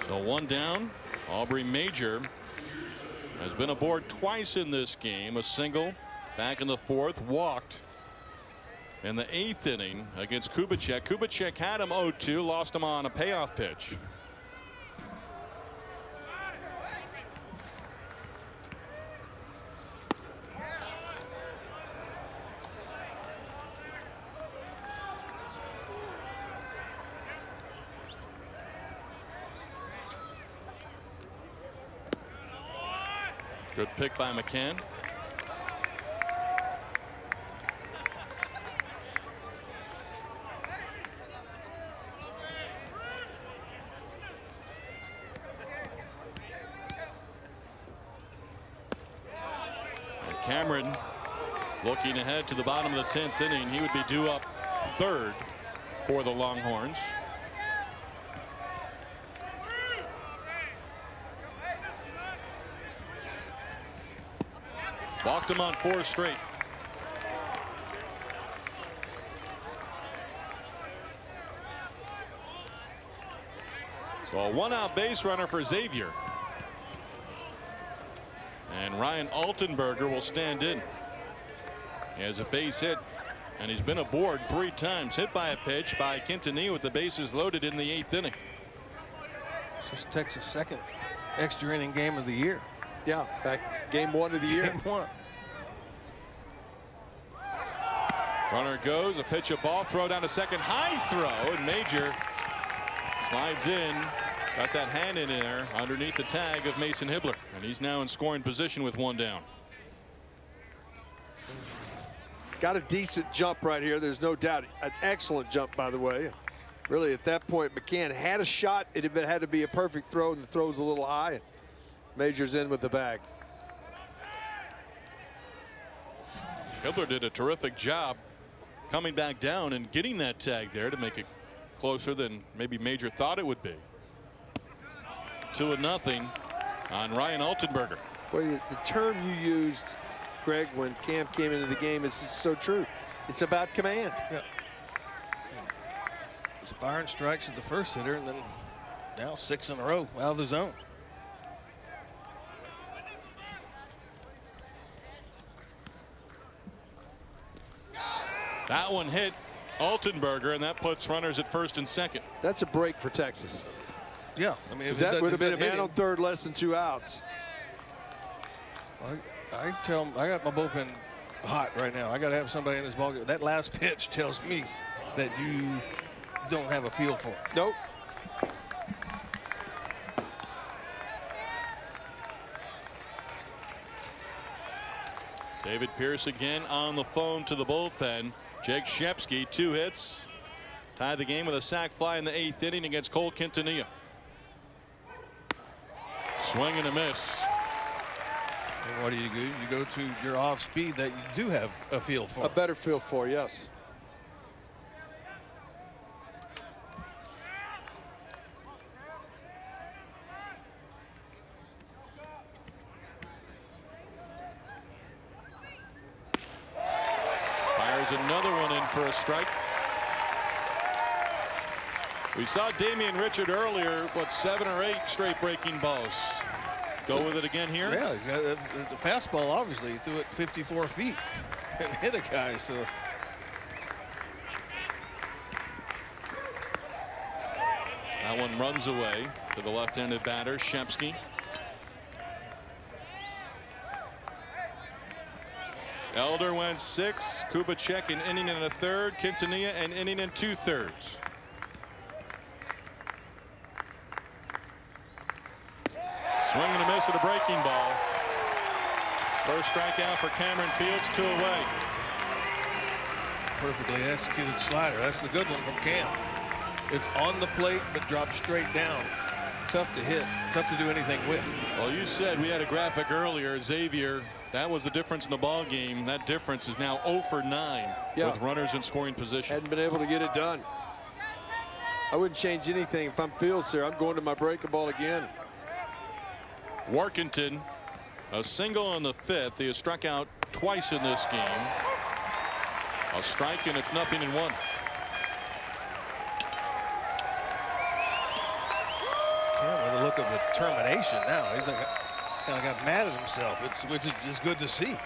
So 1 down. Aubrey Major has been aboard twice in this game. A single back in the 4th, walked in the 8th inning against Kubicek. Kubicek had him 0-2, lost him on a payoff pitch. Good pick by McCann. And Cameron looking ahead to the bottom of the 10th inning. He would be due up 3rd for the Longhorns. Walked him on 4 straight. So a 1-out base runner for Xavier. And Ryan Altenberger will stand in. He has a base hit, and he's been aboard 3 times. Hit by a pitch by Quintanilla with the bases loaded in the 8th inning. This is Texas' 2nd extra inning game of the year. Yeah, back game 1 of the year. Game 1. Runner goes, a pitch, a ball, throw down to second, high throw, and Major slides in, got that hand in there underneath the tag of Mason Hibbler, and he's now in scoring position with 1 down. Got a decent jump right here, there's no doubt. An excellent jump, by the way. Really, at that point, McCann had a shot. It had to be a perfect throw, and the throw's a little high. Major's in with the bag. Hibbler did a terrific job coming back down and getting that tag there to make it closer than maybe Major thought it would be. 2-0 on Ryan Altenberger. Well, the term you used, Greg, when Cam came into the game is so true. It's about command. Yeah. It's firing strikes at the first hitter, and then now 6 in a row out of the zone. That one hit Altenberger, and that puts runners at 1st and 2nd. That's a break for Texas. Yeah, I mean, that would have been a man on 3rd, less than 2 outs. I got my bullpen hot right now. I got to have somebody in this ball game. That last pitch tells me that you don't have a feel for it. Nope. David Pierce again on the phone to the bullpen. Jake Shepsky, 2 hits. Tied the game with a sac fly in the 8th inning against Cole Quintanilla. Swing and a miss. And what do? You go to your off speed that you do have a feel for. A better feel for, yes. Fires another one in for a strike. We saw Damian Richard earlier, what, 7 or 8 straight breaking balls. Go with it again here. Yeah, he's got the fastball. Obviously, he threw it 54 feet and hit a guy. So that one runs away to the left-handed batter, Shepsky. Elder went 6. Kubicek an inning and a third. Quintanilla an inning and 2/3. Swing and a miss at a breaking ball. First strikeout for Cameron Fields, 2 away. perfectly executed slider. That's the good one from Cam. It's on the plate but drops straight down. Tough to hit, tough to do anything with. Well, you said we had a graphic earlier, Xavier. That was the difference in the ball game. That difference is now 0 for 9 with runners in scoring position. Hadn't been able to get it done. I wouldn't change anything if I'm Fields here. I'm going to my breaking ball again. Workington, a single in the 5th. He has struck out twice in this game. A strike and it's 0-1. With a look of determination now. He's like kind of got mad at himself, which is good to see.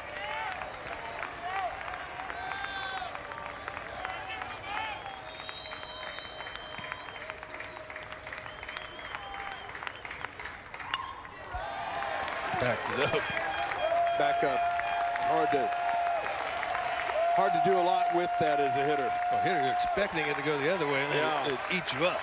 Backed it up. Back up. It's hard to do a lot with that as a hitter. Well, hitter, you're expecting it to go the other way, and then it eats you up.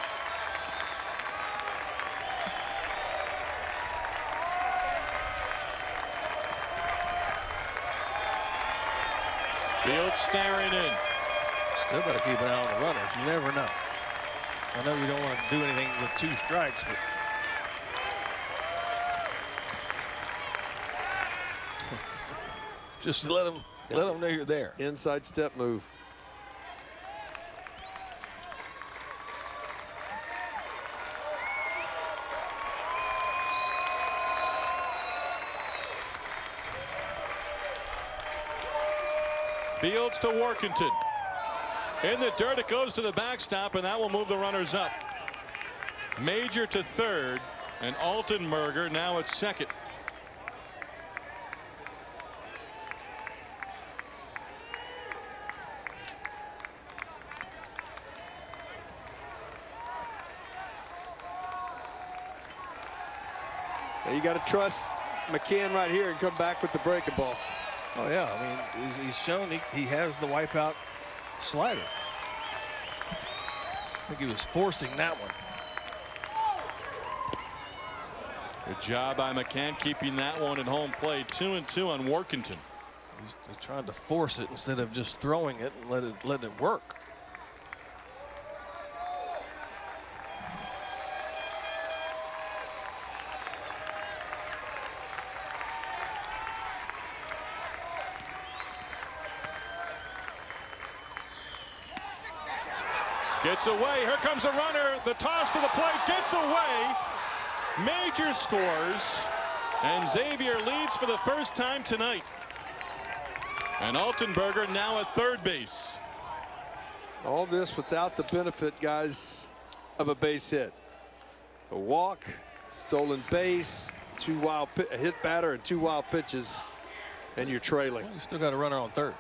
Fields staring in. Still got to keep an eye on the runners. You never know. I know you don't want to do anything with 2 strikes, but just let them know you're there. Inside step move. Fields to Workington. In the dirt, it goes to the backstop, and that will move the runners up. Major to 3rd, and Altenberger now at 2nd. Now you got to trust McCann right here and come back with the breaking ball. Oh yeah, I mean he's shown he has the wipeout slider. I think he was forcing that one. Good job by McCann keeping that one at home plate. 2-2 on Workington. He's trying to force it instead of just throwing it and letting it work. Gets away. Here comes a runner. The toss to the plate gets away. Major scores. And Xavier leads for the first time tonight. And Altenberger now at 3rd base. All this without the benefit, guys, of a base hit. A walk, stolen base, a hit batter, and 2 wild pitches, and you're trailing. Well, you still got a runner on 3rd.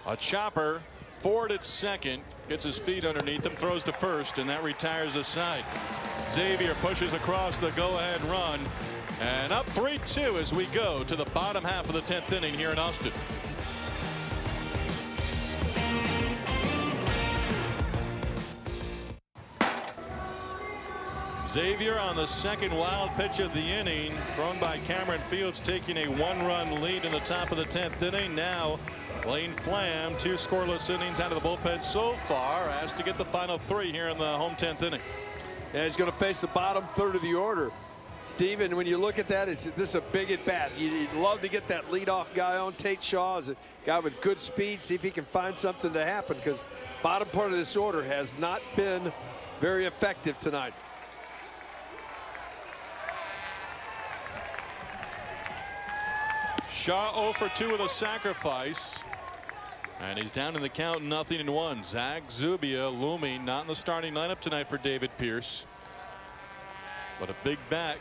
A chopper, Ford at 2nd. gets his feet underneath him, throws to first, and that retires the side. Xavier pushes across the go-ahead run, and up 3-2 as we go to the bottom half of the 10th inning here in Austin. Xavier on the second wild pitch of the inning, thrown by Cameron Fields, taking a 1-run lead in the top of the 10th inning. Now Lane Flam, 2 scoreless innings out of the bullpen so far, has to get the final 3 here in the home 10th inning. Yeah, he's going to face the bottom third of the order. Steven, when you look at that, this is a big at bat. You'd love to get that leadoff guy on. Tate Shaw is a guy with good speed. See if he can find something to happen, because bottom part of this order has not been very effective tonight. Shaw 0 for 2 with a sacrifice. And he's down in the count, 0-1. Zach Zubia looming, not in the starting lineup tonight for David Pierce. But a big bat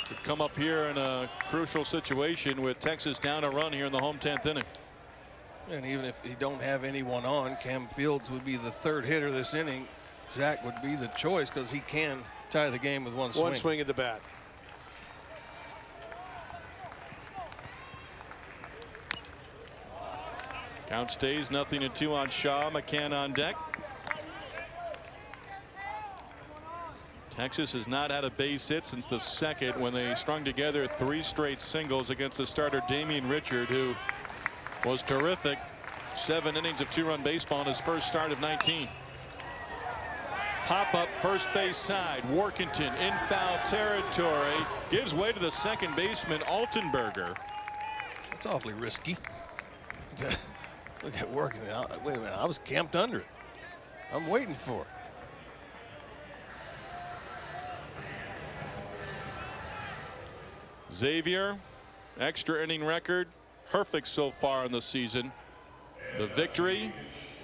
could come up here in a crucial situation with Texas down a run here in the home 10th inning. And even if he don't have anyone on, Cam Fields would be the 3rd hitter this inning. Zach would be the choice because he can tie the game with one swing. One swing at the bat. Count stays 0-2 on Shaw. McCann on deck. Texas has not had a base hit since the 2nd, when they strung together 3 straight singles against the starter Damian Richard, who was terrific. 7 innings of 2-run baseball in his first start of 19. Pop up first base side. Workington in foul territory, gives way to the second baseman Altenberger. That's awfully risky. Look at working. Wait a minute, I was camped under it. I'm waiting for it. Xavier, extra inning record, perfect so far in the season. The victory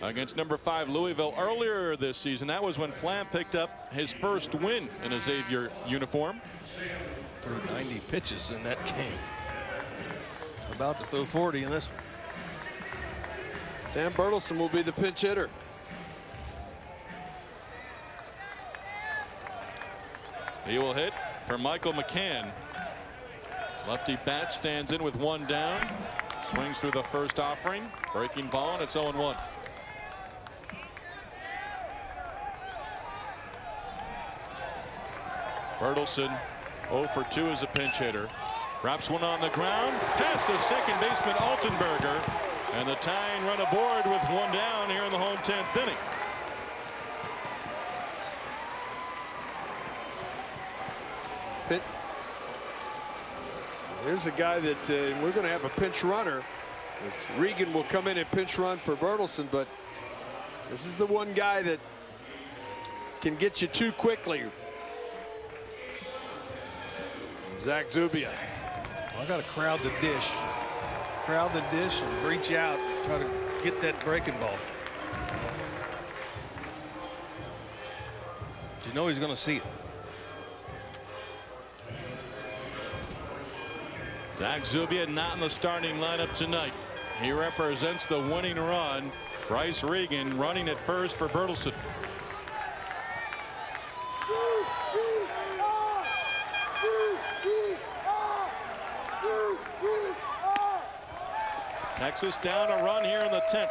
against number 5 Louisville earlier this season. That was when Flam picked up his first win in a Xavier uniform. Threw 90 pitches in that game. About to throw 40 in this one. Sam Bertelson will be the pinch hitter. He will hit for Michael McCann. Lefty bat stands in with 1 down. Swings through the first offering. Breaking ball, and it's 0-1. Bertelson 0 for 2 as a pinch hitter. Drops one on the ground. Past the second baseman Altenberger. And the tying run aboard with 1 down here in the home 10th inning. Here's a guy that we're going to have a pinch runner. Regan will come in and pinch run for Bertelson, but this is the one guy that can get you too quickly. Zach Zubia. I got to crowd the dish. Crowd the dish and reach out, try to get that breaking ball. You know he's going to see it. Zach Zubia not in the starting lineup tonight. He represents the winning run. Bryce Regan running at first for Bertelson. Texas down a run here in the 10th.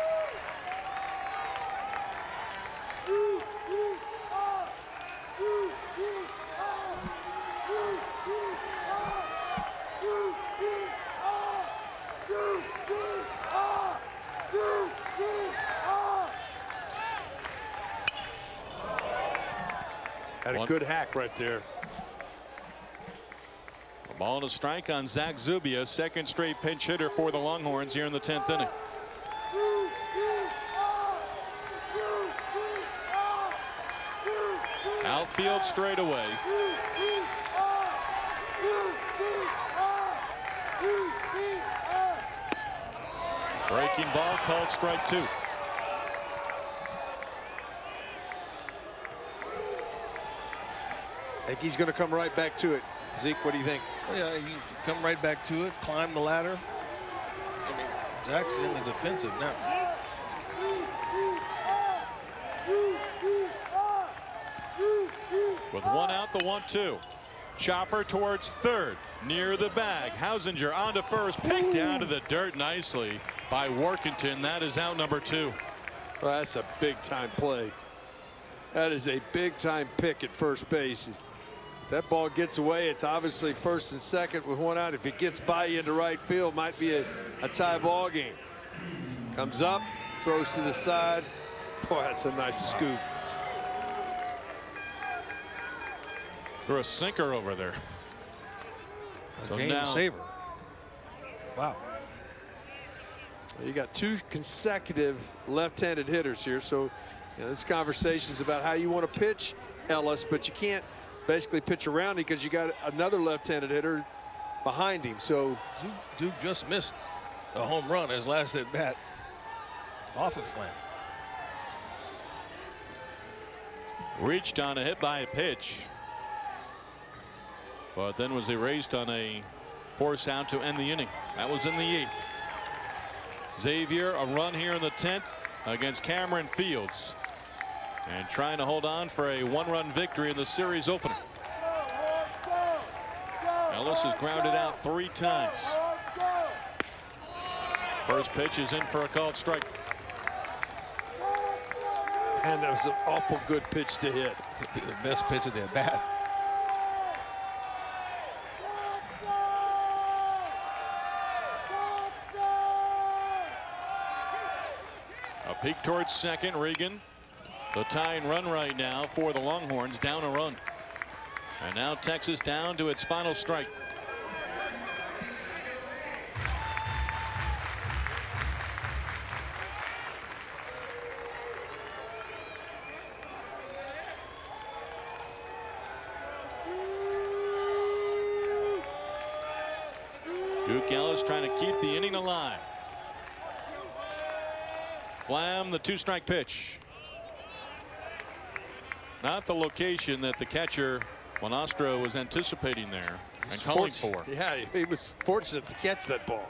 Had a good hack right there. A ball and a strike on Zach Zubia, 2nd straight pinch hitter for the Longhorns here in the 10th inning. Outfield straightaway. Breaking ball called strike 2. I think he's going to come right back to it. Zeke, what do you think? Well, yeah, you come right back to it, climb the ladder. I mean, Zach's in the defensive now. With one out, the 1-2. Chopper towards third, near the bag. Hausinger on to first, picked down to the dirt nicely by Workington. That is out number 2. Well, that's a big-time play. That is a big-time pick at first base. If that ball gets away, it's obviously first and second with one out. If it gets by you into right field, might be a tie ball game. Comes up, throws to the side. Boy, that's a nice scoop. Threw a sinker over there. A game saver. Wow. You got 2 consecutive left-handed hitters here, so this conversation is about how you want to pitch Ellis, but you can't basically pitch around him because you got another left-handed hitter behind him. So Duke just missed a home run his last at bat off of Flynn. Reached on a hit by a pitch, but then was erased on a force out to end the inning. That was in the 8th. Xavier, a run here in the 10th against Cameron Fields, and trying to hold on for a 1-run victory in the series opener. Ellis has grounded out 3 times. First pitch is in for a called strike. And that was an awful good pitch to hit. The best pitch of the bat. A peek towards second. Regan, the tying run right now for the Longhorns, down a run. And now Texas down to its final strike. Duke Ellis trying to keep the inning alive. Flam, the 2-strike pitch. Not the location that the catcher Monastro was anticipating there and calling for. Yeah, he was fortunate to catch that ball.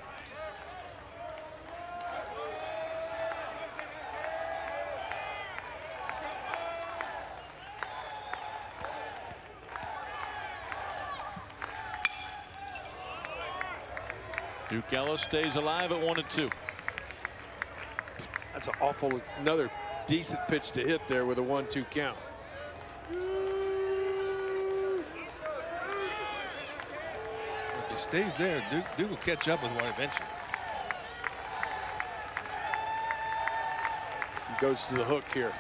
Duke Ellis stays alive at 1-2. That's an awful, another decent pitch to hit there with a 1-2 count. If he stays there, Duke will catch up with one eventually. He goes to the hook here.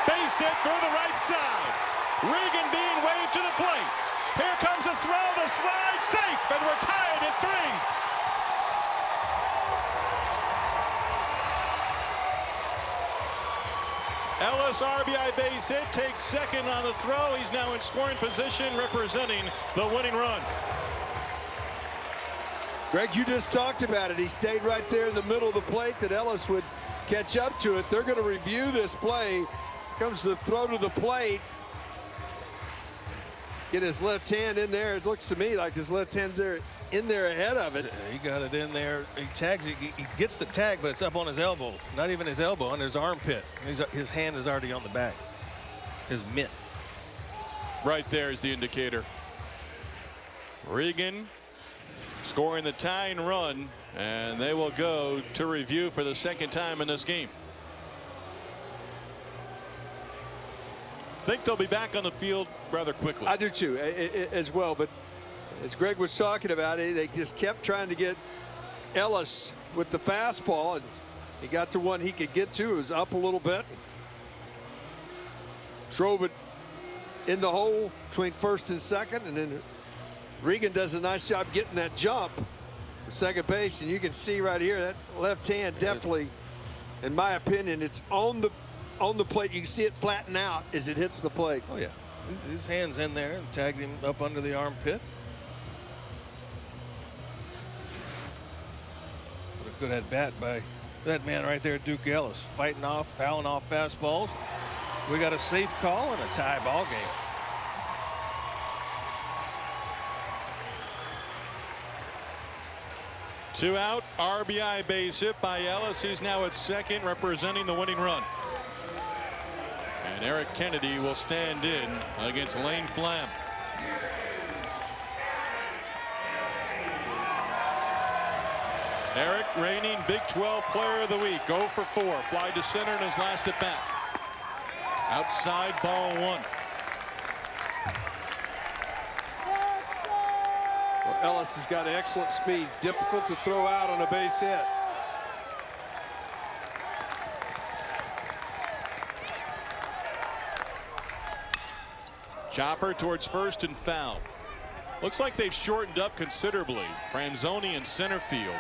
Base hit through the right side. Regan being waved to the plate. Here comes a throw, the slide, safe, and we're tied at 3. Ellis RBI base hit, takes second on the throw. He's now in scoring position, representing the winning run. Greg, you just talked about it. He stayed right there in the middle of the plate that Ellis would catch up to it. They're going to review this play. Here comes the throw to the plate. Get his left hand in there. It looks to me like his left hand's there in there ahead of it. He got it in there. He tags it. He gets the tag, but it's up on his elbow. Not even his elbow, on his armpit. His hand is already on the bag. His mitt. Right there is the indicator. Regan scoring the tying run, and they will go to review for the second time in this game. Think they'll be back on the field rather quickly. I do too, as well. But as Greg was talking about it, they just kept trying to get Ellis with the fastball, and he got to one he could get to. It was up a little bit. Drove it in the hole between first and second, and then Regan does a nice job getting that jump to second base. And you can see right here that left hand definitely, in my opinion, it's on the plate. You can see it flatten out as it hits the plate. Oh yeah, his hand's in there and tagged him up under the armpit. What a good at bat by that man right there, Duke Ellis, fighting off, fouling off fastballs. We got a safe call and a tie ball game. Two out, RBI base hit by Ellis. He's now at second, representing the winning run. And Eric Kennedy will stand in against Lane Flam. Eric, reigning Big 12 Player of the Week, 0 for 4, fly to center in his last at bat. Outside, ball 1. Well, Ellis has got excellent speed. Difficult to throw out on a base hit. Chopper towards first and foul. Looks like they've shortened up considerably. Franzoni in center field.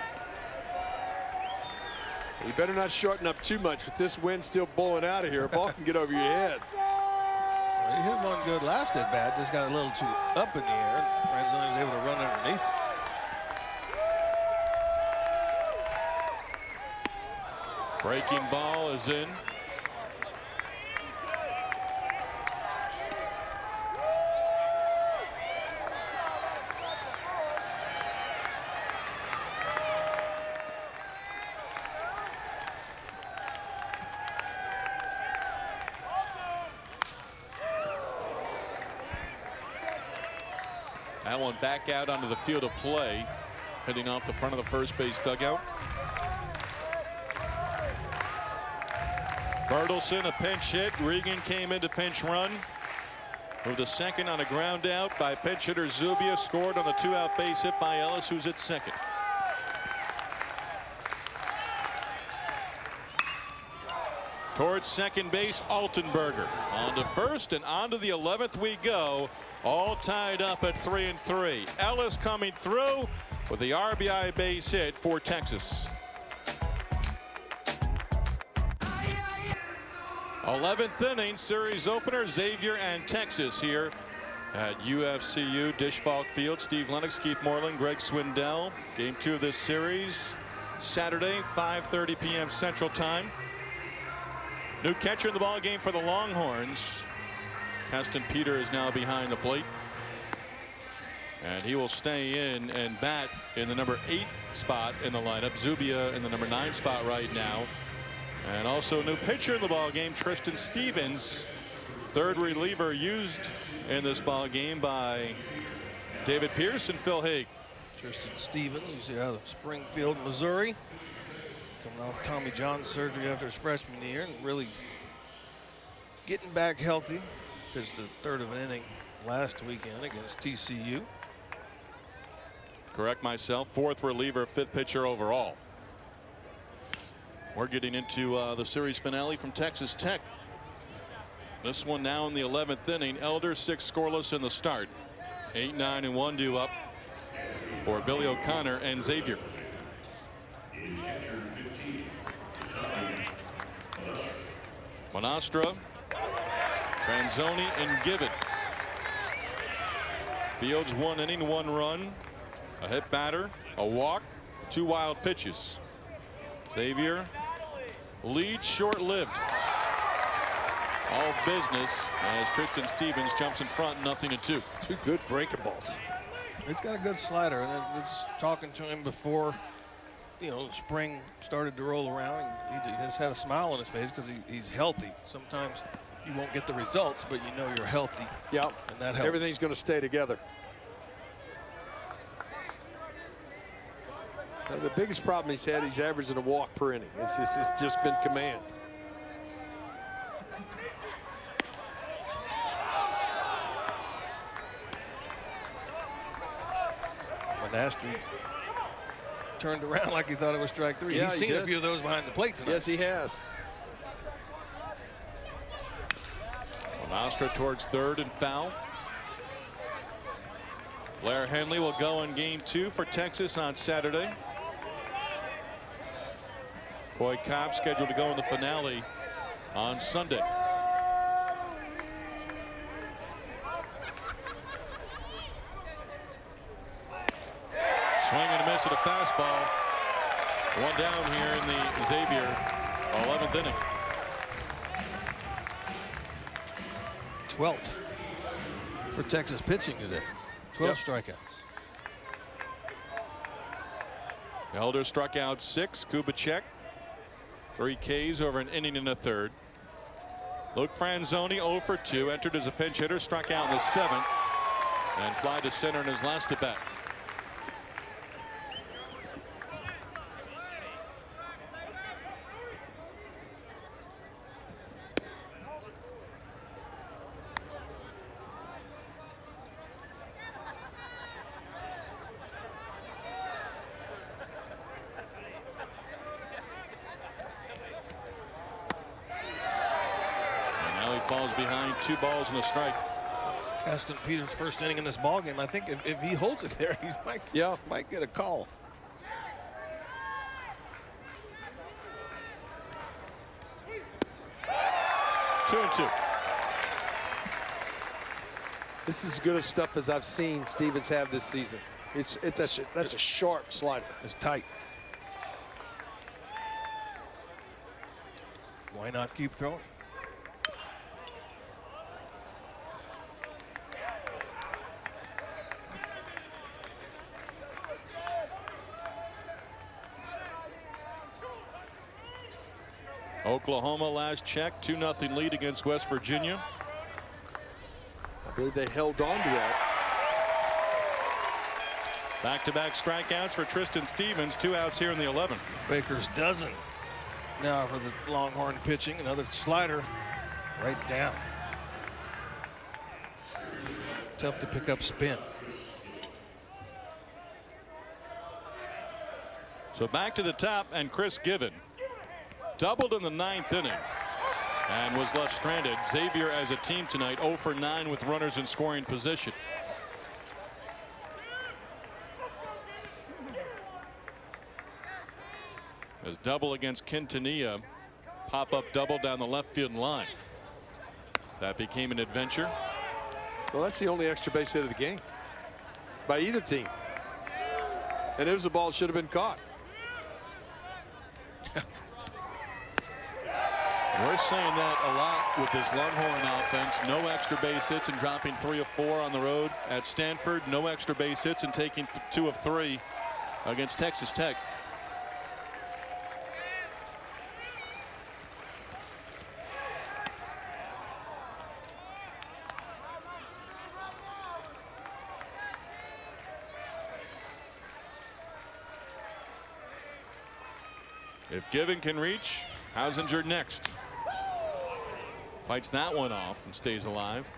You better not shorten up too much with this wind still blowing out of here. A ball can get over your head. Well, he hit one good last at bat, just got a little too up in the air. Franzoni was able to run underneath. Breaking ball is in. That one back out onto the field of play, heading off the front of the first base dugout. Bertelsen, a pinch hit. Regan came in to pinch run. Moved to second on a ground out by pinch hitter Zubia. Scored on the 2-out base hit by Ellis, who's at second. Towards second base, Altenberger. On to first, and on to the 11th we go. All tied up at 3-3. Ellis coming through with the RBI base hit for Texas. 11th inning, series opener, Xavier and Texas here at UFCU Disch-Falk Field. Steve Lennox, Keith Moreland, Greg Swindell. Game 2 of this series, Saturday, 5:30 p.m. Central Time. New catcher in the ball game for the Longhorns. Keston Peter is now behind the plate. And he will stay in and bat in the number 8 spot in the lineup. Zubia in the number 9 spot right now. And also a new pitcher in the ball game, Tristan Stevens, third reliever used in this ball game by David Pierce and Phil Haig. Tristan Stevens, you see out of Springfield, Missouri, coming off Tommy John surgery after his freshman year and really getting back healthy. Pitched a third of an inning last weekend against TCU. Correct myself, 4th reliever, 5th pitcher overall. We're getting into the series finale from Texas Tech. This one now in the 11th inning. Elder 6 scoreless in the start. 8-9-1 due up for Billy O'Connor and Xavier. Monastra, Franzoni, and Gibbon. Fields 1 inning, 1 run, a hit batter, a walk, 2 wild pitches. Xavier lead short-lived. All business as Tristan Stevens jumps in front, 0-2. 2 good breaking balls. He's got a good slider, and I was talking to him before, you know, spring started to roll around. He just had a smile on his face because he's healthy. Sometimes you won't get the results, but you know you're healthy. Yep. And that helps. Everything's going to stay together. Now, the biggest problem he's had, he's averaging a walk per inning. It's just been command. Monastra turned around like he thought it was strike 3. Yeah, He's seen a few of those behind the plate tonight. Yes, he has. Monastra towards third and foul. Blair Henley will go in game 2 for Texas on Saturday. Coy Cobb scheduled to go in the finale on Sunday. Swing and a miss at a fastball. 1 down here in the Xavier 11th inning. 12th for Texas pitching today. 12 strikeouts. Elder struck out 6. Kubicek 3 Ks over an inning and a third. Luke Franzoni 0 for 2, entered as a pinch hitter, struck out in the 7th, and fly to center in his last at bat. Falls behind, 2 balls and a strike. Caston Peters' first inning in this ball game. I think if he holds it there, he might get a call. Two and 2. This is as good as stuff as I've seen Stevens have this season. That's a sharp slider. It's tight. Why not keep throwing? Oklahoma last check, 2-0 lead against West Virginia. I believe they held on to that. Back-to-back strikeouts for Tristan Stevens, 2 outs here in the 11th. Baker's dozen. Now for the Longhorn pitching, another slider right down. Tough to pick up spin. So back to the top, and Chris Given doubled in the 9th inning and was left stranded. Xavier as a team tonight 0 for 9 with runners in scoring position. As double against Quintanilla, pop-up double down the left field line. That became an adventure. Well, that's the only extra base hit of the game by either team. And it was a ball that should have been caught. We're saying that a lot with this Longhorn offense. No extra base hits and dropping 3 of 4 on the road at Stanford. No extra base hits and taking 2 of 3 against Texas Tech. If Given can reach, Hausinger next. Fights that one off and stays alive.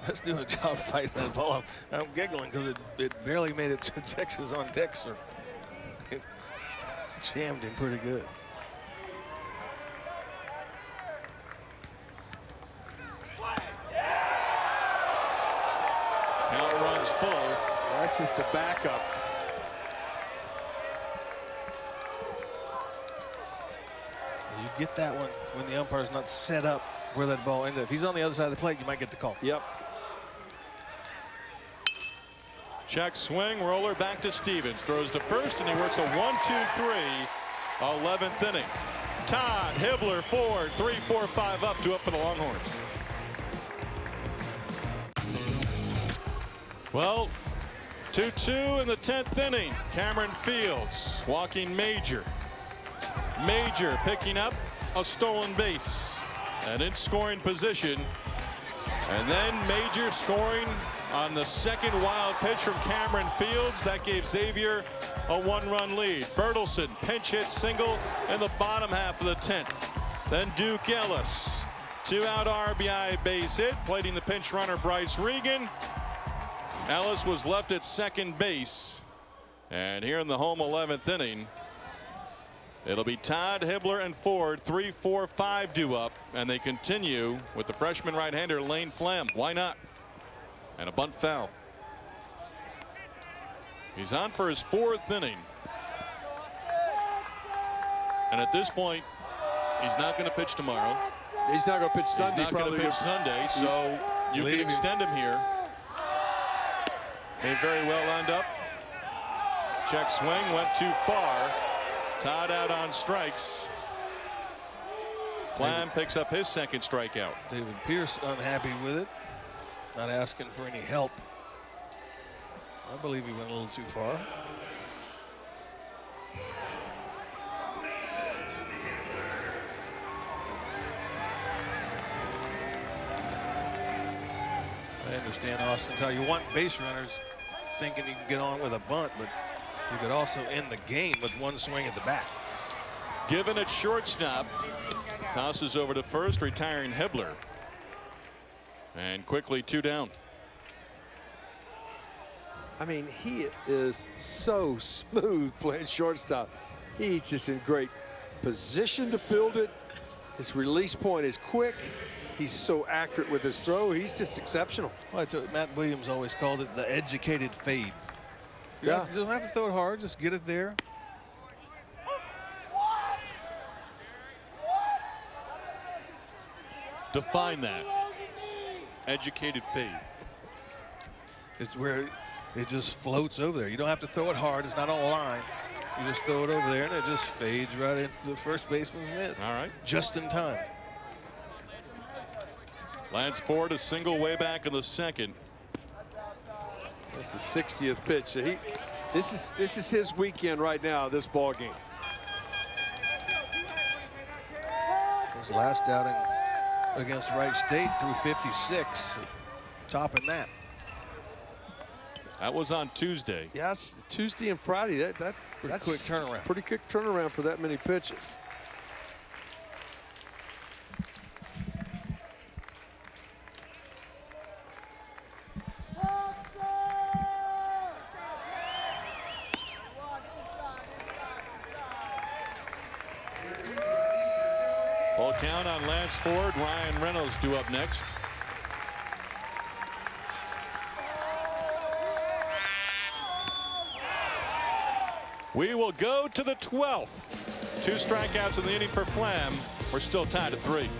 Let's do a job fighting that ball off. I'm giggling because it barely made it to Texas on Dexter. It jammed him pretty good. Count runs full. That's just a backup. You get that one when the umpire's not set up where that ball ended. If he's on the other side of the plate, you might get the call. Yep. Check swing, roller back to Stevens. Throws to first, and he works a 1-2-3, 11th inning. Todd Hibbler forward, 3-4-5 up, 2 up for the Longhorns. Well, 2-2 in the 10th inning. Cameron Fields walking Major. Major picking up a stolen base and in scoring position, and then Major scoring on the second wild pitch from Cameron Fields. That gave Xavier a 1-run lead. Bertelsen pinch hit single in the bottom half of the 10th. Then Duke Ellis, 2-out RBI base hit, plating the pinch runner Bryce Regan. Ellis was left at second base, and here in the home 11th inning, it'll be Todd Hibbler and Ford, 3-4-5 due up, and they continue with the freshman right-hander Lane Flam. Why not? And a bunt foul. He's on for his 4th inning. And at this point, he's not going to pitch tomorrow. He's not going to pitch Sunday. He's not going to pitch Sunday, so you can extend him here. May very well end up. Check swing, went too far. Todd out on strikes. Flam picks up his second strikeout. David Pierce unhappy with it. Not asking for any help. I believe he went a little too far. I understand, Austin, how you want base runners thinking you can get on with a bunt, but you could also end the game with one swing at the bat. Given at shortstop. Tosses over to first, retiring Hebler. And quickly 2 down. I mean, he is so smooth playing shortstop. He's just in great position to field it. His release point is quick. He's so accurate with his throw. He's just exceptional. Well, Matt Williams always called it the educated fade. You don't have to throw it hard, just get it there. Define that. Educated fade. It's where it just floats over there. You don't have to throw it hard. It's not on a line. You just throw it over there, and it just fades right into the first baseman's mitt. All right. Just in time. Lance Ford a single way back in the second. That's the 60th pitch. So this is his weekend right now, this ball game. His last outing against Wright State through 56, topping that. That was on Tuesday. Yes, Tuesday and Friday. That's quick turnaround. Pretty quick turnaround for that many pitches. Full count on Lance Ford. Ryan Reynolds due up next. We will go to the 12th. 2 strikeouts in the inning for Flam. We're still tied at 3.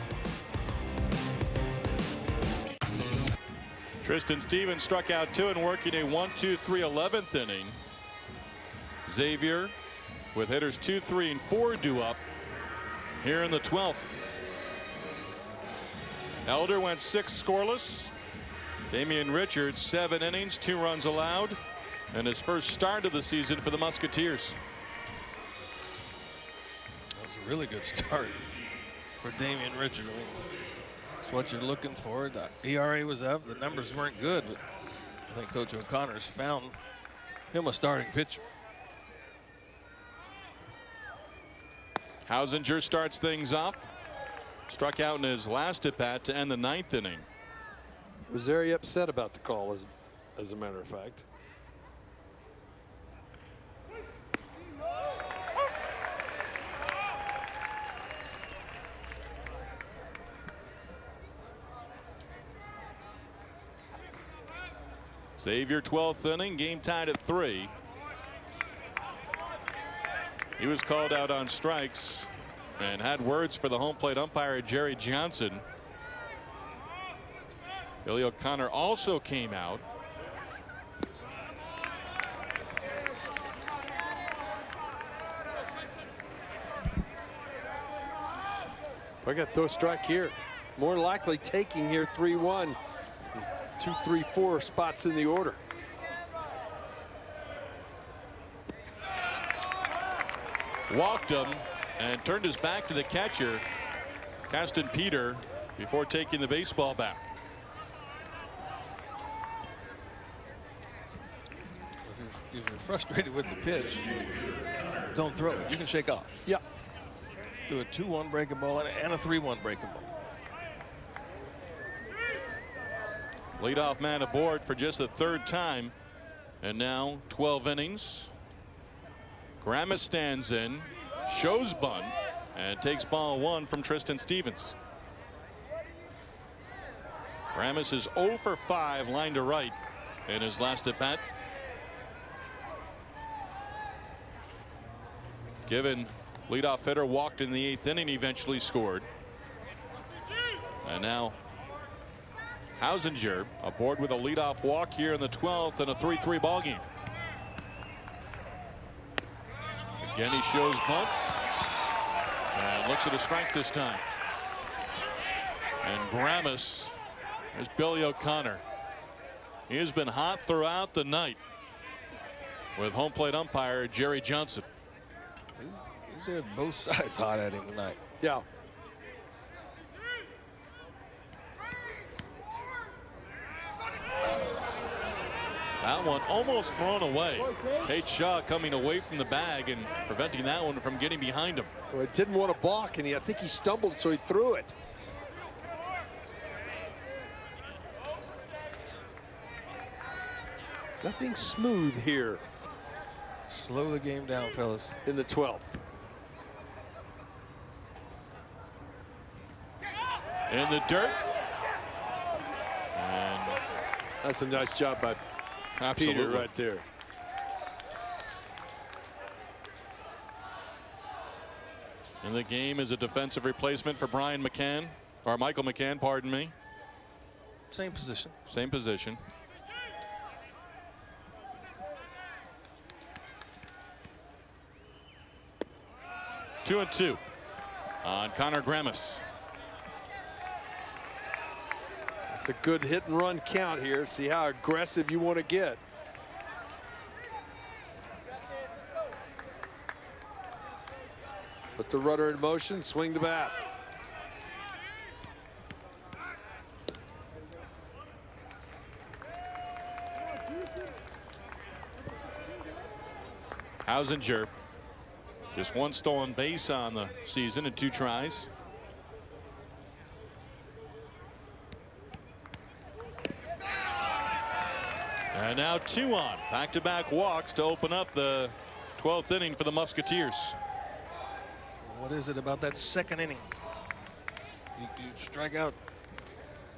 Tristan Stevens struck out 2 and working a 1-2-3 11th inning. Xavier with hitters 2, 3, and 4 due up here in the 12th. Elder went 6 scoreless. Damian Richards 7 innings, 2 runs allowed, and his first start of the season for the Musketeers. That was a really good start for Damian Richards. I mean, that's what you're looking for. The ERA was up. The numbers weren't good, but I think Coach O'Connor's found him a starting pitcher. Hausinger starts things off. Struck out in his last at bat to end the 9th inning. Was very upset about the call, as a matter of fact. Xavier 12th inning, game tied at 3. He was called out on strikes and had words for the home plate umpire Jerry Johnson. Billy O'Connor also came out. I got to throw a strike here. More likely taking here 3-1. 2, 3, 4 spots in the order. Walked him and turned his back to the catcher, Caston Peter, before taking the baseball back. If you're frustrated with the pitch, don't throw it. You can shake off. Yeah. Do a 2-1 breaking ball and a 3-1 breaking ball. Leadoff man aboard for just the 3rd time, and now 12 innings. Grammas stands in, shows bunt, and takes ball 1 from Tristan Stevens. Grammas is 0 for 5 line to right in his last at bat. Given leadoff hitter walked in the 8th inning, eventually scored. And now Hausinger aboard with a leadoff walk here in the 12th and a 3-3 ball game. Again, he shows bunt and looks at a strike this time. And Grammas is Billy O'Connor. He has been hot throughout the night with home plate umpire Jerry Johnson. He's had both sides hot at him tonight. Yeah. that one almost thrown away. Tate Shaw coming away from the bag and preventing that one from getting behind him. Well, it didn't want to balk, and I think he stumbled, so he threw it. Nothing smooth here. Slow the game down, fellas. In the 12th. In the dirt. And that's a nice job by Peter right there. And the game is a defensive replacement for Brian McCann, or Michael McCann, pardon me. Same position. Same position. Two and two on Connor Gramis. It's a good hit and run count here. See how aggressive you want to get. Put the rudder in motion, swing the bat. Hausinger, just one stolen base on the season in 2 tries. And now 2 on. Back-to-back walks to open up the 12th inning for the Musketeers. What is it about that second inning? You strike out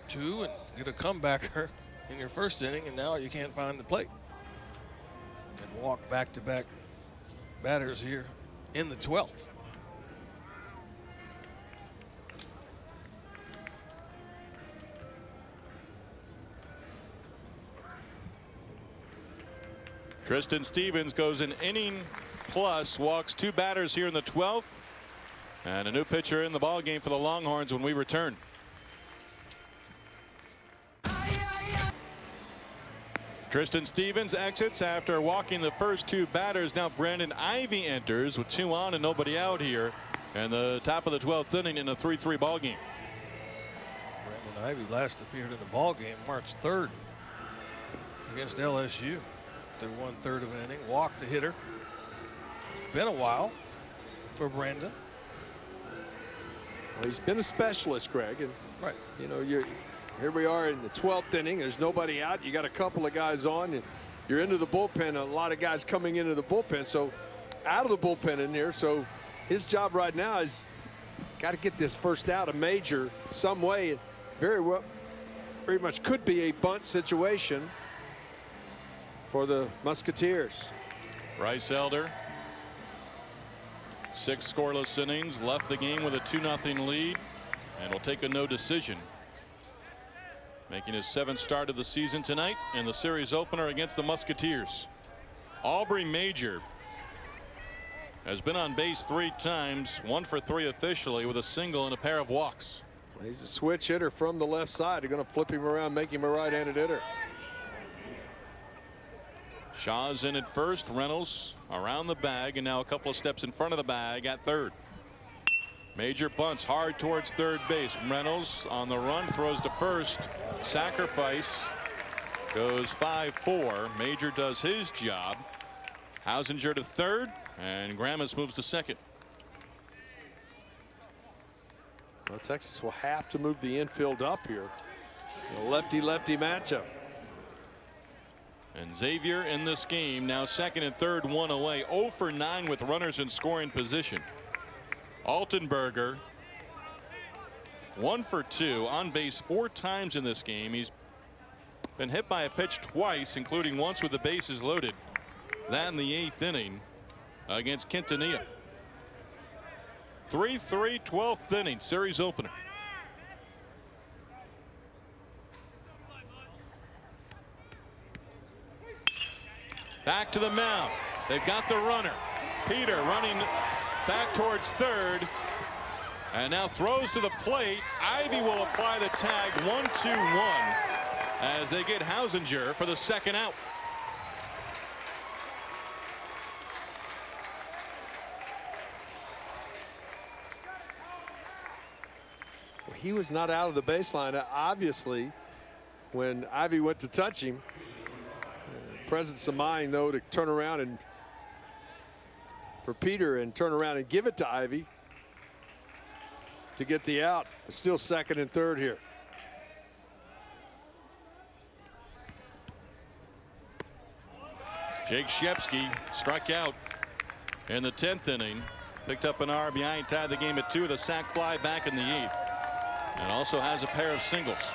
2 and get a comebacker in your first inning, and now you can't find the plate. And walk back-to-back batters here in the 12th. Tristan Stevens goes an inning plus, walks 2 batters here in the 12th. And a new pitcher in the ball game for the Longhorns when we return. Tristan Stevens exits after walking the first 2 batters. Now Brandon Ivy enters with 2 on and nobody out here. And the top of the 12th inning in a 3-3 ball game. Brandon Ivy last appeared in the ball game March 3rd against LSU. They're 1/3 of an inning. Walked the hitter. It's been a while for Brandon. Well, he's been a specialist, Greg, and right. You know, here we are in the 12th inning. There's nobody out. You got a couple of guys on, and you're into the bullpen. A lot of guys coming into the bullpen, so out of the bullpen in there. So his job right now is got to get this first out, a major, some way. And very much could be a bunt situation for the Musketeers. Bryce Elder, 6 scoreless innings, left the game with a 2-0 lead, and will take a no decision. Making his 7th start of the season tonight in the series opener against the Musketeers. Aubrey Major has been on base 3 times, 1 for 3 officially, with a single and a pair of walks. Well, he's a switch hitter from the left side. They're going to flip him around, make him a right-handed hitter. Shaw's in at first, Reynolds around the bag, and now a couple of steps in front of the bag at third. Major bunts hard towards third base. Reynolds on the run, throws to first. Sacrifice goes 5-4. Major does his job. Hausinger to third, and Gramis moves to second. Well, Texas will have to move the infield up here. A lefty-lefty matchup. And Xavier in this game now second and third, 1 away. 0 for 9 with runners in scoring position. Altenberger 1 for 2 on base 4 times in this game. He's been hit by a pitch twice, including once with the bases loaded. That in the 8th inning against Quintanilla. 3-3 12th inning series opener. Back to the mound. They've got the runner. Peter running back towards third. And now throws to the plate. Ivy will apply the tag. 1-2-1 as they get Hausinger for the second out. Well, he was not out of the baseline. Obviously, when Ivy went to touch him, presence of mind, though, to turn around and for Peter and turn around and give it to Ivy to get the out. It's still second and third here. Jake Shepsky struck out in the 10th inning. Picked up an RBI and tied the game at 2 with a sac fly back in the 8th. And also has a pair of singles.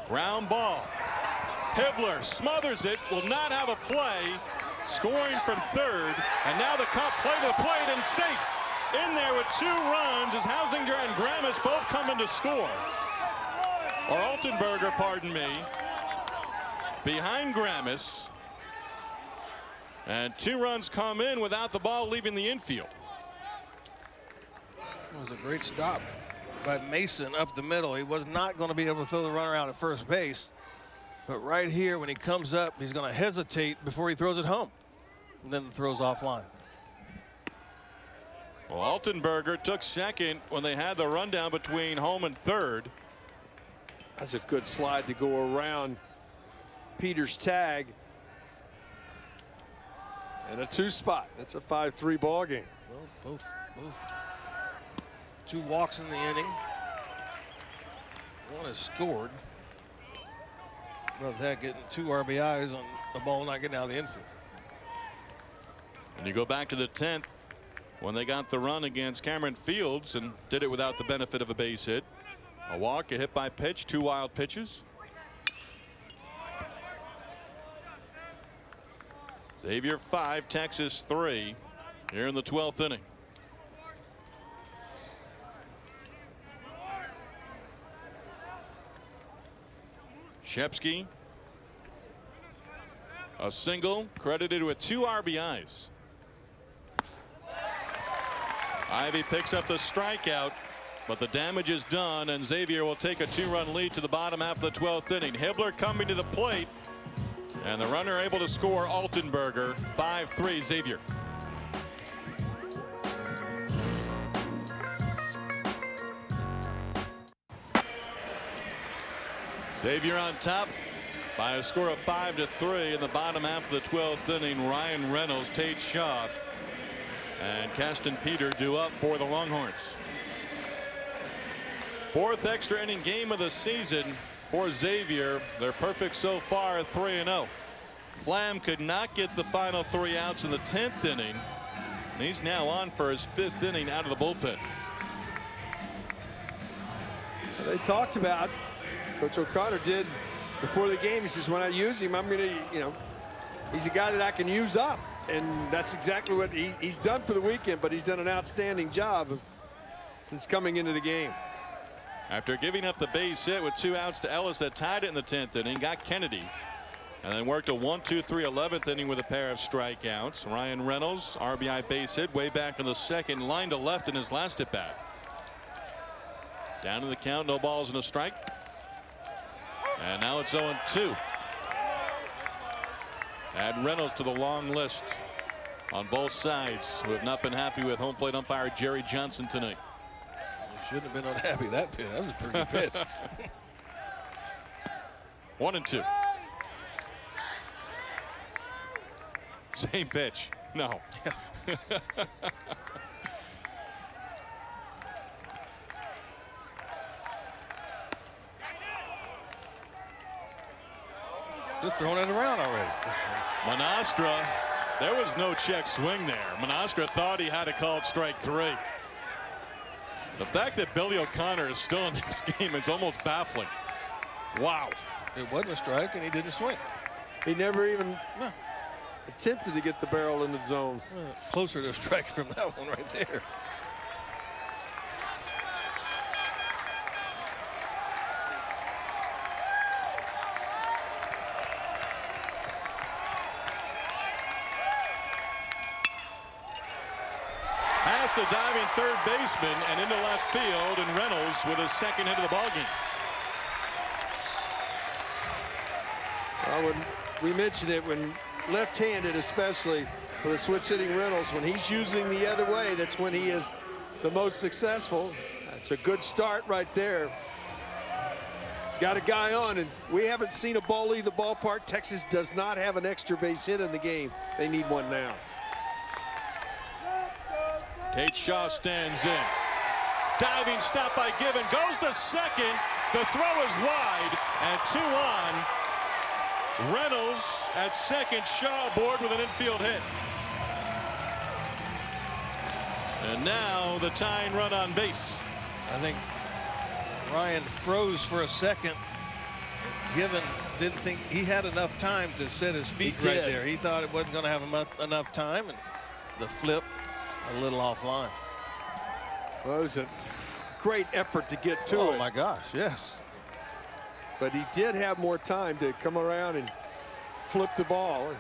Ground ball. Hibbler smothers it, will not have a play. Scoring from third. And now the cut play to the plate and safe. In there with 2 runs as Hausinger and Grammis both coming to score. Or Altenberger, pardon me. Behind Grammis. And 2 runs come in without the ball leaving the infield. It was a great stop by Mason up the middle. He was not going to be able to throw the runner out at first base. But right here, when he comes up, he's going to hesitate before he throws it home. And then the throw's offline. Well, Altenberger took second when they had the rundown between home and third. That's a good slide to go around Peter's tag. And a 2 spot. That's a 5-3 ball game. Well, both 2 walks in the inning. 1 is scored. About that, getting 2 RBIs on the ball not getting out of the infield. And you go back to the 10th when they got the run against Cameron Fields and did it without the benefit of a base hit. A walk, a hit by pitch, 2 wild pitches. Xavier 5, Texas 3 here in the 12th inning. Shepsky, a single, credited with 2 RBIs. Ivy picks up the strikeout, but the damage is done, and Xavier will take a 2-run lead to the bottom half of the 12th inning. Hibbler coming to the plate, and the runner able to score. Altenberger, 5-3 Xavier. Xavier on top by a score of 5-3 in the bottom half of the 12th inning. Ryan Reynolds, Tate Shaw, and Caston Peter due up for the Longhorns. 4th extra inning game of the season for Xavier. They're perfect so far at 3-0. Flam could not get the final 3 outs in the 10th inning. And he's now on for his 5th inning out of the bullpen. They talked about, Coach O'Connor did before the game. He says, when I use him, I'm going to, he's a guy that I can use up. And that's exactly what he's done for the weekend, but he's done an outstanding job since coming into the game. After giving up the base hit with 2 outs to Ellis that tied it in the 10th inning, got Kennedy, and then worked a 1-2-3 11th inning with a pair of strikeouts. Ryan Reynolds, RBI base hit way back in the 2nd, line to left in his last at bat. Down to the count, no balls and a strike. And now it's 0-2. Add Reynolds to the long list on both sides who have not been happy with home plate umpire Jerry Johnson tonight. Shouldn't have been unhappy that pitch. That was a pretty good pitch. 1-2. Same pitch. No. Just throwing it around already. Monastra, there was no check swing there. Monastra thought he had a called strike 3. The fact that Billy O'Connor is still in this game is almost baffling. Wow. It wasn't a strike, and he didn't swing. He never even attempted to get the barrel in the zone. Closer to a strike from that one right there. Past the diving third baseman and into left field, and Reynolds with his 2nd hit of the ballgame. Well, when we mentioned it, when left-handed, especially with a switch hitting Reynolds, when he's using the other way, that's when he is the most successful. It's a good start right there. Got a guy on, and we haven't seen a ball leave the ballpark. Texas does not have an extra base hit in the game. They need one now. Tate Shaw stands in. Diving stop by Given. Goes to second. The throw is wide. And 2 on. Reynolds at second. Shaw aboard with an infield hit. And now the tying run on base. I think Ryan froze for a second. Given didn't think he had enough time to set his feet right there. He thought it wasn't going to have enough time, and the flip a little offline. Well, it was a great effort to get to it. Oh my gosh, yes. But he did have more time to come around and flip the ball.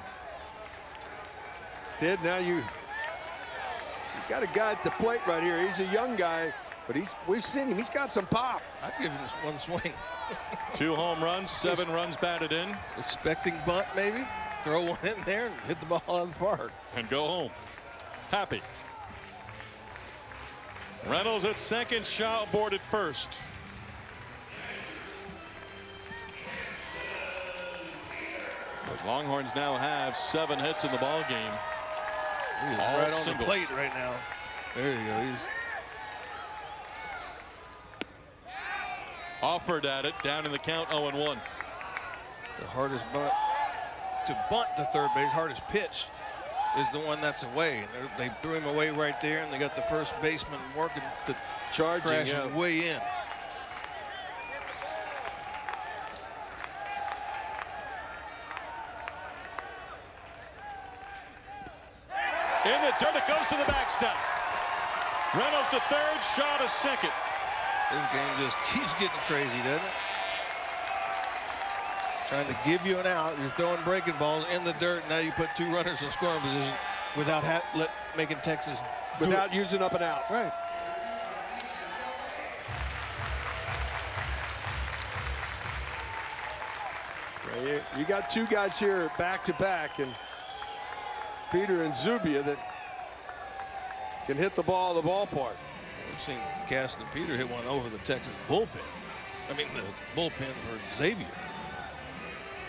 Instead, now you got a guy at the plate right here. He's a young guy, but we've seen him. He's got some pop. I'd give him one swing. 2 home runs, 7 runs batted in. Expecting bunt maybe. Throw one in there and hit the ball out of the park. And go home. Happy. Reynolds at second, Shaw aboard at first. The Longhorns now have 7 hits in the ball game. He's all right singles. On the plate right now. There you go. He's offered at it, down in the count, 0-1. the hardest bunt to bunt the third base. Hardest pitch is the one that's away. And they threw him away right there, and they got the first baseman working to crashing way in. In the dirt, it goes to the backstop. Reynolds to third, Shaw to second. This game just keeps getting crazy, doesn't it? Trying to give you an out. You're throwing breaking balls in the dirt. Now you put 2 runners in scoring position without making Texas without using up and out. Right. You got 2 guys here back to back, and Peter and Zubia that can hit the ball of the ballpark. We've seen Caston Peter hit one over the Texas bullpen. I mean, the bullpen for Xavier.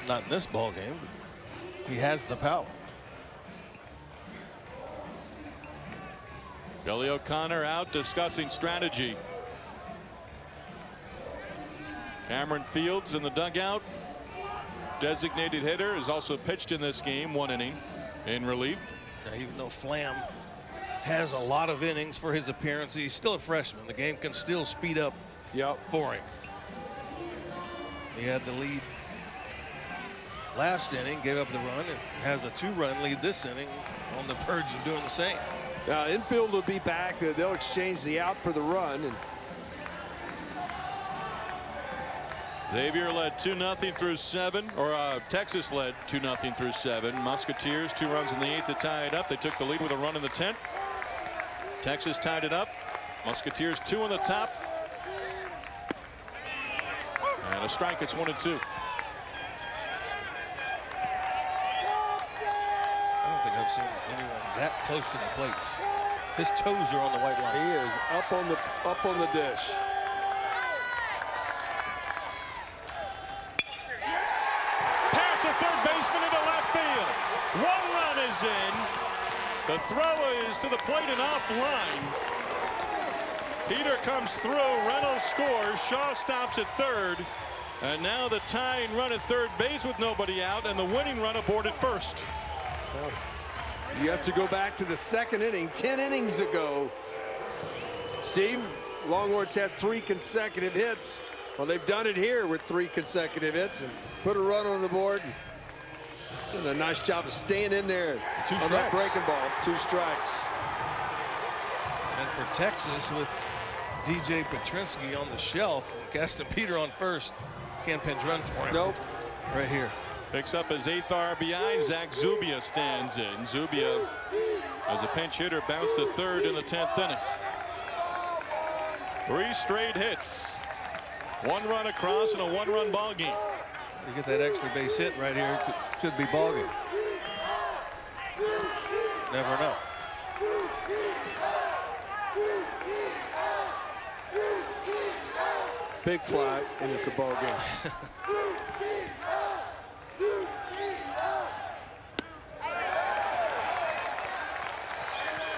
Not in this ball game, but he has the power. Billy O'Connor out discussing strategy. Cameron Fields in the dugout. Designated hitter is also pitched in this game, 1 inning in relief. Now, even though Flam has a lot of innings for his appearance, he's still a freshman. The game can still speed up for him. He had the lead last inning, gave up the run, and has a 2-run lead this inning, on the verge of doing the same. Now, infield will be back. They'll exchange the out for the run. And Xavier led 2-0 through 7, or Texas led 2-0 through 7. Musketeers 2 runs in the 8th to tie it up. They took the lead with a run in the 10th. Texas tied it up. Musketeers 2 on the top. And a strike. It's 1-2. I don't think I've seen anyone that close to the plate. His toes are on the white line. He is up on the dish. Pass the third baseman into left field. 1 run is in. The throw is to the plate and offline. Peter comes through. Reynolds scores. Shaw stops at third. And now the tying run at third base with nobody out, and the winning run aboard at first. Well, you have to go back to the 2nd inning, 10 innings ago. Steve, Longhorns had 3 consecutive hits. Well, they've done it here with 3 consecutive hits and put a run on the board. Doing a nice job of staying in there. 2 on strikes. that breaking ball. 2 strikes. And for Texas, with DJ Petrinsky on the shelf, Caston Peter on first, can't pinch run for him. Nope. Right here. Picks up his 8th RBI. Zach Zubia stands in. Zubia, as a pinch hitter, bounced to third in the 10th inning. 3 straight hits. 1 run across in a 1-run ball game. You get that extra base hit right here, could be ball game. Never know. Big fly, and it's a ball game.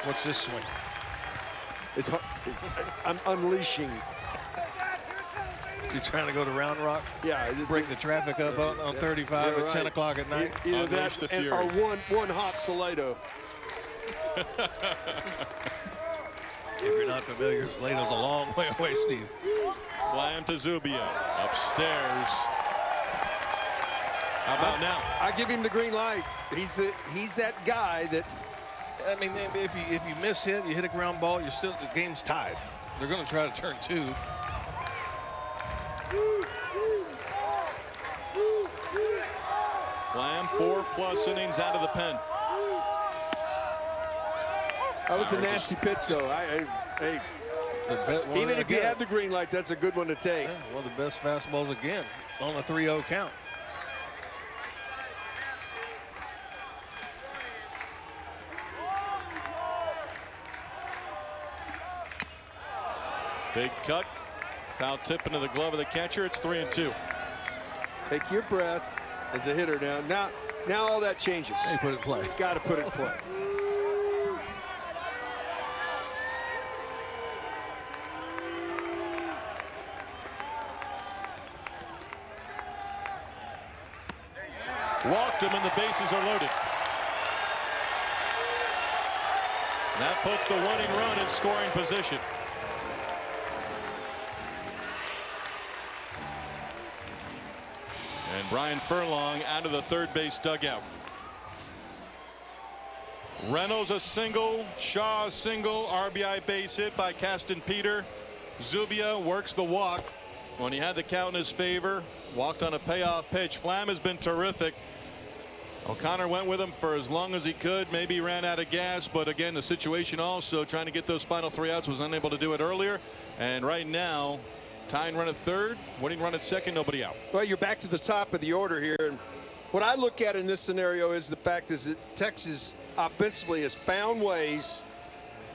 What's this swing? It's hard. I'm unleashing. You're trying to go to Round Rock? Yeah. Break the traffic up on 35 at 10 o'clock at night? Either that or one hop Salado. If you're not familiar, Salado's a long way away, Steve. Flam to Zubia. Upstairs. How about now? I give him the green light. He's that guy that. I mean, if you miss hit, you hit a ground ball, you're still, the game's tied. They're going to try to turn 2. Flam 4+ innings out of the pen. That was a nasty pitch, though. Hey, even if you had the green light, that's a good one to take. Yeah, one of the best fastballs again on a 3-0 count. Big cut. Foul tip into the glove of the catcher. It's 3-2. Take your breath as a hitter now. Now all that changes. Hey, put it in play. Got to put it in play. Walked him and the bases are loaded. That puts the winning run in scoring position. And Brian Furlong out of the third base dugout. Reynolds a single, Shaw a single, RBI base hit by Caston Peter. Zubia works the walk when he had the count in his favor. Walked on a payoff pitch. Flam has been terrific. O'Connor went with him for as long as he could. Maybe ran out of gas, but again, the situation also trying to get those final 3 outs, was unable to do it earlier. And right now, tying run at third, winning run at second, nobody out. Well, you're back to the top of the order here. And what I look at in this scenario is the fact is that Texas offensively has found ways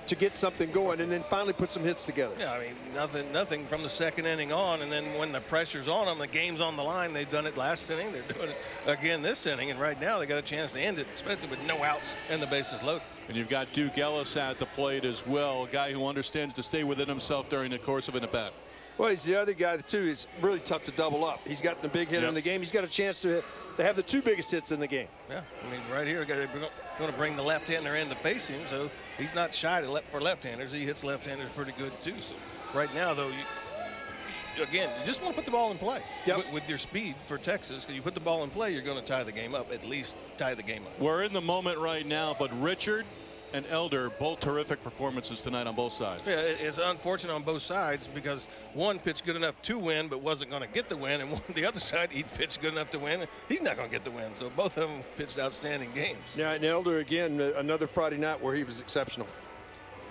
to get something going and then finally put some hits together. Yeah, I mean, nothing from the second inning on, and then when the pressure's on them, the game's on the line. They've done it last inning. They're doing it again this inning, and right now they got a chance to end it, especially with no outs and the bases loaded. And you've got Duke Ellis at the plate as well, a guy who understands to stay within himself during the course of an at-bat. Well, he's the other guy, too. It's really tough to double up. He's got the big hit in the game. He's got a chance to have the 2 biggest hits in the game. Yeah, I mean, right here, we're going to bring the left-hander in to face him, so he's not shy for left-handers. He hits left-handers pretty good, too. So right now, though, you just want to put the ball in play. Yep. With your speed for Texas, you put the ball in play, you're going to tie the game up, at least tie the game up. We're in the moment right now, but Richard and Elder, both terrific performances tonight on both sides. Yeah, it's unfortunate on both sides because one pitched good enough to win but wasn't going to get the win, and the other side, he pitched good enough to win. He's not going to get the win, so both of them pitched outstanding games. Yeah, and Elder, again, another Friday night where he was exceptional.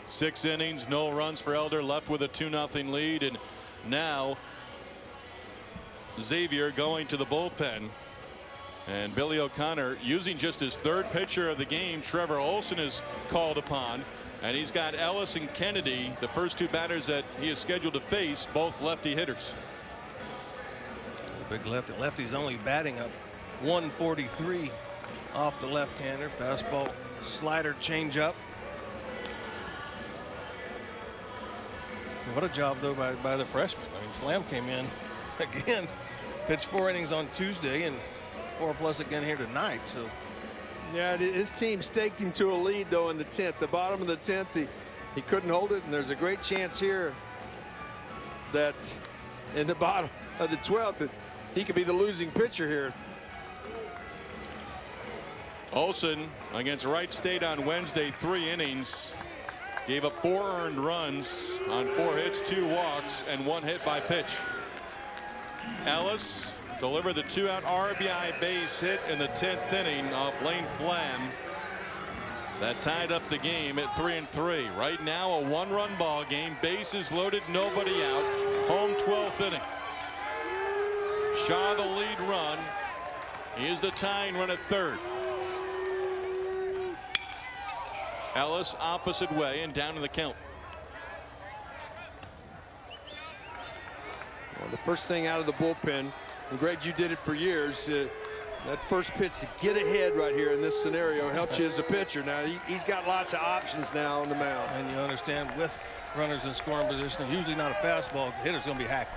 6 innings, no runs for Elder, left with a 2-0 lead, and now Xavier going to the bullpen. And Billy O'Connor using just his 3rd pitcher of the game. Trevor Olson is called upon, and he's got Ellis and Kennedy, the first 2 batters that he is scheduled to face, both lefty hitters. The big lefty. Lefty's only batting up 143 off the left-hander. Fastball, slider, changeup. What a job, though, by the freshman. I mean, Flam came in again, pitched 4 innings on Tuesday, and 4+ again here tonight. So yeah, his team staked him to a lead though in the 10th. The bottom of the 10th, he couldn't hold it, and there's a great chance here that in the bottom of the 12th that he could be the losing pitcher here. Olson against Wright State on Wednesday, 3 innings, gave up 4 earned runs on 4 hits, 2 walks, and 1 hit by pitch. Ellis delivered the 2-out RBI base hit in the 10th inning off Lane Flam. That tied up the game at 3-3. Right now, a 1-run ball game. Bases loaded, nobody out. Home 12th inning. Shaw the lead run. He is the tying run at third. Ellis opposite way and down in the count. the first thing out of the bullpen, and Greg, you did it for years. That first pitch to get ahead right here in this scenario helps you as a pitcher. Now he's got lots of options now on the mound. And you understand, with runners in scoring position, usually not a fastball, the hitter's going to be hacking.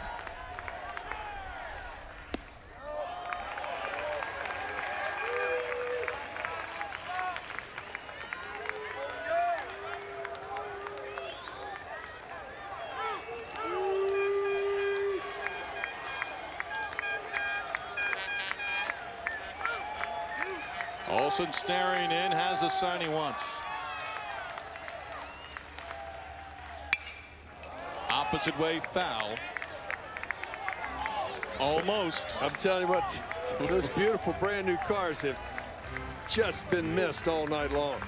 Olsen staring in, has a sign he wants. Opposite way foul. Almost. I'm telling you what, those beautiful brand new cars have just been missed all night long.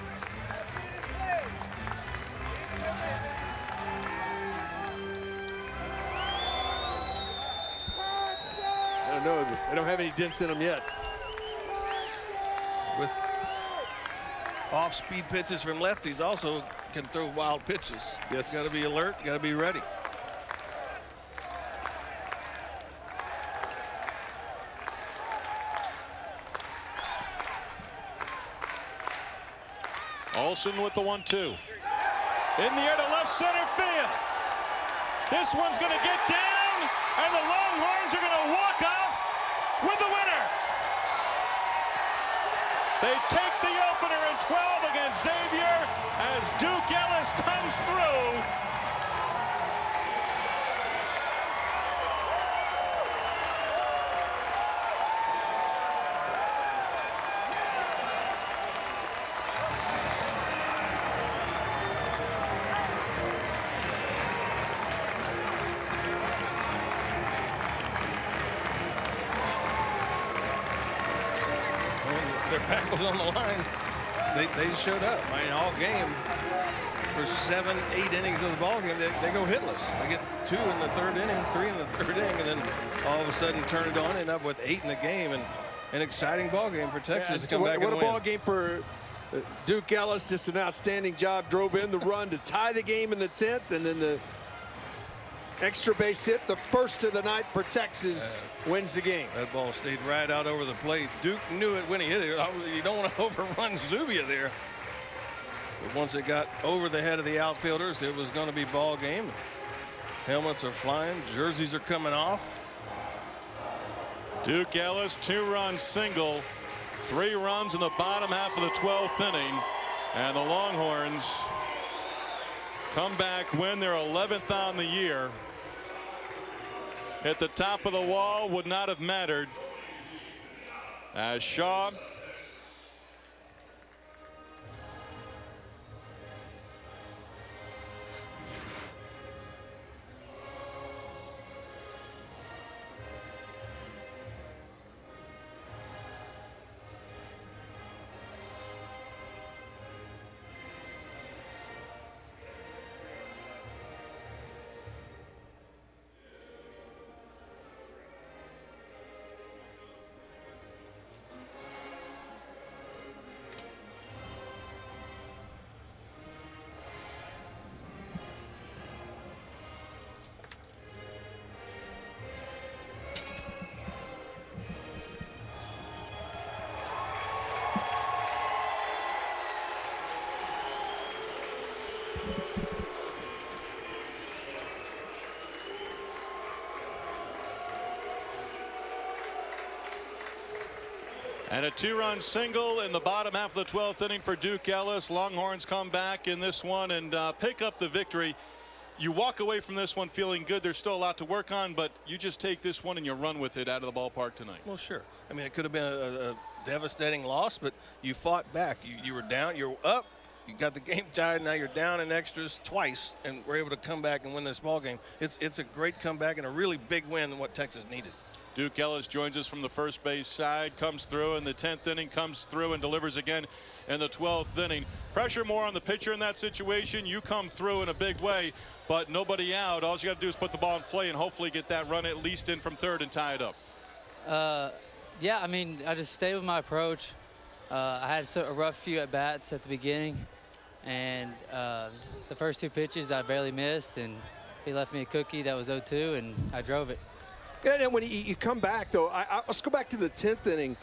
I don't know, they don't have any dents in them yet. With off-speed pitches from lefties, also can throw wild pitches. Yes. Got to be alert, got to be ready. Olsen with the 1-2. In the air to left center field. This one's going to get down, and the Longhorns are going to walk off with the winner. They take the opener in 12 against Xavier as Duke Ellis comes through. Their back was on the line. They showed up. I mean, all game for 7, 8 innings of the ball game, they go hitless. They get 2 in the 3rd inning, 3 in the 3rd inning, and then all of a sudden turn it on, end up with 8 in the game, and an exciting ball game for Texas to come back and win. What a ball game for Duke Ellis. Just an outstanding job. Drove in the run to tie the game in the 10th, and then the extra base hit, the first of the night for Texas, wins the game. That ball stayed right out over the plate. Duke knew it when he hit it. You don't want to overrun Xavier there. But once it got over the head of the outfielders, it was going to be ball game. Helmets are flying. Jerseys are coming off. Duke Ellis, 2-run single. 3 runs in the bottom half of the 12th inning. And the Longhorns come back, win their 11th on the year. Hit the top of the wall, would not have mattered, as Shaw and a 2-run single in the bottom half of the 12th inning for Duke Ellis. Longhorns come back in this one and pick up the victory. You walk away from this one feeling good. There's still a lot to work on, but you just take this one and you run with it out of the ballpark tonight. Well, sure. I mean, it could have been a devastating loss, but you fought back. You were down, you were up, you got the game tied, now you're down in extras twice, and we're able to come back and win this ball game. It's a great comeback and a really big win in what Texas needed. Duke Ellis joins us from the first base side, comes through in the 10th inning, comes through and delivers again in the 12th inning. Pressure more on the pitcher in that situation. You come through in a big way, but nobody out. All you got to do is put the ball in play and hopefully get that run at least in from third and tie it up. Yeah, I mean, I just stayed with my approach. I had a rough few at bats at the beginning, and the first 2 pitches I barely missed, and he left me a cookie that was 0-2, and I drove it. And then when you come back, though, let's go back to the 10th inning.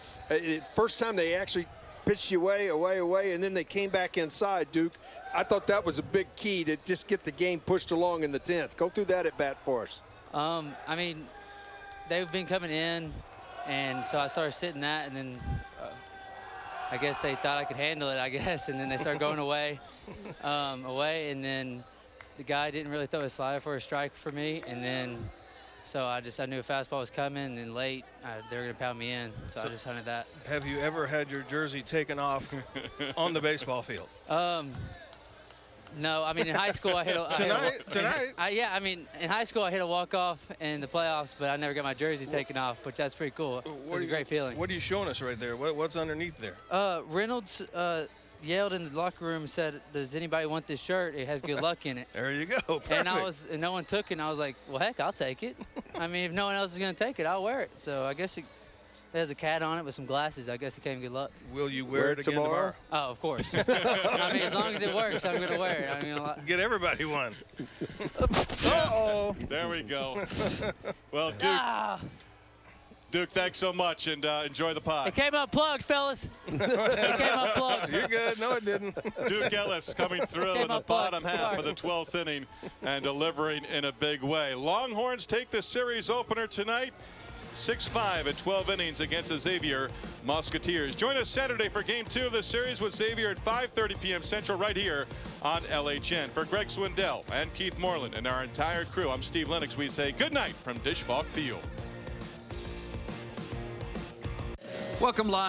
First time they actually pitched you away, and then they came back inside, Duke. I thought that was a big key to just get the game pushed along in the 10th. Go through that at bat for us. I mean, they've been coming in, and so I started sitting that, and then I guess they thought I could handle it, I guess, and then they started going away, and then the guy didn't really throw a slider for a strike for me, and then so I knew a fastball was coming, and then late they were going to pound me in, so I just hunted that. Have you ever had your jersey taken off on the baseball field? No, I mean, in high school, I hit a... Tonight? Yeah, I mean, in high school, I hit a walk-off in the playoffs, but I never got my jersey taken off, which that's pretty cool. It was a great feeling. What are you showing us right there? What's underneath there? Reynolds yelled in the locker room and said, "Does anybody want this shirt? It has good luck in it." There you go. Perfect. And no one took it, and I was like, well, heck, I'll take it. I mean, if no one else is going to take it, I'll wear it. So I guess it has a cat on it with some glasses. I guess it came good luck. Will you wear it again tomorrow? Oh, of course. I mean, as long as it works, I'm going to wear it. I mean, get everybody one. Uh-oh. There we go. Well, Duke, thanks so much, and enjoy the pod. It came up plugged, fellas. It came up plugged. You're good. No, it didn't. Duke Ellis coming through in the bottom half of the 12th inning and delivering in a big way. Longhorns take the series opener tonight. 6-5 at 12 innings against the Xavier Musketeers. Join us Saturday for Game 2 of the series with Xavier at 5:30 p.m. Central right here on LHN. For Greg Swindell and Keith Moreland and our entire crew, I'm Steve Lennox. We say good night from Disch-Falk Field. Welcome live.